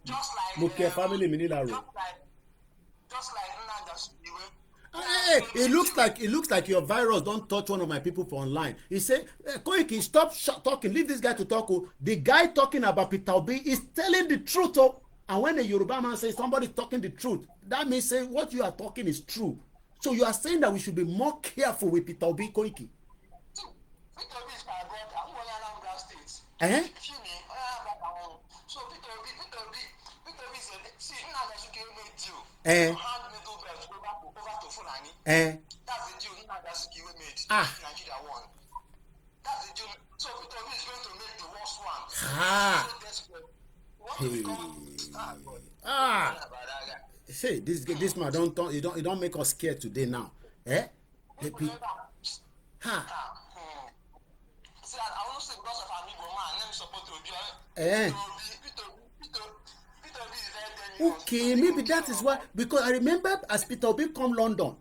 Just like
family
just like Nnamdi.
It looks like your virus don't touch one of my people for online. He said, Koiki, stop talking. Leave this guy to talk. The guy talking about Peter Obi is telling the truth. And when a Yoruba man says somebody talking the truth, that means say what you are talking is true. So you are saying that we should be more careful with Peter Obi Koiki.
Peter Obi is my brother. I'm going to Anambra State.
Eh?
So Peter Obi is a see now that you give me deal.
Eh?
Hand middle belt over to Fulani.
Eh?
That's the deal now that you made. Nigeria won. That's the deal. So Peter Obi is going to make the worst one.
Say this man don't make us scared today now. Eh?
See, I want to say because of Amigo man, let me support Obi. Peter Obi is very
okay, maybe that is why, because I remember as Peter Obi come London,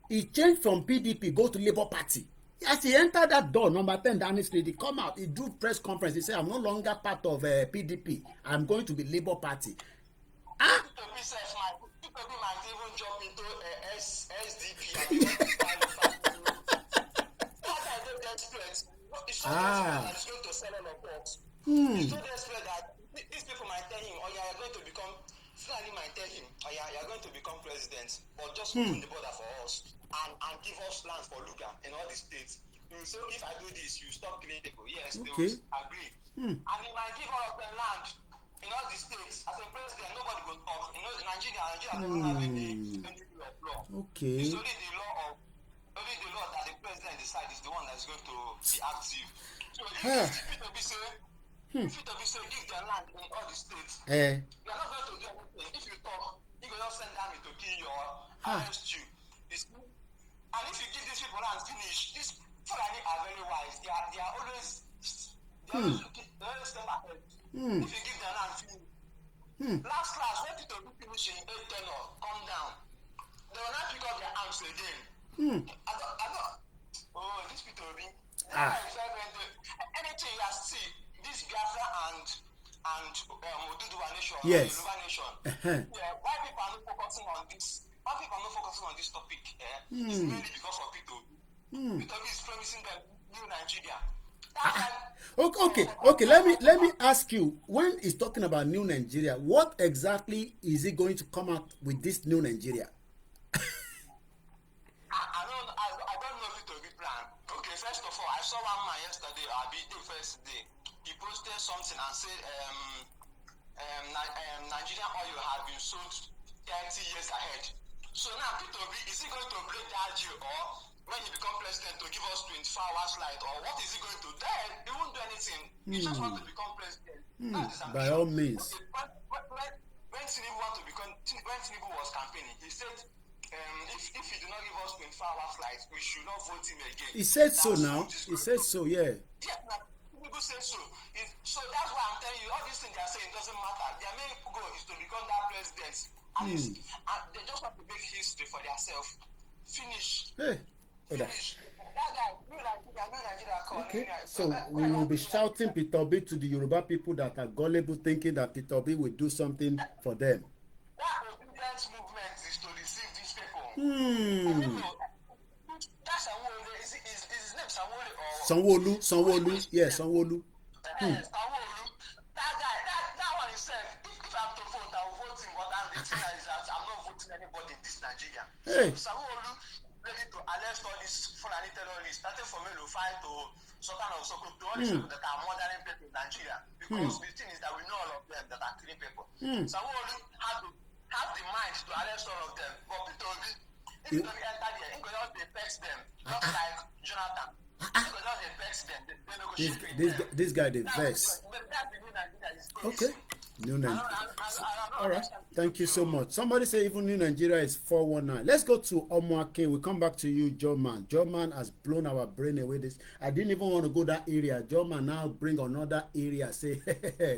he changed from PDP, go to Labour Party. As he entered that door, number 10, Downing Street, he come out, he do press conference, he said, I'm no longer part of PDP, I'm going to be Labour Party.
Peter Obi might even jump into SDP. It's so desperate that he's going to sell all of us. It's so desperate that these people might tell him, oh yeah, you're going to become, Fulani might tell him, oh yeah, you're going to become president, but just open the border for us and give us land for Luga in all the states. So if I do this, you stop killing people. Yes, they will agree. And he might give all of them land in all the states. As a president, nobody will talk. You know, Nigeria doesn't have any rule of law.
Okay.
It's only the law that the president decides is the one that's going to be active. So if Peter Obi say give their land in all the states, you are not going to do anything. If you talk, you will just send army to kill you or arrest you. And if you give these people land finish, these Fulani are very wise. They are always step ahead. If you give their land finish. Last when Peter Obi finish in 8 tenor, come down. They will not pick up their arms again. I don't. Oh, this Peter Obi. Anything you see, this Biafra and Oduduwa nation,
yes.
Yoruba nation. Why people are not focusing on this? Why people are not focusing on this topic? It's mainly because of Peter Obi. Peter Obi is promising them new Nigeria.
Okay. Let me ask you. When he's talking about new Nigeria, what exactly is he going to come out with this new Nigeria?
I don't know if it will be planned. Okay, first of all, I saw one man yesterday, the first day. He posted something and said Nigerian oil has been sold 30 years ahead. So now Peter Obi, is he going to break that deal, or when he becomes president to give us 24 hours light, or what is he going to do? Then he won't do anything. He just wants to become president.
By all means.
Okay, when Tinubu was campaigning, he said if he do not give us 24 hours light, we should not vote him again.
He said so now. He said so, yeah.
Tinubu said so. So that's why I'm telling you, all these things they are saying doesn't matter. Their main goal is to become that president. And they just want to make history for themselves. Finish. Finish. That guy, new Nigeria.
Okay, so we will be shouting Peter Obi to the Yoruba people that are gullible, thinking that Peter Obi will do something for them.
That obedience movement is to receive these people. That's is his name
Sanwo-Olu? Yes, Sanwo-Olu.
Sanwo-Olu. That guy, that one is said. If I'm to vote, I will vote him. But the thing is that I'm not voting anybody in this Nigeria. Sanwo-Olu ready to arrest all these Fulani terrorists, starting from Elufai to Sultan of Sokoto, all these people that are murdering people in Nigeria. Because the thing is that we know all of them that are killing people. Sanwo-Olu have the mind to arrest all of them. But Peter Obi, if Peter Obi enter there, he go just dey vex them, just like Jonathan. He go just dey vex them. They negotiate
This guy dey vex.
That's the new Nigeria is
Okay. New Nigeria. All right. Thank you so much. Somebody say even New Nigeria is 419. Let's go to Omoakin. We'll come back to you, Joman. Joman has blown our brain away. I didn't even want to go that area. Joman now bring another area. Say,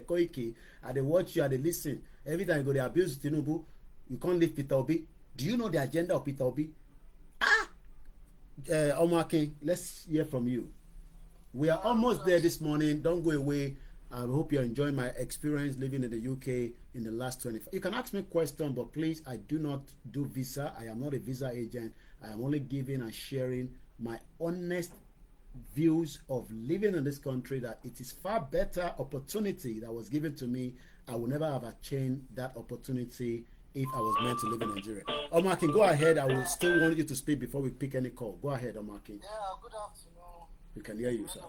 Koiki, I dey watch you, I dey listen. Every time you go, they abuse Tinubu. You can't leave Peter Obi. Do you know the agenda of Peter Obi? Omoakin, let's hear from you. We are almost there this morning. Don't go away. I hope you're enjoying my experience living in the UK in the last 25. You can ask me questions, but please, I do not do visa. I am not a visa agent. I am only giving and sharing my honest views of living in this country, that it is far better opportunity that was given to me I would never have attained that opportunity if I was meant to live in Nigeria. Omakin, go ahead. I will still want you to speak before we pick any call. Go ahead, Omakin.
Yeah, good afternoon.
We can hear you, sir.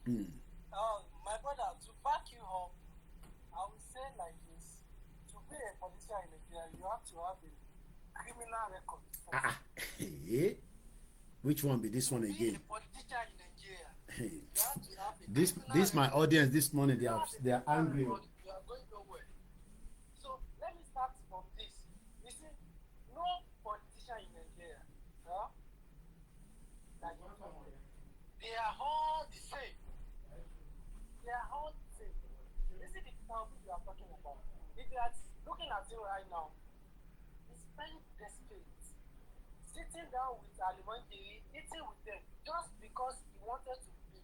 My brother, to back you up, I would say like this: to be a politician in Nigeria, you have to have a criminal record.
Which one be this one
Being
again?
a politician in Nigeria, you have to have a
This my audience this morning. They are angry.
You are going nowhere. So let me start from this. You see, no politician in Nigeria, they are all the same. They are all the same. You see the example you are talking about. If you are looking at him right now, he's very desperate. Sitting down with Alimanjiri, eating with them, just because he wanted to be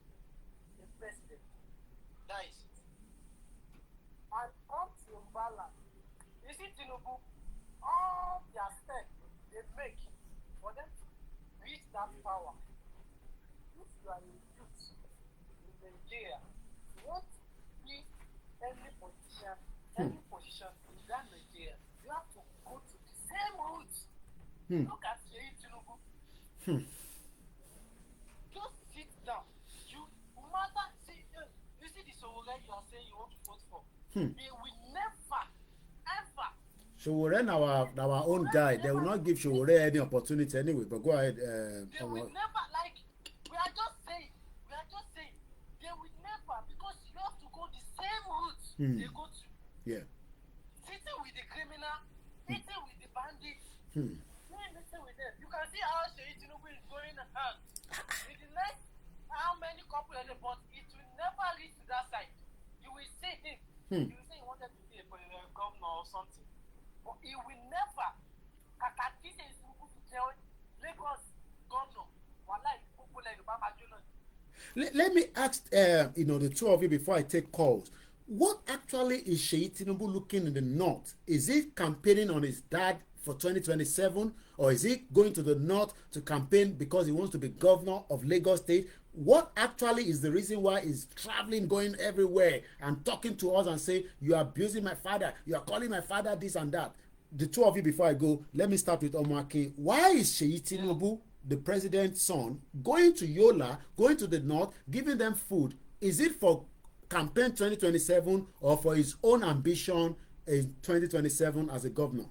the president. That is it. And come to Mbala, you see Tinubu, all their steps they make for them to reach that power. If you are a youth in Nigeria, you want to be any politician, any position in that Nigeria, you have to go to the same route. Look at Tinubu. Just sit down. You no matter you see the Sowore you are saying you want to vote for. They will never, ever.
Sowore, our own guy. They will not give Sowore any opportunity anyway. But go ahead.
They will never, like we are just saying. They will never, because you have to go the same route they go to.
Yeah.
Sitting with the criminal, eating with the bandits. With them. You can see how Tinubu is going hand. In the next, how many couple but it will never reach to that side. You will see him. You will say he wanted to be a governor or something. But he will never. Kakati says Tinubu to tell Lagos governor.
Let me ask the two of you before I take calls. What actually is Sheyi Tinubu looking in the north? Is he campaigning on his dad for 2027, or is he going to the north to campaign because he wants to be governor of Lagos State? What actually is the reason why he's traveling, going everywhere and talking to us and saying, you are abusing my father, you are calling my father this and that? The two of you, before I go, let me start with Omake. Why is Sheyi Tinubu, the president's son, going to Yola, going to the north, giving them food? Is it for campaign 2027 or for his own ambition in 2027 as a governor?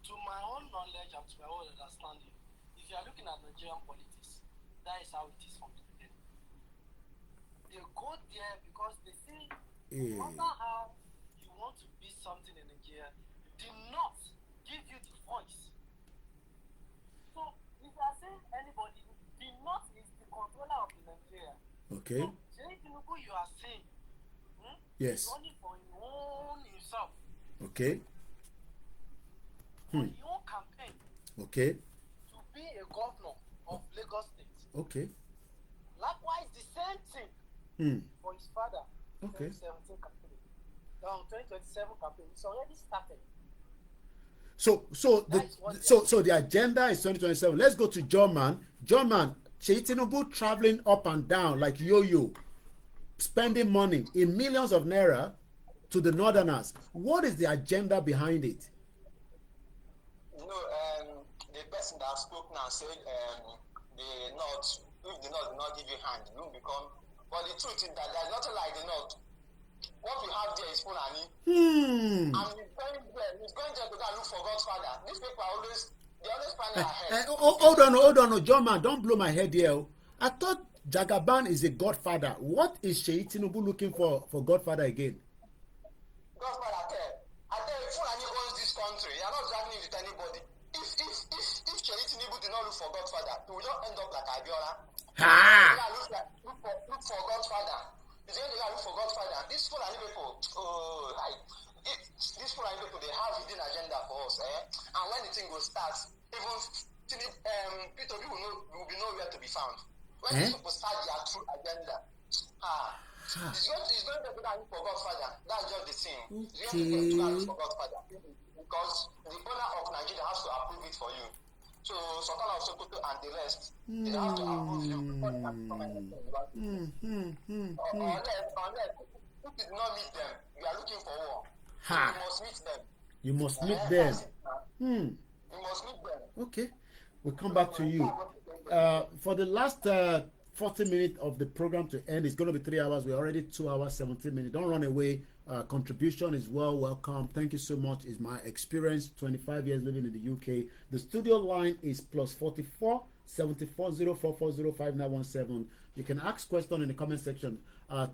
To my own knowledge and to my own understanding, if you are looking at Nigerian politics, that is how it is from the beginning. They go there because they see no matter how you want to be something in Nigeria, do not give you the voice. So if you are saying anybody, the North is the controller of the Nigeria.
Okay.
So Tinubu, you are saying,
yes,
only for his own himself.
Okay.
For his own campaign.
Okay.
To be a governor of Lagos State.
Okay.
Likewise, the same thing for his father.
Okay.
2017 campaign. Now, 2027 campaign. It's already started.
So the agenda is 2027. Let's go to German. Sheyi Tinubu traveling up and down like yo-yo, spending money in millions of naira to the northerners. What is the agenda behind it?
The person that spoke now said the North, if the North do not give you hand, you will become. But the truth is that there's nothing like the North. What we have there is Fulani. And he's going there to go and look for God's father. These people are always, they always find their head.
Hold on, John man, don't blow my head here. I thought Jagaban is a godfather. What is Sheyi Tinubu looking for godfather again?
Godfather, I tell you, Fulani owns this country. They are not dragging it with anybody. If Sheyi Tinubu did not look for godfather, he will not end up like Abiola. Look for godfather. He's going to look for godfather. These Fulani people, these Fulani people, they have hidden agenda for us, And when the thing will start, even Peter will be nowhere to be found. When these people start their true agenda, he's going to look for godfather. That's just the thing. He's going to look for godfather because the owner of Nigeria has to approve it for you. So Sultan of Sokoto and the rest, they have to approve you before they can become anything. If you do not meet them, you are looking for war.
Ha.
You must meet them.
You must meet them.
You must meet them.
Okay. We'll come back to you. For the last 40 minutes of the program to end, it's going to be 3 hours. We're already 2 hours, 17 minutes. Don't run away. Contribution is welcome. Thank you so much. It's my experience, 25 years living in the UK. The studio line is +44 74 0440 5917. You can ask questions in the comment section.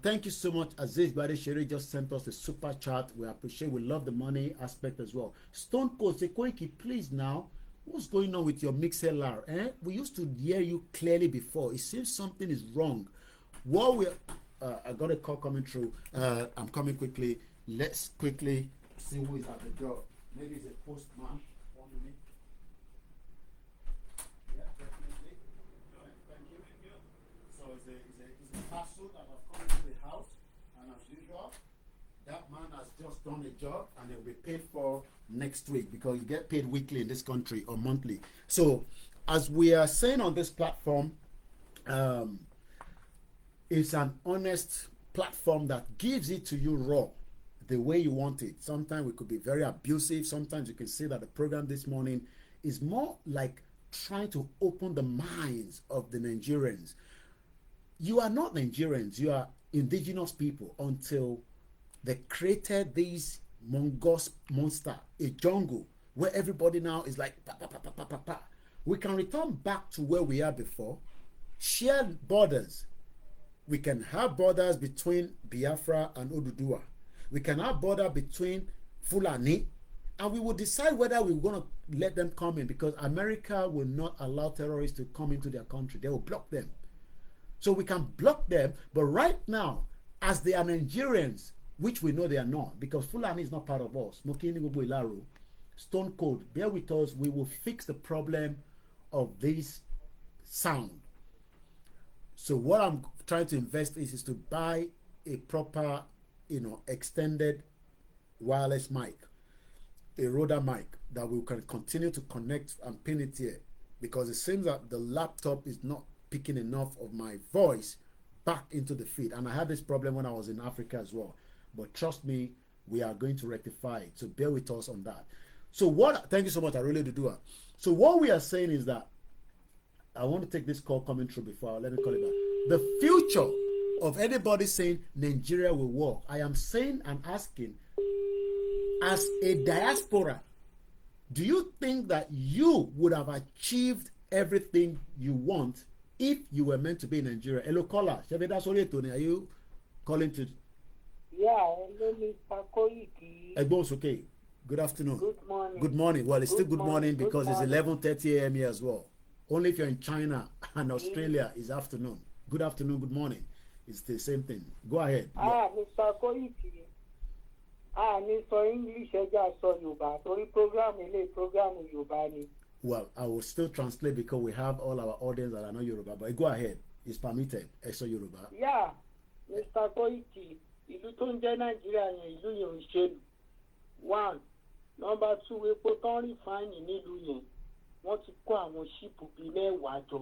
Thank you so much. Aziz Badeshiri just sent us a super chat. We appreciate. We love the money aspect as well. Stone Cold Koiki, please now. What's going on with your mixer? We used to hear you clearly before. It seems something is wrong. While we're, I got a call coming through. I'm coming quickly. Let's quickly see who is at the door. Maybe it's a postman. 1 minute. Yeah, definitely. Thank you. So it's a parcel that has come into the house, and as usual, that man has just done a job, and he'll be paid for next week because you get paid weekly in this country or monthly. So, as we are saying on this platform, it's an honest platform that gives it to you raw, the way you want it. Sometimes we could be very abusive. Sometimes you can see that the program this morning is more like trying to open the minds of the Nigerians. You are not Nigerians, you are indigenous people until they created this monster, a jungle where everybody now is like pa, pa, pa, pa, pa, pa, pa. We can return back to where we are before, share borders. We can have borders between Biafra and Oduduwa. We can have border between Fulani, and we will decide whether we're going to let them come in, because America will not allow terrorists to come into their country. They will block them. So we can block them, but right now, as they are Nigerians, which we know they are not, because Fulani is not part of us. Stone Cold, bear with us. We will fix the problem of this sound. So what I'm trying to invest is to buy a proper, extended wireless mic, a Rhoda mic that we can continue to connect and pin it here, because it seems that the laptop is not picking enough of my voice back into the feed. And I had this problem when I was in Africa as well. But trust me, we are going to rectify it. So bear with us on that. So thank you so much. I really do it. So what we are saying is that, I want to take this call coming through before, let me call it back. The future of anybody saying Nigeria will work, I am saying and asking, as a diaspora, do you think that you would have achieved everything you want if you were meant to be in Nigeria? Hello, caller. Are you calling to?
Yeah, hello, Mr. Koiki.
Okay. Good afternoon.
Good morning.
Good morning. Well, it's still good morning because it's 11:30 a.m. here as well. Only if you're in China and Australia, it's afternoon. Good afternoon, good morning. It's the same thing. Go ahead.
Mr. Koiki. Mr. English, program Yoruba.
Well, I will still translate because we have all our audience that are not Yoruba. But go ahead. It's permitted. Extra Yoruba.
Yeah, Mr. Koiki. Ìlú tó ń jẹ́ Nàìjíríà yẹn, ìlú yẹn ò ṣèlú. 1. Number 2, epo tó ń rìfáìnì nílùú yẹn, wọ́n ti kó àwọn ṣíìpù bíi 10 jọ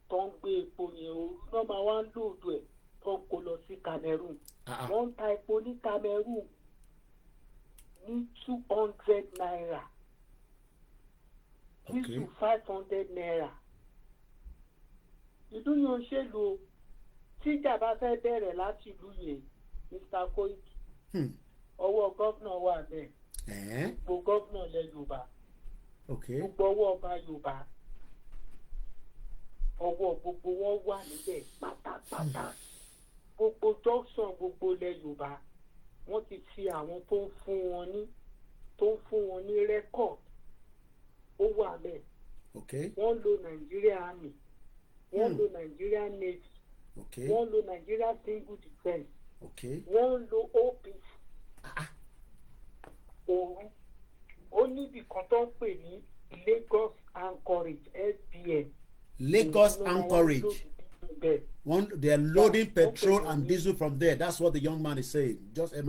tó ń gbé epo yẹn o. Nọ́mbà 1 lóòdù ẹ̀ tó ń kó lọ sí Cameroon. Wọ́n ń ta epo ní Cameroon ní 200 naira.
Okay.
To 500 naira. Ìlú yẹn ò ṣèlú o. Tí ìjà bá fẹ́ bẹ̀rẹ̀ láti ìlú yẹn, Mr. Koiki, ọwọ́ gọ́vnà wà bẹ́ẹ̀. Gbogbo gọ́vnà ilẹ̀ Yorùbá. Gbogbo ọwọ́ ọba Yorùbá. Ọwọ́ gbogbo wọn wà níbẹ̀ pátápátá. Gbogbo junction gbogbo ilẹ̀ Yorùbá. Wọ́n ti fi àwọn tó ń fún wọn ní rẹ́kọ̀d. Ó wà bẹ́ẹ̀. Wọ́n lo Nigeria Army. Wọ́n lo Nigeria Navy. Wọ́n lo Nigeria Single Defence. Wọ́n lo OPC. Òru. Ó níbi kan tó ń pè ní Lagos Anchorage SBN.
Lagos Anchorage. They are loading petrol and diesel from there. That's what the young man is saying. Just I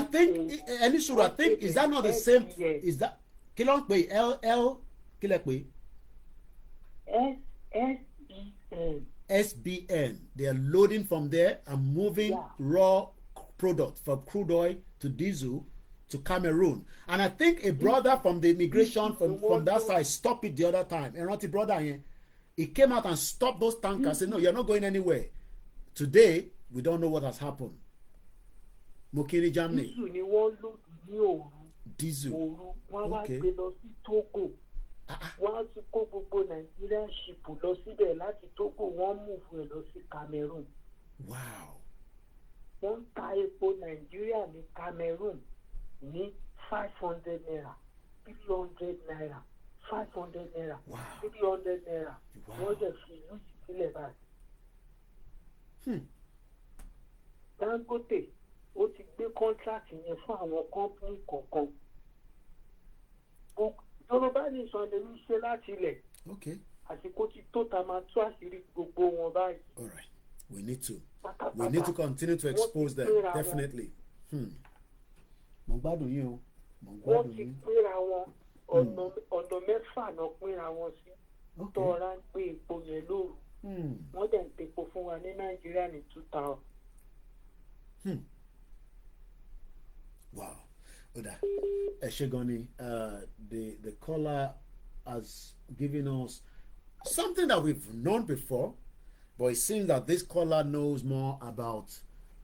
think, I think, is that not the same? Is that SBN. SBN. They are loading from there and moving raw product from crude oil to diesel to Cameroon. And I think a brother from the immigration from that side stopped it the other time. And not a brother here. He came out and stopped those tankers. Said, no, you're not going anywhere. Today, we don't know what has happened. Mokiri Germany. Diesel. Okay.
Wọ́n ti kó gbogbo Nigerian ship lọ síbẹ̀ láti Togo, wọ́n move ẹ̀ lọ sí Cameroon.
Wow.
Wọ́n ń ta epo Nigeria ní Cameroon ní 500 naira, 300 naira, 500 naira, 300 naira. Wọ́n jẹ́ fi ìlú sílẹ̀ báyìí. Dangote ó ti gbé contract yẹn fún àwọn company kọ̀ọ̀kan. Yorùbá ní ìsọ̀lẹ̀ ní ṣe láti ilẹ̀.
Okay.
Àsìkò ti tó ta máa tú àṣírí gbogbo wọn báyìí.
All right. We need to continue to expose them, definitely. Mo gbádùn yín o.
Wọ́n ti pínra wọn ọ̀nà mẹ́fà náà pínra wọn sí. Tọ́ra ń gbé epo yẹn lóru. Wọ́n dẹ̀ ń tepo fún wa ní Nàìjíríà ní 2000.
Wow. Oda, Eshegoni, the caller has given us something that we've known before, but it seems that this caller knows more about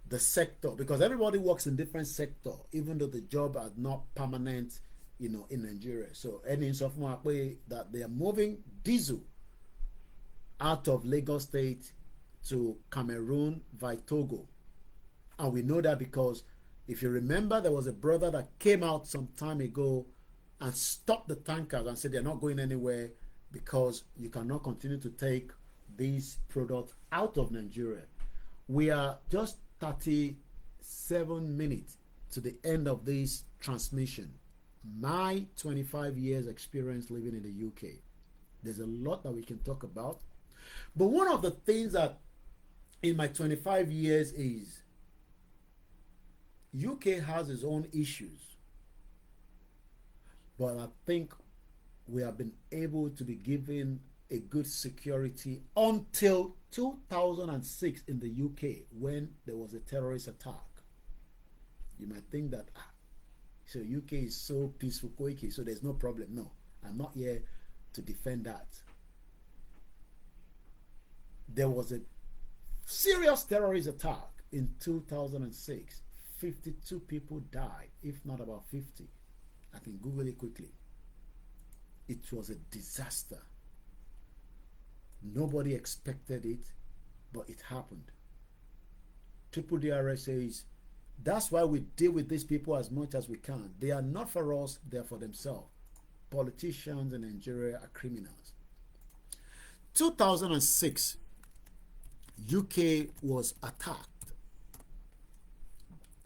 the sector, because everybody works in different sector, even though the job are not permanent, in Nigeria. So any sophomore that they are moving diesel out of Lagos State to Cameroon via Togo, and we know that because if you remember, there was a brother that came out some time ago and stopped the tankers and said they're not going anywhere because you cannot continue to take these products out of Nigeria. We are just 37 minutes to the end of this transmission. My 25 years experience living in the UK. There's a lot that we can talk about. But one of the things that in my 25 years is UK has its own issues, but I think we have been able to be given a good security until 2006 in the UK when there was a terrorist attack. You might think that so UK is so peaceful, Koiki, so there's no problem. No, I'm not here to defend that. There was a serious terrorist attack in 2006. 52 people died, if not about 50. I can Google it quickly. It was a disaster. Nobody expected it, but it happened. Triple DRS says, that's why we deal with these people as much as we can. They are not for us, they are for themselves. Politicians in Nigeria are criminals. 2006, UK was attacked.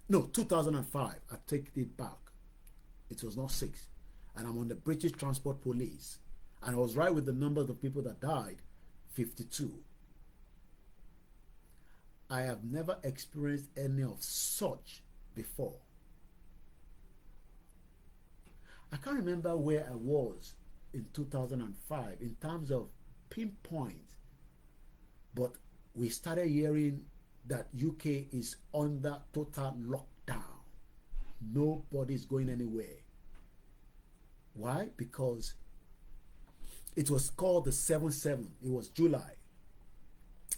No, 2005. I take it back. It was not 6. And I'm on the British Transport Police. And I was right with the numbers of people that died, 52. I have never experienced any of such before. I can't remember where I was in 2005 in terms of pinpoint, but we started hearing that UK is under total lockdown. Nobody's going anywhere. Why? Because it was called the 7-7. It was July.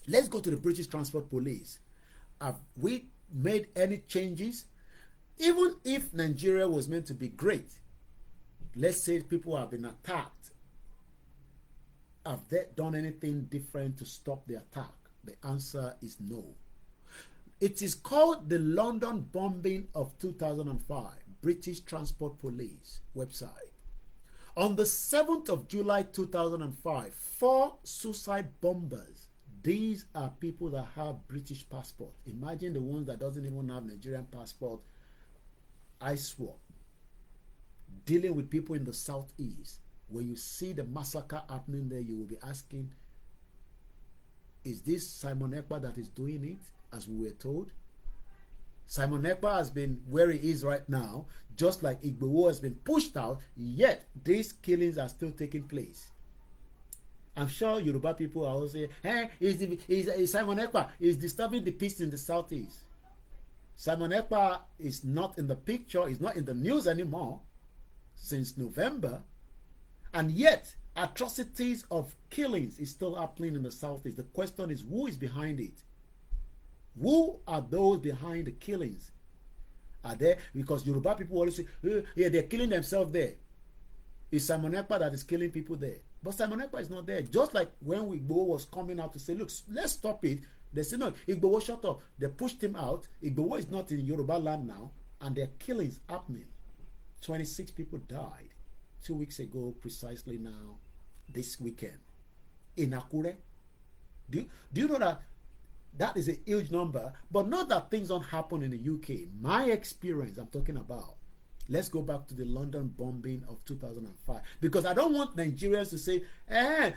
Let's go to the British Transport Police. Have we made any changes? Even if Nigeria was meant to be great, let's say people have been attacked. Have they done anything different to stop the attack? The answer is no. It is called the London bombing of 2005, British Transport Police website. On the 7th of July 2005, 4 suicide bombers. These are people that have British passport. Imagine the ones that doesn't even have Nigerian passport. I swore. Dealing with people in the southeast. When you see the massacre happening there, you will be asking, is this Simon Ekpa that is doing it, as we were told? Simon Ekpa has been where he is right now, just like Igboho has been pushed out, yet these killings are still taking place. I'm sure Yoruba people are also saying, hey, is Simon Ekpa is disturbing the peace in the southeast. Simon Ekpa is not in the picture, is not in the news anymore since November, and yet atrocities of killings is still happening in the southeast. The question is, who is behind it? Who are those behind the killings? Are there, because Yoruba people always say, yeah, they're killing themselves there. It's Simon Ekpa that is killing people there. But Simon Ekpa is not there. Just like when Igboho was coming out to say, look, let's stop it. They said, no, Igboho shut up. They pushed him out. Igboho is not in Yoruba land now. And there are killings happening. 26 people died 2 weeks ago, precisely now, this weekend. In Akure. Do you know that that is a huge number? But not that things don't happen in the UK. My experience, I'm talking about. Let's go back to the London bombing of 2005. Because I don't want Nigerians to say,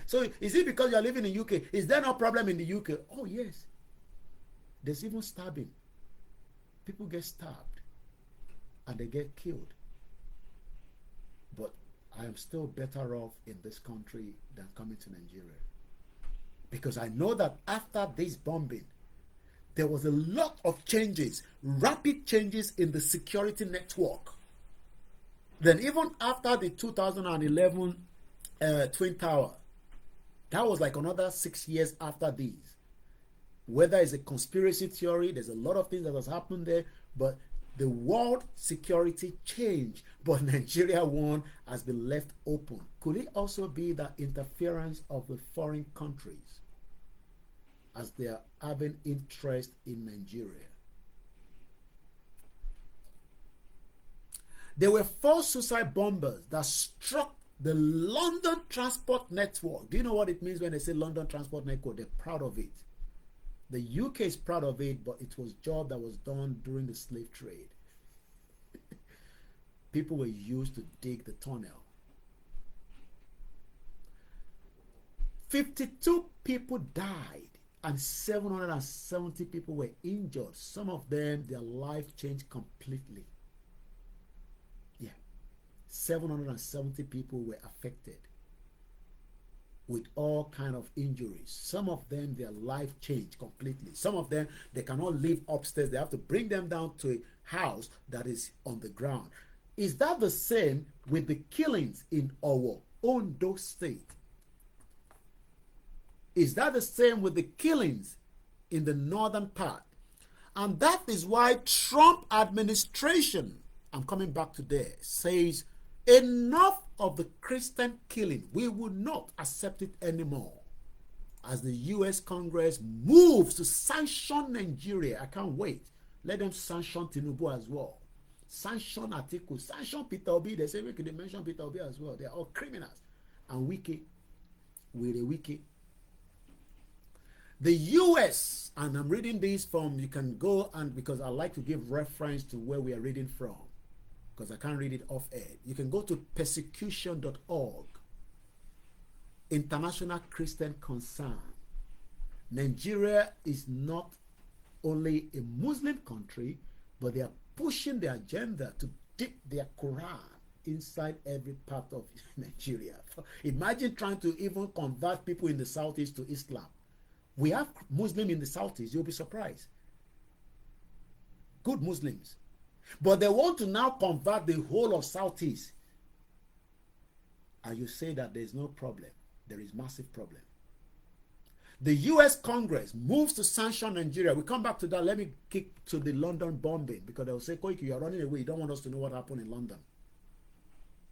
so is it because you're living in the UK? Is there no problem in the UK? Oh, yes. There's even stabbing. People get stabbed and they get killed. But I am still better off in this country than coming to Nigeria. Because I know that after this bombing, there was a lot of changes, rapid changes in the security network. Then even after the 2011 Twin Tower, that was like another 6 years after these. Whether it's a conspiracy theory, there's a lot of things that has happened there, but the world security changed, but Nigeria one has been left open. Could it also be that interference of the foreign countries as they are having interest in Nigeria? There were 4 suicide bombers that struck the London Transport Network. Do you know what it means when they say London Transport Network? They're proud of it. The UK is proud of it, but it was a job that was done during the slave trade. People were used to dig the tunnel. 52 people died and 770 people were injured. Some of them, their life changed completely. 770 people were affected with all kind of injuries. Some of them, their life changed completely. Some of them, they cannot live upstairs. They have to bring them down to a house that is on the ground. Is that the same with the killings in Owo, Ondo State? Is that the same with the killings in the northern part? And that is why Trump administration, I'm coming back to there, says enough of the Christian killing. We will not accept it anymore. As the US Congress moves to sanction Nigeria, I can't wait. Let them sanction Tinubu as well. Sanction Atiku, sanction Peter Obi. They say we could mention Peter Obi as well. They are all criminals and wicked. We're wicked. The US, and I'm reading this from, you can go and, because I like to give reference to where we are reading from, because I can't read it off air. You can go to persecution.org. International Christian Concern. Nigeria is not only a Muslim country, but they are pushing the agenda to dip their Quran inside every part of Nigeria. Imagine trying to even convert people in the southeast to Islam. We have Muslims in the southeast, you'll be surprised. Good Muslims. But they want to now convert the whole of southeast. And you say that there is no problem. There is massive problem. The US Congress moves to sanction Nigeria. We come back to that. Let me kick to the London bombing, because they'll say, Koiki, you're running away. You don't want us to know what happened in London.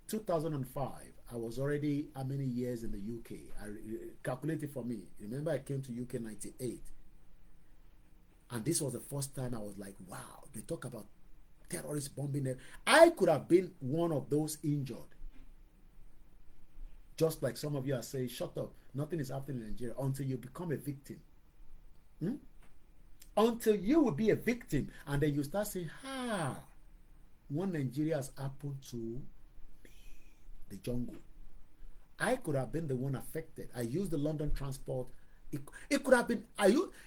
2005, I was already how many years in the UK? I calculated for me. Remember, I came to UK 98. And this was the first time I was like, wow, they talk about terrorist bombing there. I could have been one of those injured. Just like some of you are saying, shut up, nothing is happening in Nigeria until you become a victim. Until you will be a victim, and then you start saying, one Nigeria has happened to me, the jungle. I could have been the one affected. I used the London transport. It could have been,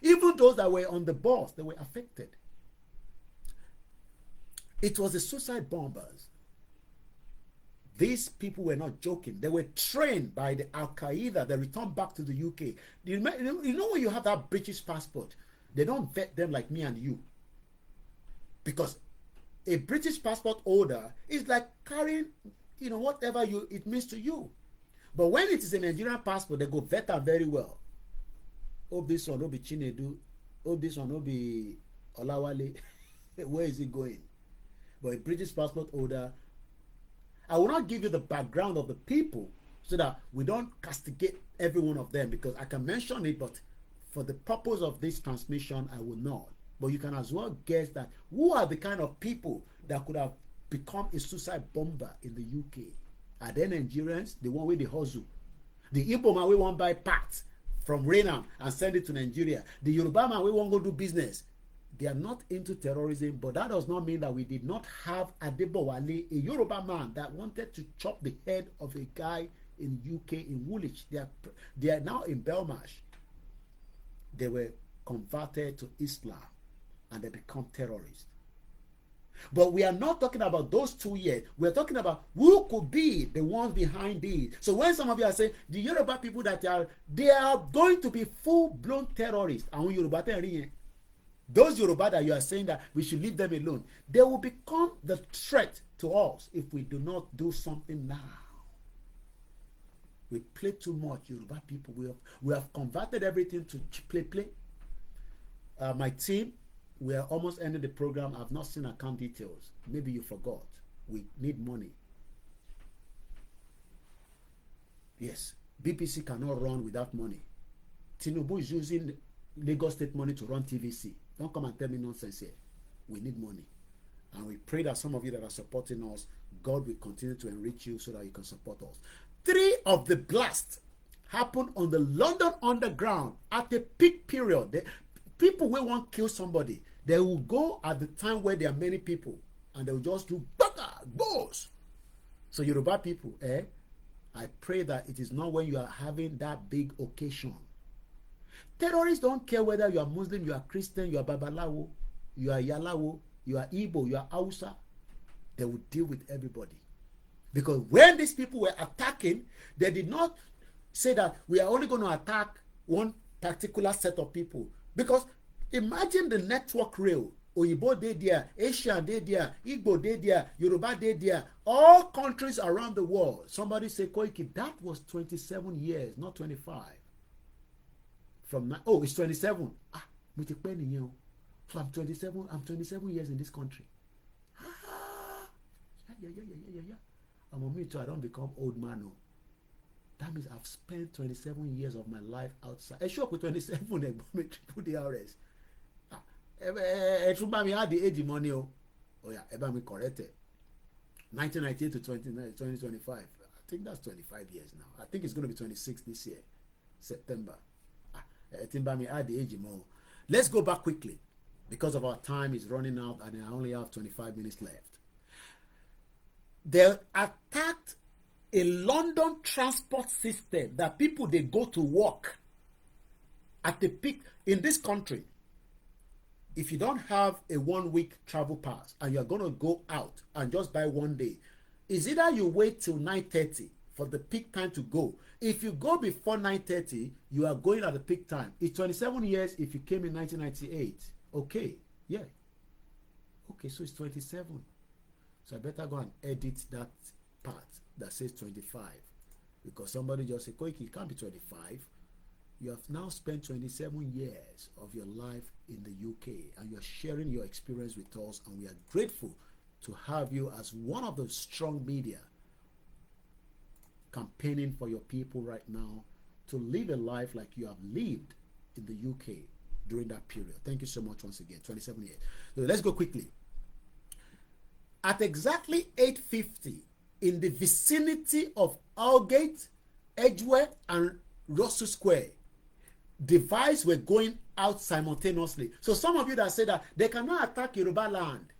even those that were on the bus, they were affected. It was the suicide bombers These people were not joking. They were trained by the Al Qaeda. They returned back to the UK. You know when you have that British passport, they don't vet them like me and you. Because a British passport holder is like carrying, whatever it means to you. But when it is a Nigerian passport, they go vet them very well. Oh, this one will be Chinedu. Oh, this one will be Olawale. Where is it going? But a British passport holder, I will not give you the background of the people so that we don't castigate every one of them, because I can mention it, but for the purpose of this transmission, I will not. But you can as well guess that who are the kind of people that could have become a suicide bomber in the UK? Are they Nigerians? The one with the hustle. The Igbo man we want buy parts from Renam and send it to Nigeria. The Yoruba man we want go do business. They are not into terrorism, but that does not mean that we did not have Adebowale, a Yoruba man that wanted to chop the head of a guy in UK in Woolwich. They are now in Belmarsh. They were converted to Islam and they become terrorists. But we are not talking about those two yet. We are talking about who could be the ones behind these. So when some of you are saying the Yoruba people they are going to be full-blown terrorists, and Yoruba those Yoruba that you are saying that we should leave them alone, they will become the threat to us if we do not do something now. We play too much, Yoruba people. We have converted everything to play. My team, we are almost ending the program. I've not seen account details. Maybe you forgot. We need money. Yes, BPC cannot run without money. Tinubu is using Lagos State money to run TVC. Don't come and tell me nonsense here. We need money. And we pray that some of you that are supporting us, God will continue to enrich you so that you can support us. 3 of the blasts happened on the London Underground at a peak period. People will want to kill somebody. They will go at the time where there are many people, and they will just do baka, goes. So Yoruba people, I pray that it is not when you are having that big occasion. Terrorists don't care whether you are Muslim, you are Christian, you are Babalawo, you are Yalawo, you are Igbo, you are Hausa. They will deal with everybody. Because when these people were attacking, they did not say that we are only going to attack one particular set of people. Because imagine the network rail. Oyibo dey there, Asian dey there, Igbo dey there, Yoruba dey there, all countries around the world. Somebody say, Koiki, that was 27 years, not 25. It's 27. So I'm 27 years in this country. Yeah. I'm on me too. I don't become old man. No. That means I've spent 27 years of my life outside. I show up with 27 and put the RS. Everybody had the age money. Oh yeah, everybody corrected. 1998 to 2025. I think that's 25 years now. I think it's going to be 26 this year, September. Add the age more. Let's go back quickly because of our time is running out and I only have 25 minutes left. They attacked a London transport system that people they go to work at the peak in this country. If you don't have a 1 week travel pass and you're going to go out and just buy 1 day, is either you wait till 9:30 for the peak time to go. If you go before 9:30, you are going at the peak time. It's 27 years if you came in 1998. Okay, yeah. Okay, so it's 27. So I better go and edit that part that says 25. Because somebody just said, Koiki, it can't be 25. You have now spent 27 years of your life in the UK and you're sharing your experience with us, and we are grateful to have you as one of the strong media campaigning for your people right now to live a life like you have lived in the UK during that period. Thank you so much once again. 27 years. So let's go quickly. At exactly 8:50 in the vicinity of Aldgate, Edgware and Russell Square, devices were going out simultaneously. So some of you that say that they cannot attack Yoruba land,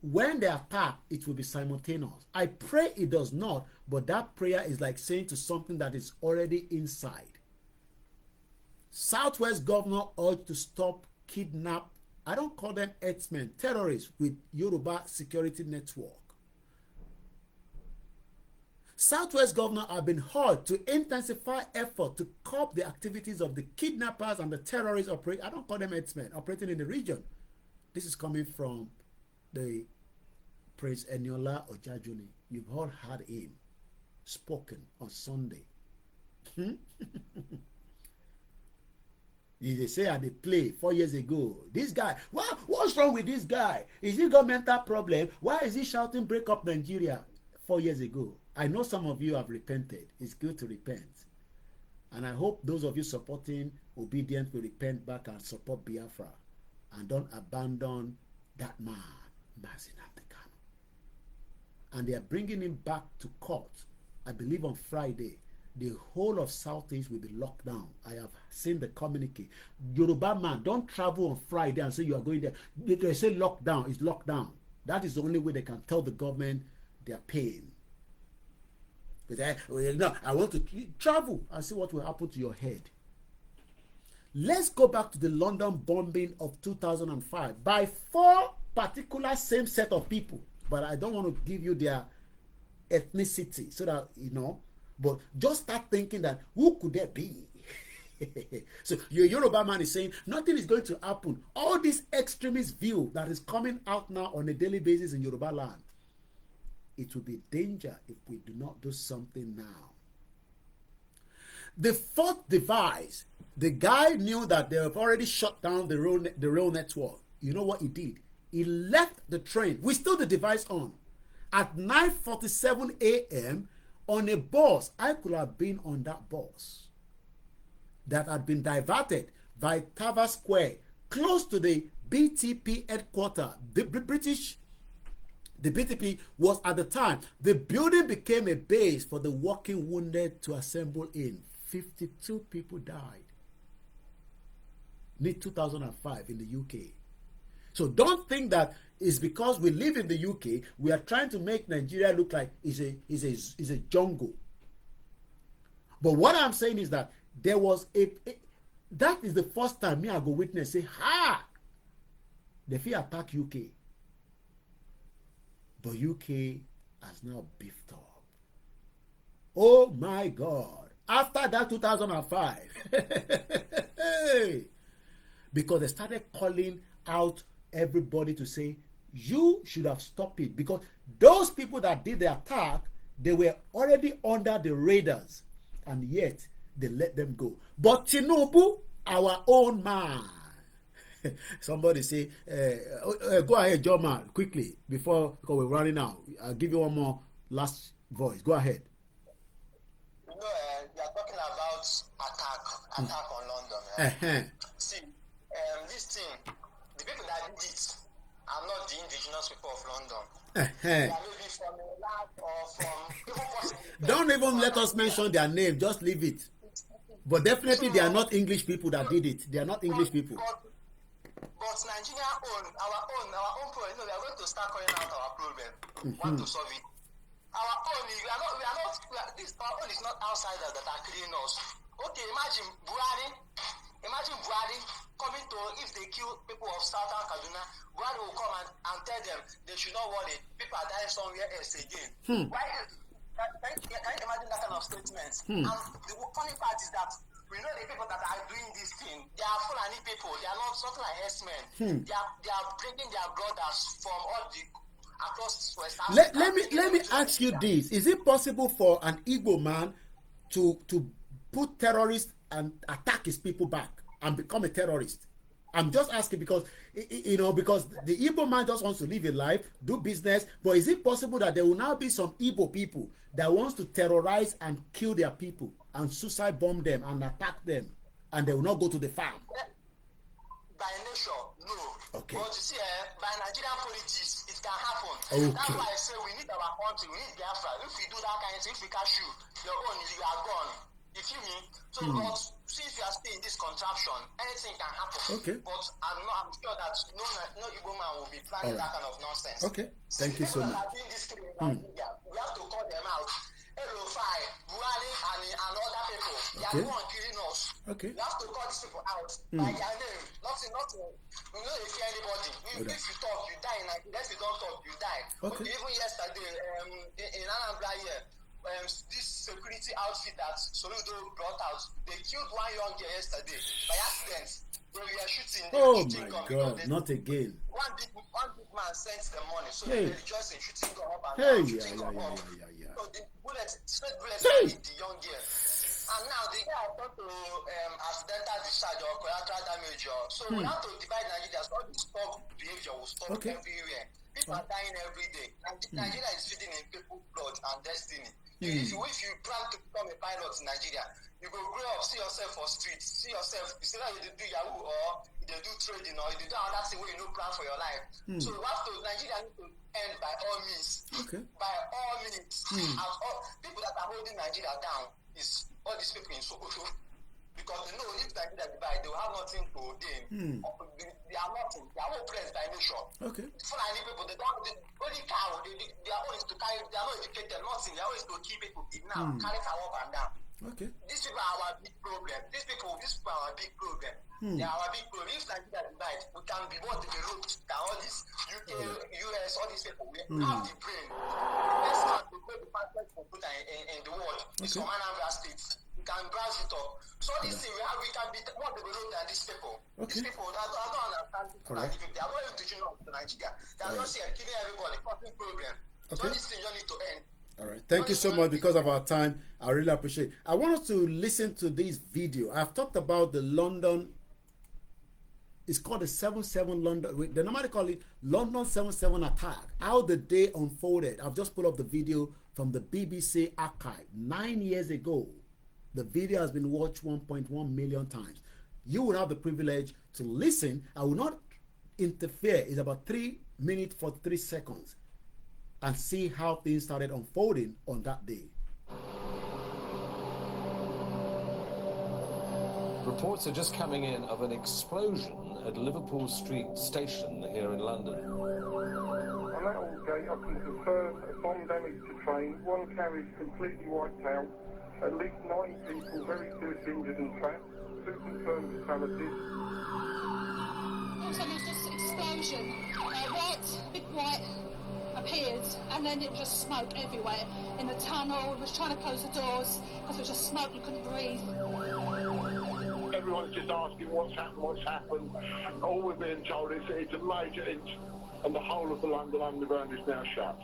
when they attack, it will be simultaneous. I pray it does not, but that prayer is like saying to something that is already inside. Southwest governor urged to stop kidnap, I don't call them herdsmen, terrorists with Yoruba security network. Southwest governors have been urged to intensify effort to curb the activities of the kidnappers and the terrorists I don't call them headsmen, operating in the region. This is coming from the Prince Eniola Ojajuni. You've all heard him spoken on Sunday. They say at the play 4 years ago, this guy, what's wrong with this guy? Is he got mental problem? Why is he shouting break up Nigeria 4 years ago? I know some of you have repented. It's good to repent. And I hope those of you supporting obedient will repent back and support Biafra. And don't abandon that man, Mazin Abdekano. And they are bringing him back to court. I believe on Friday. The whole of Southeast will be locked down. I have seen the communique. Yoruba man, don't travel on Friday and say you are going there. They say lockdown, it's locked down. That is the only way they can tell the government they are paying. Because I want to travel and see what will happen to your head. Let's go back to the London bombing of 2005 by 4 particular same set of people. But I don't want to give you their ethnicity so that, you know, but just start thinking that who could there be? So your Yoruba man is saying nothing is going to happen. All this extremist view that is coming out now on a daily basis in Yoruba land, it will be danger if we do not do something now. The 4th device, the guy knew that they have already shut down the rail network. You know what he did? He left the train with still the device on. At 9:47 a.m. on a bus. I could have been on that bus that had been diverted by Tava Square, close to the BTP headquarters. The BTP was at the time. The building became a base for the walking wounded to assemble in. 52 people died. In 2005 in the UK. So don't think that it's because we live in the UK, we are trying to make Nigeria look like is a jungle. But what I'm saying is that there was that is the first time me I go witness say, the fear attack UK. But UK has now beefed up. Oh my God. After that 2005, because they started calling out everybody to say, you should have stopped it, because those people that did the attack, they were already under the radars, and yet they let them go. But Tinubu, our own man, somebody say, go ahead, John man, quickly, because we're running out. I'll give you one more last voice. Go ahead.
You know, we are talking about attack on London. Right? See, this thing, the people that did it are not the indigenous people of London. They are maybe from a lab or from...
Don't even let us mention their name. Just leave it. But definitely they are not English people that did it. They are not English people.
But Nigeria our own problem, you know, we are going to start calling out our problem. Want to solve it. Our own, our own is not outsiders that are killing us. Okay, imagine Buhari coming to, if they kill people of Southern Kaduna, Buhari will come and tell them they should not worry, people are dying somewhere else again. Why? Can you imagine that kind of statement? And the funny part is that we know the people that are doing this thing, they are Fulani people, they are not something like S-men. They are bringing their brothers from all the across West Africa.
Let me ask you this. Is it possible for an Igbo man to put terrorists and attack his people back and become a terrorist? I'm just asking because, you know, because the Igbo man just wants to live a life, do business, but is it possible that there will now be some Igbo people that wants to terrorize and kill their people and suicide bomb them and attack them, and they will not go to the farm?
By nature, no.
Okay.
But you see, by Nigerian politics, it can happen.
Okay.
That's why I say we need our country, we need Biafra. If we do that kind of thing, if we catch you, your own, you are gone. You feel me? So, but since you are still in this contraption, anything can happen.
Okay.
But I'm sure that no Igbo man will be planning that kind of nonsense.
Okay. Thank you so much.
We have to call them out. Elofai, Buhari, and other people. They are the one killing us.
Okay.
We have to call these people out by their name. Nothing. We know they fear anybody. If you talk, you die. If you don't talk, you die.
Okay.
Even yesterday, in Anambra here, this security outfit that Soludo brought out, they killed one young girl yesterday by accident. They were shooting.
Oh my God! Not again.
One big man sent the money, so
Hey.
they were just shooting gun up and
Hey,
down,
yeah.
So the straight bullets
Hey.
hit the young girl. And now the guy has gone to accidental discharge or collateral damage. So we have to divide Nigeria. So all this stop behavior will stop everywhere. People are dying every day. And Nigeria is feeding in people's blood and destiny. If you plan to become a pilot in Nigeria, you go grow up, see yourself for streets, see yourself, you see that you do Yahoo or you do trading or you do another thing where you no plan for your life. So you have to, Nigeria needs to end by all means.
Okay.
By all means. And all people that are holding Nigeria down is all these people in Sokoto. Because they know if Nigeria divide, they will have nothing to gain. They are nothing. They are oppressed by nature.
Okay.
Fulani people, they don't, only cow, their own is to carry, they are not educated, nothing. Their own is to keep people now, carry cow up and down.
Okay.
These people are our big problem. These people are our big problem. They are our big problem. If Nigeria divide, we can be more developed than all this UK, US, all these people. We have the brain. The best man to play the fastest computer in the world is from Anambra State. We can browse it up. So this thing, we can be more developed than these people. These people, I don't understand people. They are not even teaching us to Nigeria. They are just here killing everybody, causing problem. So this thing just need to end.
All right. Thank you so much. Because of our time, I really appreciate it. I want us to listen to this video. I've talked about the London. It's called the 7/7 London. They normally call it London 7/7 attack. How the day unfolded. I've just put up the video from the BBC archive 9 years ago. The video has been watched 1.1 million times. You will have the privilege to listen. I will not interfere. It's about 3 minutes 43 seconds. And see how things started unfolding on that day.
Reports are just coming in of an explosion at Liverpool Street Station here in London.
On that old gate, I can confirm a bomb damage to train, one carriage completely wiped out, at least 9 people very seriously injured and trapped, 2 confirmed fatalities.
Also, there's this explosion. Big white appeared, and then it was just smoke everywhere in the tunnel. We was trying to close the doors because it was just smoke, you couldn't breathe.
Everyone's just asking what's happened. All we're being told is it's a major inch, and the whole of the London Underground is now shut.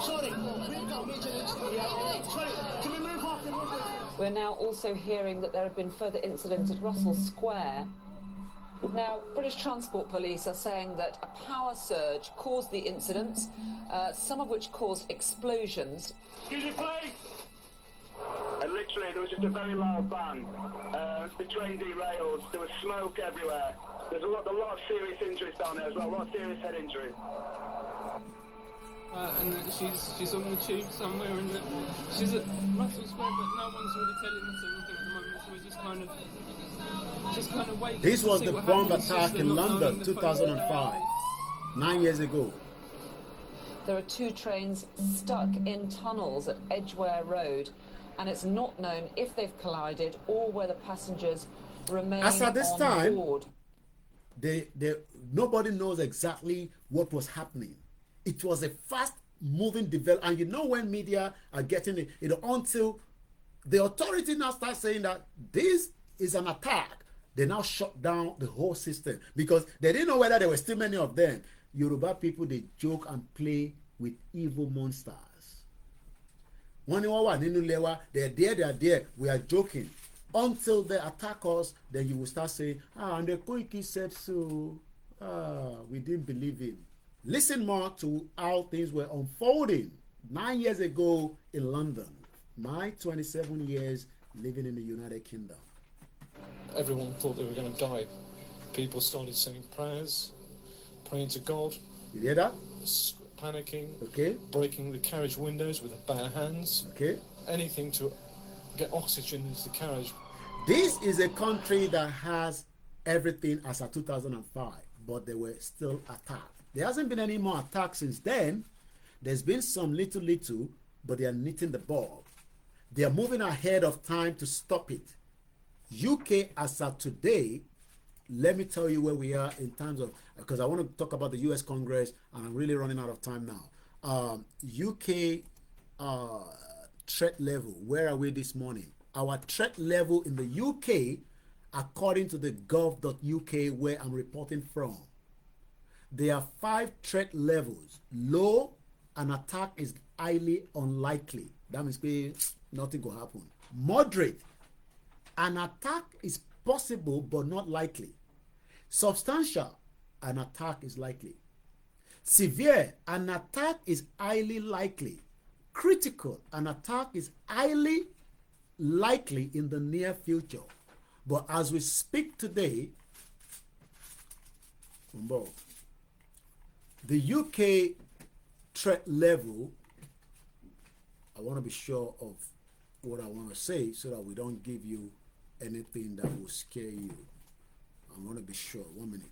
Sorry, we've got major incidents. Sorry, can we move off the road?
We're now also hearing that there have been further incidents at Russell Square. Now, British Transport Police are saying that a power surge caused the incidents, some of which caused explosions.
Excuse me, please. And literally, there was just a very loud bang. The train derailed. There was smoke everywhere. There's a lot of serious injuries down there as well. A lot of serious head injuries.
And she's on the tube somewhere, and she's at Russell Square, but no one's really telling us anything at the moment. So we're just kind of waiting.
This was the bomb attack in London, 2005, 9 years ago.
There are 2 trains stuck in tunnels at Edgware Road, and it's not known if they've collided or whether passengers remain
As at this
on
time,
board.
Nobody knows exactly what was happening. It was a fast-moving development, and you know when media are getting it, until the authority now starts saying that this is an attack, they now shut down the whole system because they didn't know whether there were still many of them. Yoruba people, they joke and play with evil monsters. They're there, we are joking. Until they attack us, then you will start saying, and the Koiki said so. We didn't believe him. Listen more to how things were unfolding 9 years ago in London. My 27 years living in the United Kingdom.
Everyone thought they were going to die. People started saying prayers, praying to God.
You hear that?
Panicking.
Okay.
Breaking the carriage windows with their bare hands.
Okay.
Anything to get oxygen into the carriage.
This is a country that has everything as of 2005, but they were still attacked. There hasn't been any more attacks since then. There's been some little, but they are knitting the ball. They are moving ahead of time to stop it. UK as of today, let me tell you where we are in terms of, because I want to talk about the US Congress, and I'm really running out of time now. UK threat level. Where are we this morning? Our threat level in the UK, according to the gov.uk where I'm reporting from, there are 5 threat levels. Low, an attack is highly unlikely. That means nothing will happen. Moderate, an attack is possible but not likely. Substantial, an attack is likely. Severe, an attack is highly likely. Critical, an attack is highly likely in the near future. But as we speak today, the UK threat level, I want to be sure of what I want to say so that we don't give you anything that will scare you. I want to be sure. 1 minute.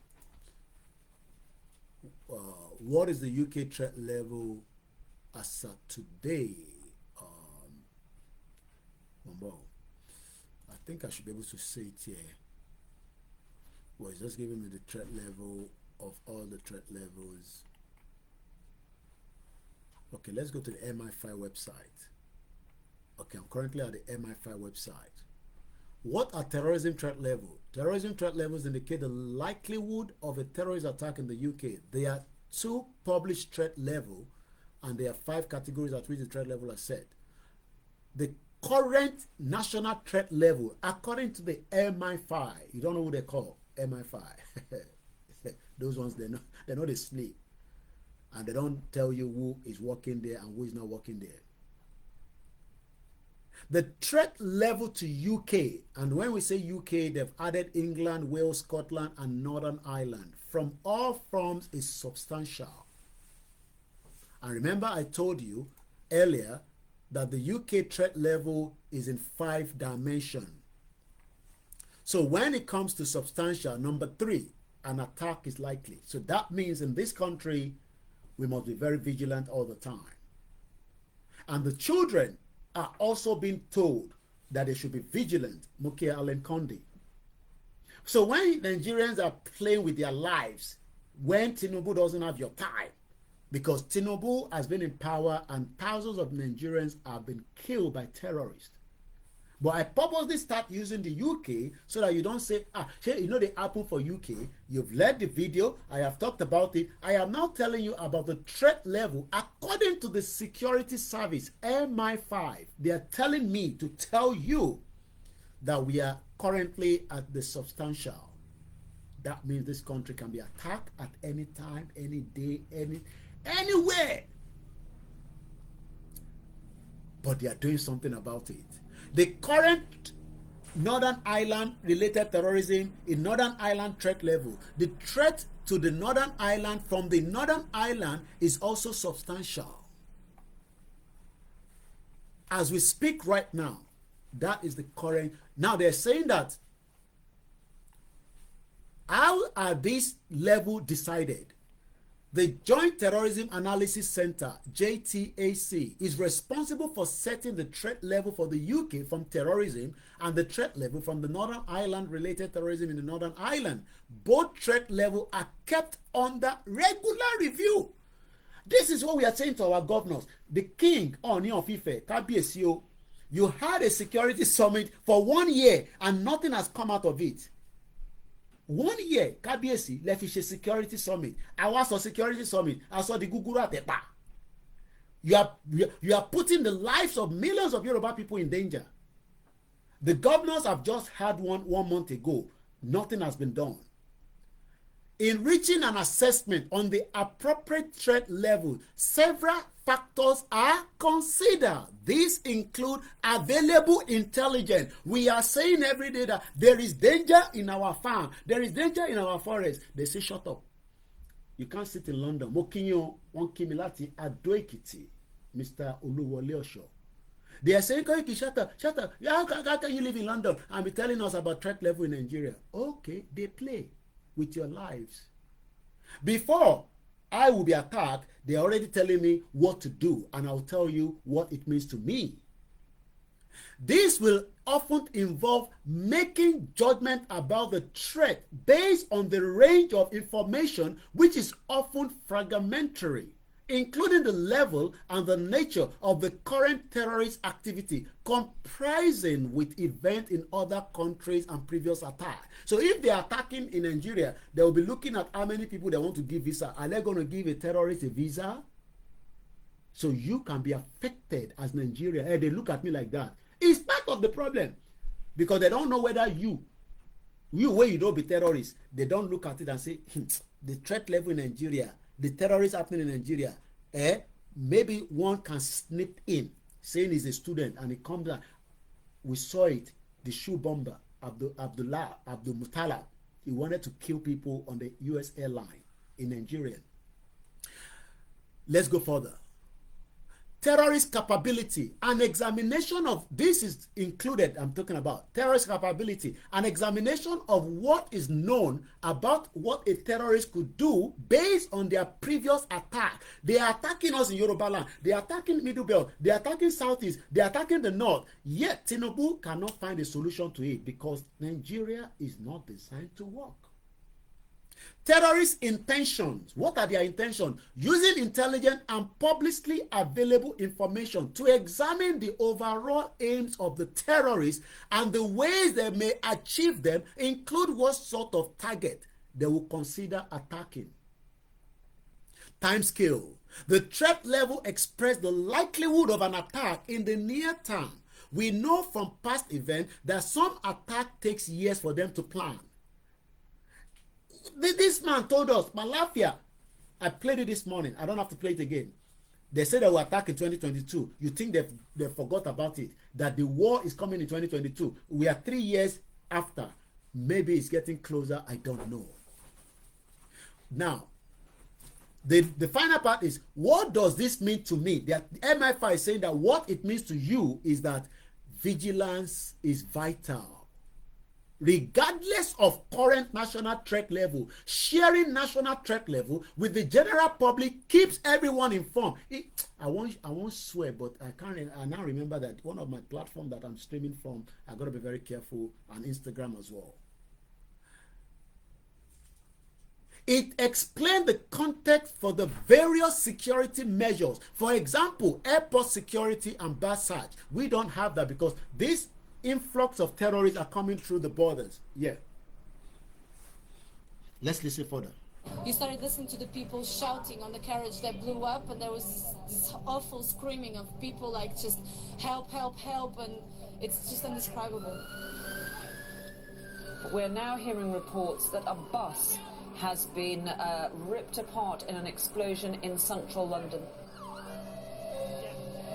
What is the UK threat level as of today? I think I should be able to say it here. Well, it's just giving me the threat level of all the threat levels. Okay, let's go to the MI5 website. Okay, I'm currently at the MI5 website. What are terrorism threat level? Terrorism threat levels indicate the likelihood of a terrorist attack in the UK. There are 2 published threat level, and there are 5 categories at which the threat level are set. The current national threat level, according to the MI5, you don't know who they call MI5. Those ones, they know they sleep, and they don't tell you who is working there and who is not working there. The threat level to UK, and when we say UK, they've added England, Wales, Scotland, and Northern Ireland. From all fronts is substantial. And remember, I told you earlier that the UK threat level is in 5 dimensions. So when it comes to substantial, number 3, an attack is likely. So that means in this country, we must be very vigilant all the time. And the children are also being told that they should be vigilant. Mukia Allen Kondi. So when Nigerians are playing with their lives, when Tinubu doesn't have your time, because Tinubu has been in power and thousands of Nigerians have been killed by terrorists. But I purposely start using the UK so that you don't say, you know, they happen for UK. You've led the video. I have talked about it. I am now telling you about the threat level according to the security service, MI5. They are telling me to tell you that we are currently at the substantial. That means this country can be attacked at any time, any day, anywhere. But they are doing something about it. The current Northern Ireland related terrorism in Northern Ireland threat level, the threat to the Northern Ireland from the Northern Ireland is also substantial. As we speak right now, that is the current. Now they're saying that, how are these levels decided? The Joint Terrorism Analysis Center, JTAC, is responsible for setting the threat level for the UK from terrorism and the threat level from the Northern Ireland related terrorism in the Northern Ireland. Both threat levels are kept under regular review. This is what we are saying to our governors. The King, Oni of Ife, Kabiesio, you had a security summit for 1 year and nothing has come out of it. 1 year, Kabiesi left a security summit. I was a security summit. I saw the Guguru Atepa. You are putting the lives of millions of Yoruba people in danger. The governors have just had one month ago. Nothing has been done. In reaching an assessment on the appropriate threat level, several factors are considered. These include available intelligence. We are saying every day that there is danger in our farm, there is danger in our forest. They say, shut up. You can't sit in London. Mokinyo, Wankimilati, Adoekiti, Mr. Oluwole Osho. They are saying, Koiki, shut up, shut up. How can you live in London and be telling us about threat level in Nigeria? Okay, they play with your lives. Before I will be attacked, they are already telling me what to do, and I'll tell you what it means to me. This will often involve making judgment about the threat based on the range of information, which is often fragmentary. including the level and the nature of the current terrorist activity, comprising with events in other countries and previous attacks. So if they are attacking in Nigeria, they will be looking at how many people they want to give visa. Are they going to give a terrorist a visa? So you can be affected as Nigeria. Hey, they look at me like that. It's part of the problem, because they don't know whether you where you don't be terrorists, they don't look at it and say, the threat level in Nigeria, the terrorists happening in Nigeria, maybe one can snip in saying he's a student and he comes out. We saw it, the shoe bomber, Abdul Muttalib. He wanted to kill people on the US airline in Nigeria. Let's go further. Terrorist capability, an examination of this is included. I'm talking about terrorist capability, an examination of what is known about what a terrorist could do based on their previous attack. They are attacking us in Yoruba land, they are attacking Middle Belt, they are attacking Southeast, they are attacking the North. Yet Tinubu cannot find a solution to it because Nigeria is not designed to work. Terrorist intentions. What are their intentions? Using intelligent and publicly available information to examine the overall aims of the terrorists and the ways they may achieve them, include what sort of target they will consider attacking. Timescale. The threat level expressed the likelihood of an attack in the near term. We know from past events that some attack takes years for them to plan. This man told us, Malafia, I played it this morning. I don't have to play it again. They said they will attack in 2022. You think they forgot about it? That the war is coming in 2022. We are 3 years after. Maybe it's getting closer. I don't know. Now, the final part is, what does this mean to me? The MI5 is saying that what it means to you is that vigilance is vital. Regardless of current national threat level, sharing national threat level with the general public keeps everyone informed. I won't swear, but I now remember that one of my platforms that I'm streaming from, I got to be very careful, on Instagram as well. It explained the context for the various security measures. For example, airport security and bus search. We don't have that because this influx of terrorists are coming through the borders. Yeah. Let's listen further.
You started listening to the people shouting on the carriage that blew up, and there was this awful screaming of people like just help, help, help, and it's just indescribable.
We're now hearing reports that a bus has been ripped apart in an explosion in central London.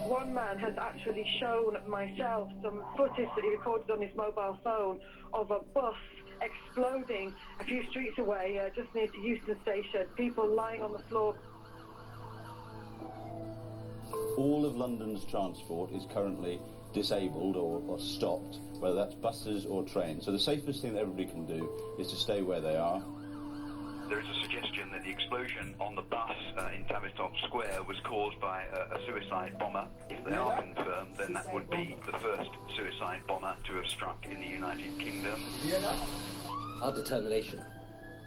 One man has actually shown myself some footage that he recorded on his mobile phone of a bus exploding a few streets away, just near to Euston Station, people lying on the floor.
All of London's transport is currently disabled or stopped, whether that's buses or trains. So the safest thing that everybody can do is to stay where they are.
There is a suggestion that the explosion on the bus in Tavistock Square was caused by a suicide bomber. If they are confirmed, then that would be the first suicide bomber to have struck in the United Kingdom.
Our determination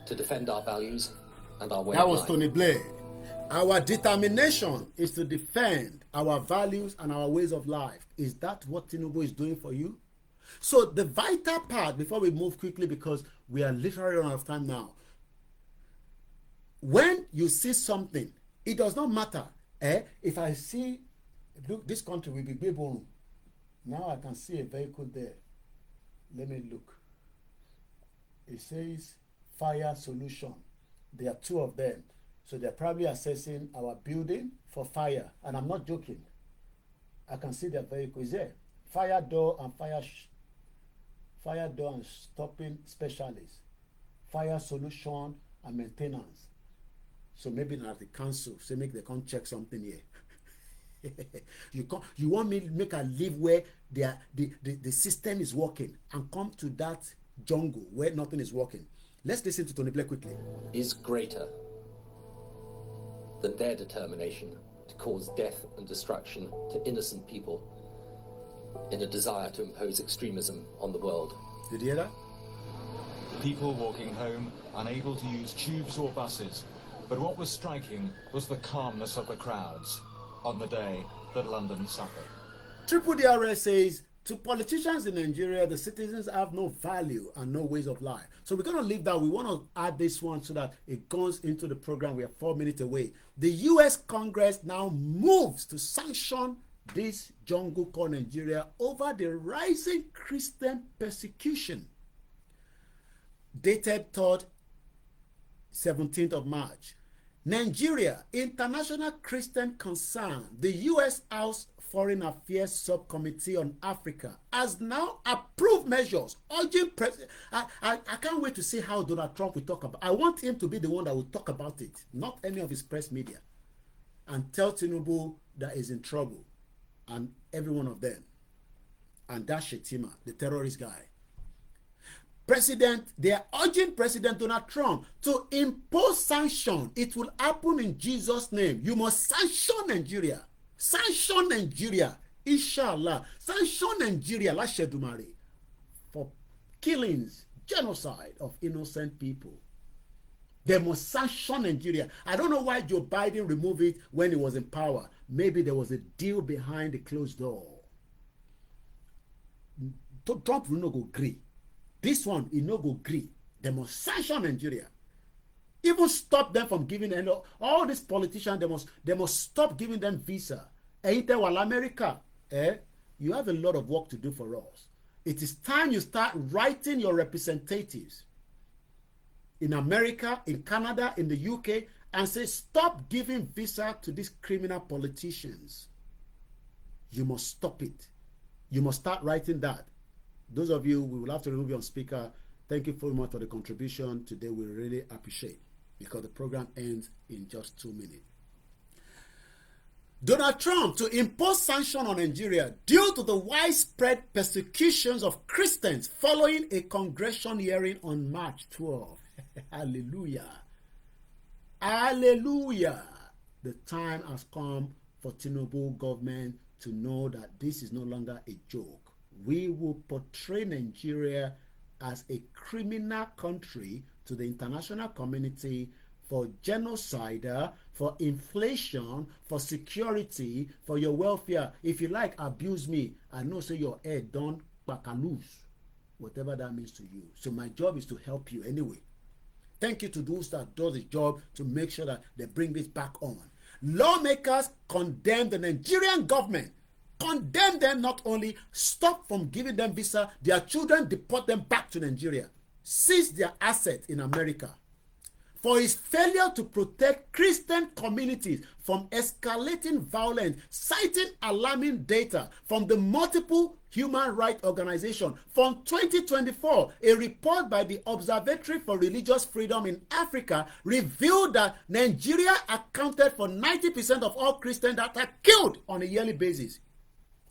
to defend our values and our way
That
of
was
life.
Tony Blair. Our determination is to defend our values and our ways of life. Is that what Tinubu is doing for you? So the vital part, before we move quickly, because we are literally out of time now. When you see something, it does not matter. If I see, look, this country will be Bebon. Now I can see a vehicle there. Let me look. It says fire solution. There are two of them. So they're probably assessing our building for fire. And I'm not joking. I can see their vehicle is there. Fire door and fire door and stopping specialists. Fire solution and maintenance. So maybe not the council, so make they come check something here. You want me to make a live where the system is working and come to that jungle where nothing is working. Let's listen to Tony Blair quickly.
Is greater than their determination to cause death and destruction to innocent people in a desire to impose extremism on the world.
Did you hear that?
People walking home, unable to use tubes or buses, But what was striking was the calmness of the crowds on the day that London suffered.
Triple DRS says, to politicians in Nigeria, the citizens have no value and no ways of life. So we're going to leave that. We want to add this one so that it goes into the program. We are 4 minutes away. The U.S. Congress now moves to sanction this jungle called Nigeria over the rising Christian persecution. Dated 3rd, 17th of March. Nigeria, International Christian Concern, the U.S. House Foreign Affairs Subcommittee on Africa has now approved measures urging President. I can't wait to see how Donald Trump will talk about. I want him to be the one that will talk about it, not any of his press media, and tell Tinubu that he's in trouble, and every one of them, and that Shetima, the terrorist guy. They are urging President Donald Trump to impose sanction. It will happen in Jesus' name. You must sanction Nigeria. Sanction Nigeria, inshallah. Sanction Nigeria, Lashedumari, for killings, genocide of innocent people. They must sanction Nigeria. I don't know why Joe Biden removed it when he was in power. Maybe there was a deal behind the closed door. Trump will not go agree. This one, he no go agree. They must sanction Nigeria. Even stop them from giving them, all these politicians, they must stop giving them visa. America, you have a lot of work to do for us. It is time you start writing your representatives in America, in Canada, in the UK, and say, stop giving visa to these criminal politicians. You must stop it. You must start writing that. Those of you, we will have to remove you on speaker. Thank you very much for the contribution today. We really appreciate, because the program ends in just 2 minutes. Donald Trump to impose sanctions on Nigeria due to the widespread persecutions of Christians following a congressional hearing on March 12. Hallelujah. Hallelujah. The time has come for Tinubu government to know that this is no longer a joke. We will portray Nigeria as a criminal country to the international community for genocide, for inflation, for security, for your welfare. If you like, abuse me. I know, say your head don't back and loose, whatever that means to you. So my job is to help you anyway. Thank you to those that do the job to make sure that they bring this back on. Lawmakers condemn the Nigerian government. Condemn them, not only stop from giving them visa, their children deport them back to Nigeria. Seize their assets in America. For his failure to protect Christian communities from escalating violence, citing alarming data from the multiple human rights organizations. From 2024, a report by the Observatory for Religious Freedom in Africa revealed that Nigeria accounted for 90% of all Christians that are killed on a yearly basis.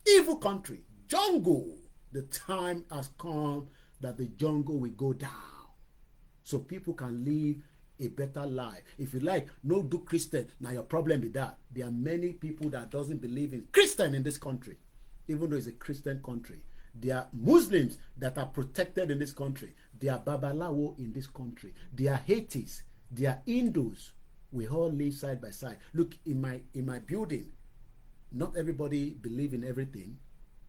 Evil country, jungle. The time has come that the jungle will go down so people can live a better life. If you like, no do Christian, now your problem is that there are many people that doesn't believe in Christian in this country, even though it's a Christian country. There are Muslims that are protected in this country. There are Babalawo in this country. There are Haitis. There are Hindus. We all live side by side. Look, in my building, not everybody believe in everything,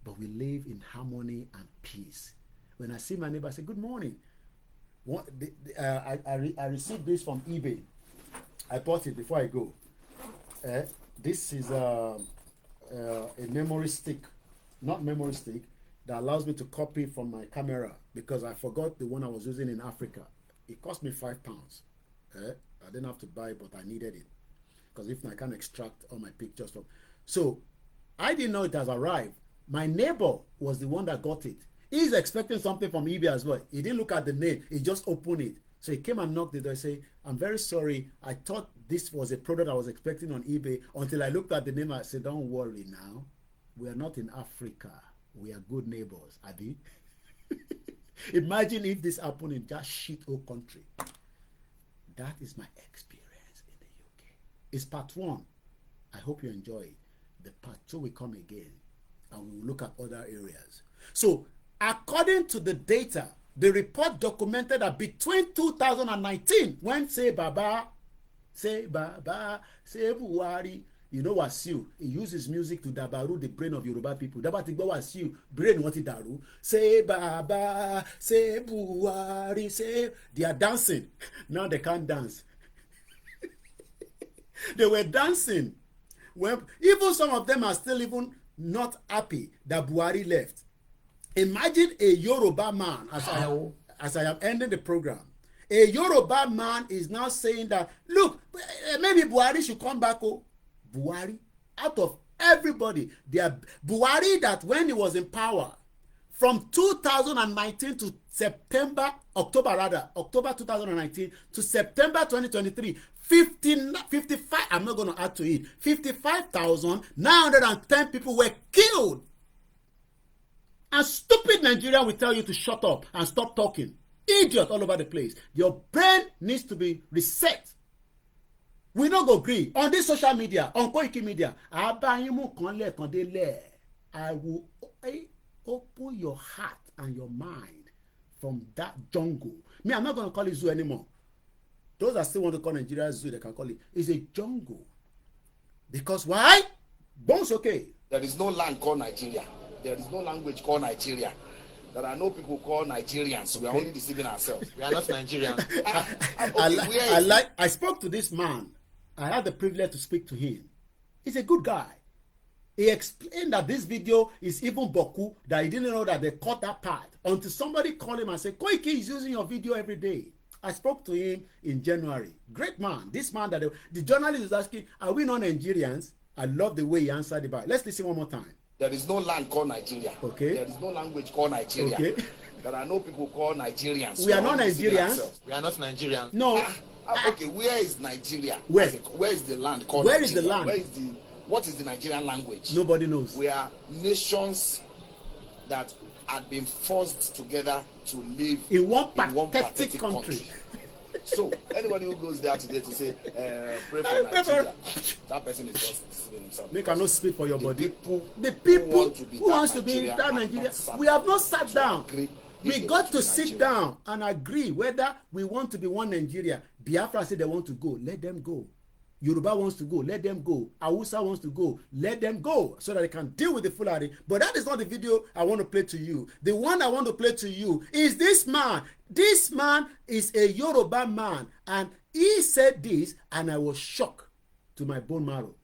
but we live in harmony and peace. When I see my neighbor, I say, good morning. I received this from eBay. I bought it before I go. This is a memory stick, not memory stick, that allows me to copy from my camera, because I forgot the one I was using in Africa. It cost me £5. I didn't have to buy it, but I needed it, because if not, I can't extract all my pictures from. So I didn't know it has arrived. My neighbor was the one that got it. He's expecting something from eBay as well. He didn't look at the name. He just opened it. So he came and knocked the door and said, I'm very sorry. I thought this was a product I was expecting on eBay, until I looked at the name. I said, don't worry now. We are not in Africa. We are good neighbors, Abi. Imagine if this happened in that shit old country. That is my experience in the UK. It's part 1. I hope you enjoy it. The part 2 will come again, and we will look at other areas. So, according to the data, the report documented that between 2019, when say Baba say Baba, say Buhari. You know Wasiu, he uses music to dabaru the brain of Yoruba people. Daba ti gbọ́ Wasiu, brain wọn ti dàrú. Say Baba, say Buhari, say. They are dancing. Now they can't dance. They were dancing. Well, even some of them are still even not happy that Buhari left. Imagine a Yoruba man, as I am ending the program. A Yoruba man is now saying that, look, maybe Buhari should come back. Oh, Buhari, out of everybody, Buhari that when he was in power, from 2019 to October 2019 to September 2023, 55, I'm not going to add to it, 55,910 people were killed. And stupid Nigeria will tell you to shut up and stop talking. Idiot all over the place. Your brain needs to be reset. We don't go agree on this social media, on Koikimedia. I will open your heart and your mind from that jungle. Me, I'm not going to call it zoo anymore. Those that still want to call Nigeria zoo, they can call it. It's a jungle. Because why? Bones okay.
There is no land called Nigeria. There is no language called Nigeria. There are no people called Nigerians. We are only deceiving ourselves. We are not Nigerians.
I spoke to this man. I had the privilege to speak to him. He's a good guy. He explained that this video is even Boku, that he didn't know that they cut that part until somebody called him and said, Koiki is using your video every day. I spoke to him in January. Great man. This man that the journalist is asking, are we not Nigerians? I love the way he answered about it. Let's listen one more time.
There is no land called Nigeria.
Okay.
There is no language called Nigeria.
Okay.
There are no people called Nigerians.
We are not Nigerians.
We are not Nigerians.
No.
Okay, where is Nigeria?
Where?
Where is the land called
Where
Nigeria?
is the land?
What is the Nigerian language?
Nobody knows.
We are nations that had been forced together to live
in one pathetic country.
So anybody who goes there today to say pray for Nigeria, that person is just deceiving himself.
They cannot speak for your body. The people who wants to be in that Nigeria, we have not sat down. We got to sit down and agree whether we want to be one Nigeria. Biafra said they want to go, let them go. Yoruba wants to go, let them go. Hausa wants to go, let them go, so that they can deal with the Fulani. But that is not the video I want to play to you. The one I want to play to you is this man. This man is a Yoruba man, and he said this, and I was shocked to my bone marrow.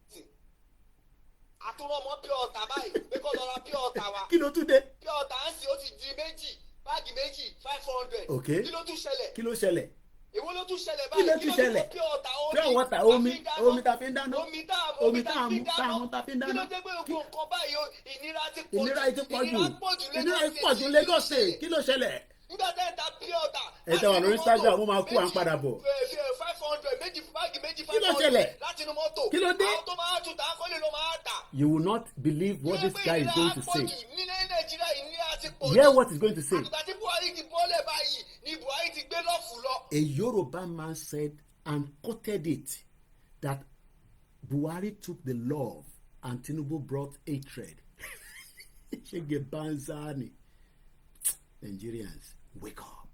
Kí ló tún dé? Okay. Kí ló ṣẹlẹ̀? Kí ló tún ṣẹlẹ̀? Pure water, omi ta fi ń dáná, omi tá a mú ta fi ń dáná. Ìnira yìí ti pọ̀ jù, ìnira yìí pọ̀ jù Lagos State. Kí ló ṣẹlẹ̀? Ẹ tẹ́ wà lórí Instagram, mo máa kú à ń padà bọ̀. Kí ló ṣẹlẹ̀? Kí ló dé? You will not believe what this guy is going to say. Hear what he's going to say. A Yoruba man said and quoted it that Buhari took the love and Tinubu brought hatred. Nigerians, wake up.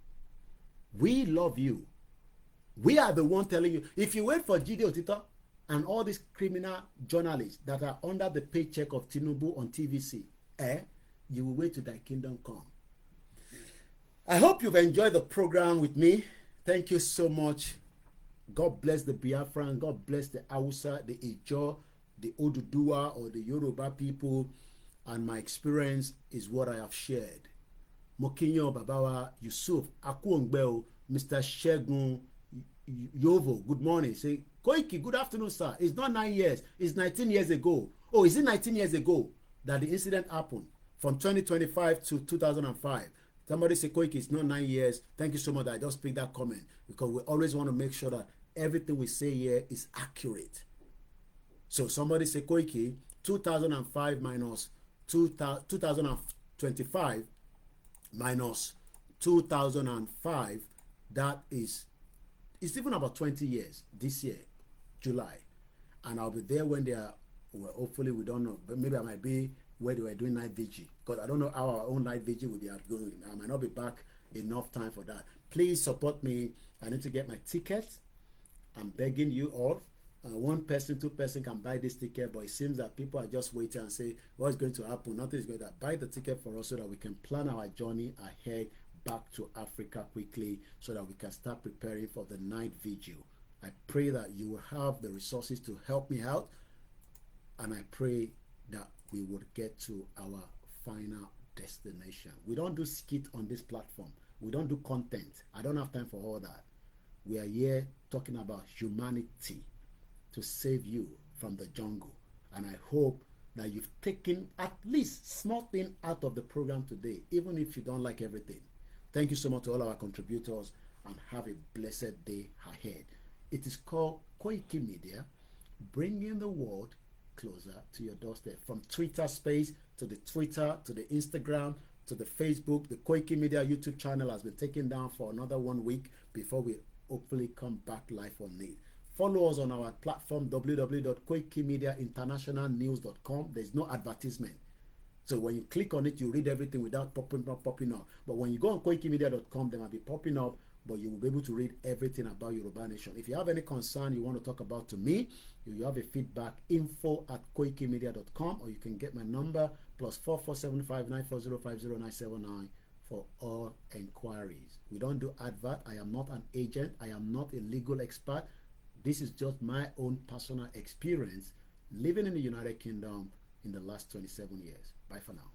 We love you. We are the one telling you. If you wait for Jide Otito and all these criminal journalists that are under the paycheck of Tinubu on TVC, you will wait till thy kingdom come. I hope you've enjoyed the program with me. Thank you so much. God bless the Biafran. God bless the Hausa, the Ijo, the Oduduwa, or the Yoruba people. And my experience is what I have shared. Mokinyo Babawa Yusuf Akuongbeo, Mr. Shegun Yovo, good morning. Say, Koiki, good afternoon, sir. It's not 9 years. It's 19 years ago. Oh, is it 19 years ago that the incident happened? From 2025 to 2005. Somebody say, Koiki, it's not 9 years. Thank you so much that I just picked that comment, because we always want to make sure that everything we say here is accurate. So somebody say, Koiki, 2005 minus 2025 minus 2005, that is, it's even about 20 years this year, July. And I'll be there when they are, well, hopefully we don't know, but maybe I might be where they were doing night vigil, because I don't know how our own night vigil will be going. I might not be back enough time for that. Please support me. I need to get my tickets. I'm begging you all. One person, two person can buy this ticket, but it seems that people are just waiting and say, what's going to happen? Nothing is going to buy the ticket for us so that we can plan our journey ahead back to Africa quickly so that we can start preparing for the night vigil. I pray that you will have the resources to help me out, and I pray that we would get to our final destination. We don't do skit on this platform. We don't do content. I don't have time for all that. We are here talking about humanity to save you from the jungle. And I hope that you've taken at least small thing out of the program today, even if you don't like everything. Thank you so much to all our contributors, and have a blessed day ahead. It is called Koikimedia, bringing the world closer to your doorstep. From Twitter space to the Twitter, to the Instagram, to the Facebook. The Koikimedia YouTube channel has been taken down for another 1 week before we hopefully come back live on it. Follow us on our platform www.koikimediainternationalnews.com. There's no advertisement. So when you click on it, you read everything without popping up. But when you go on koikimedia.com, they might be popping up, but you will be able to read everything about Yoruba Nation. If you have any concern you want to talk about to me, if you have a feedback, info@koikimedia.com, or you can get my number +447594050979 for all enquiries. We don't do advert. I am not an agent. I am not a legal expert. This is just my own personal experience living in the United Kingdom in the last 27 years. Bye for now.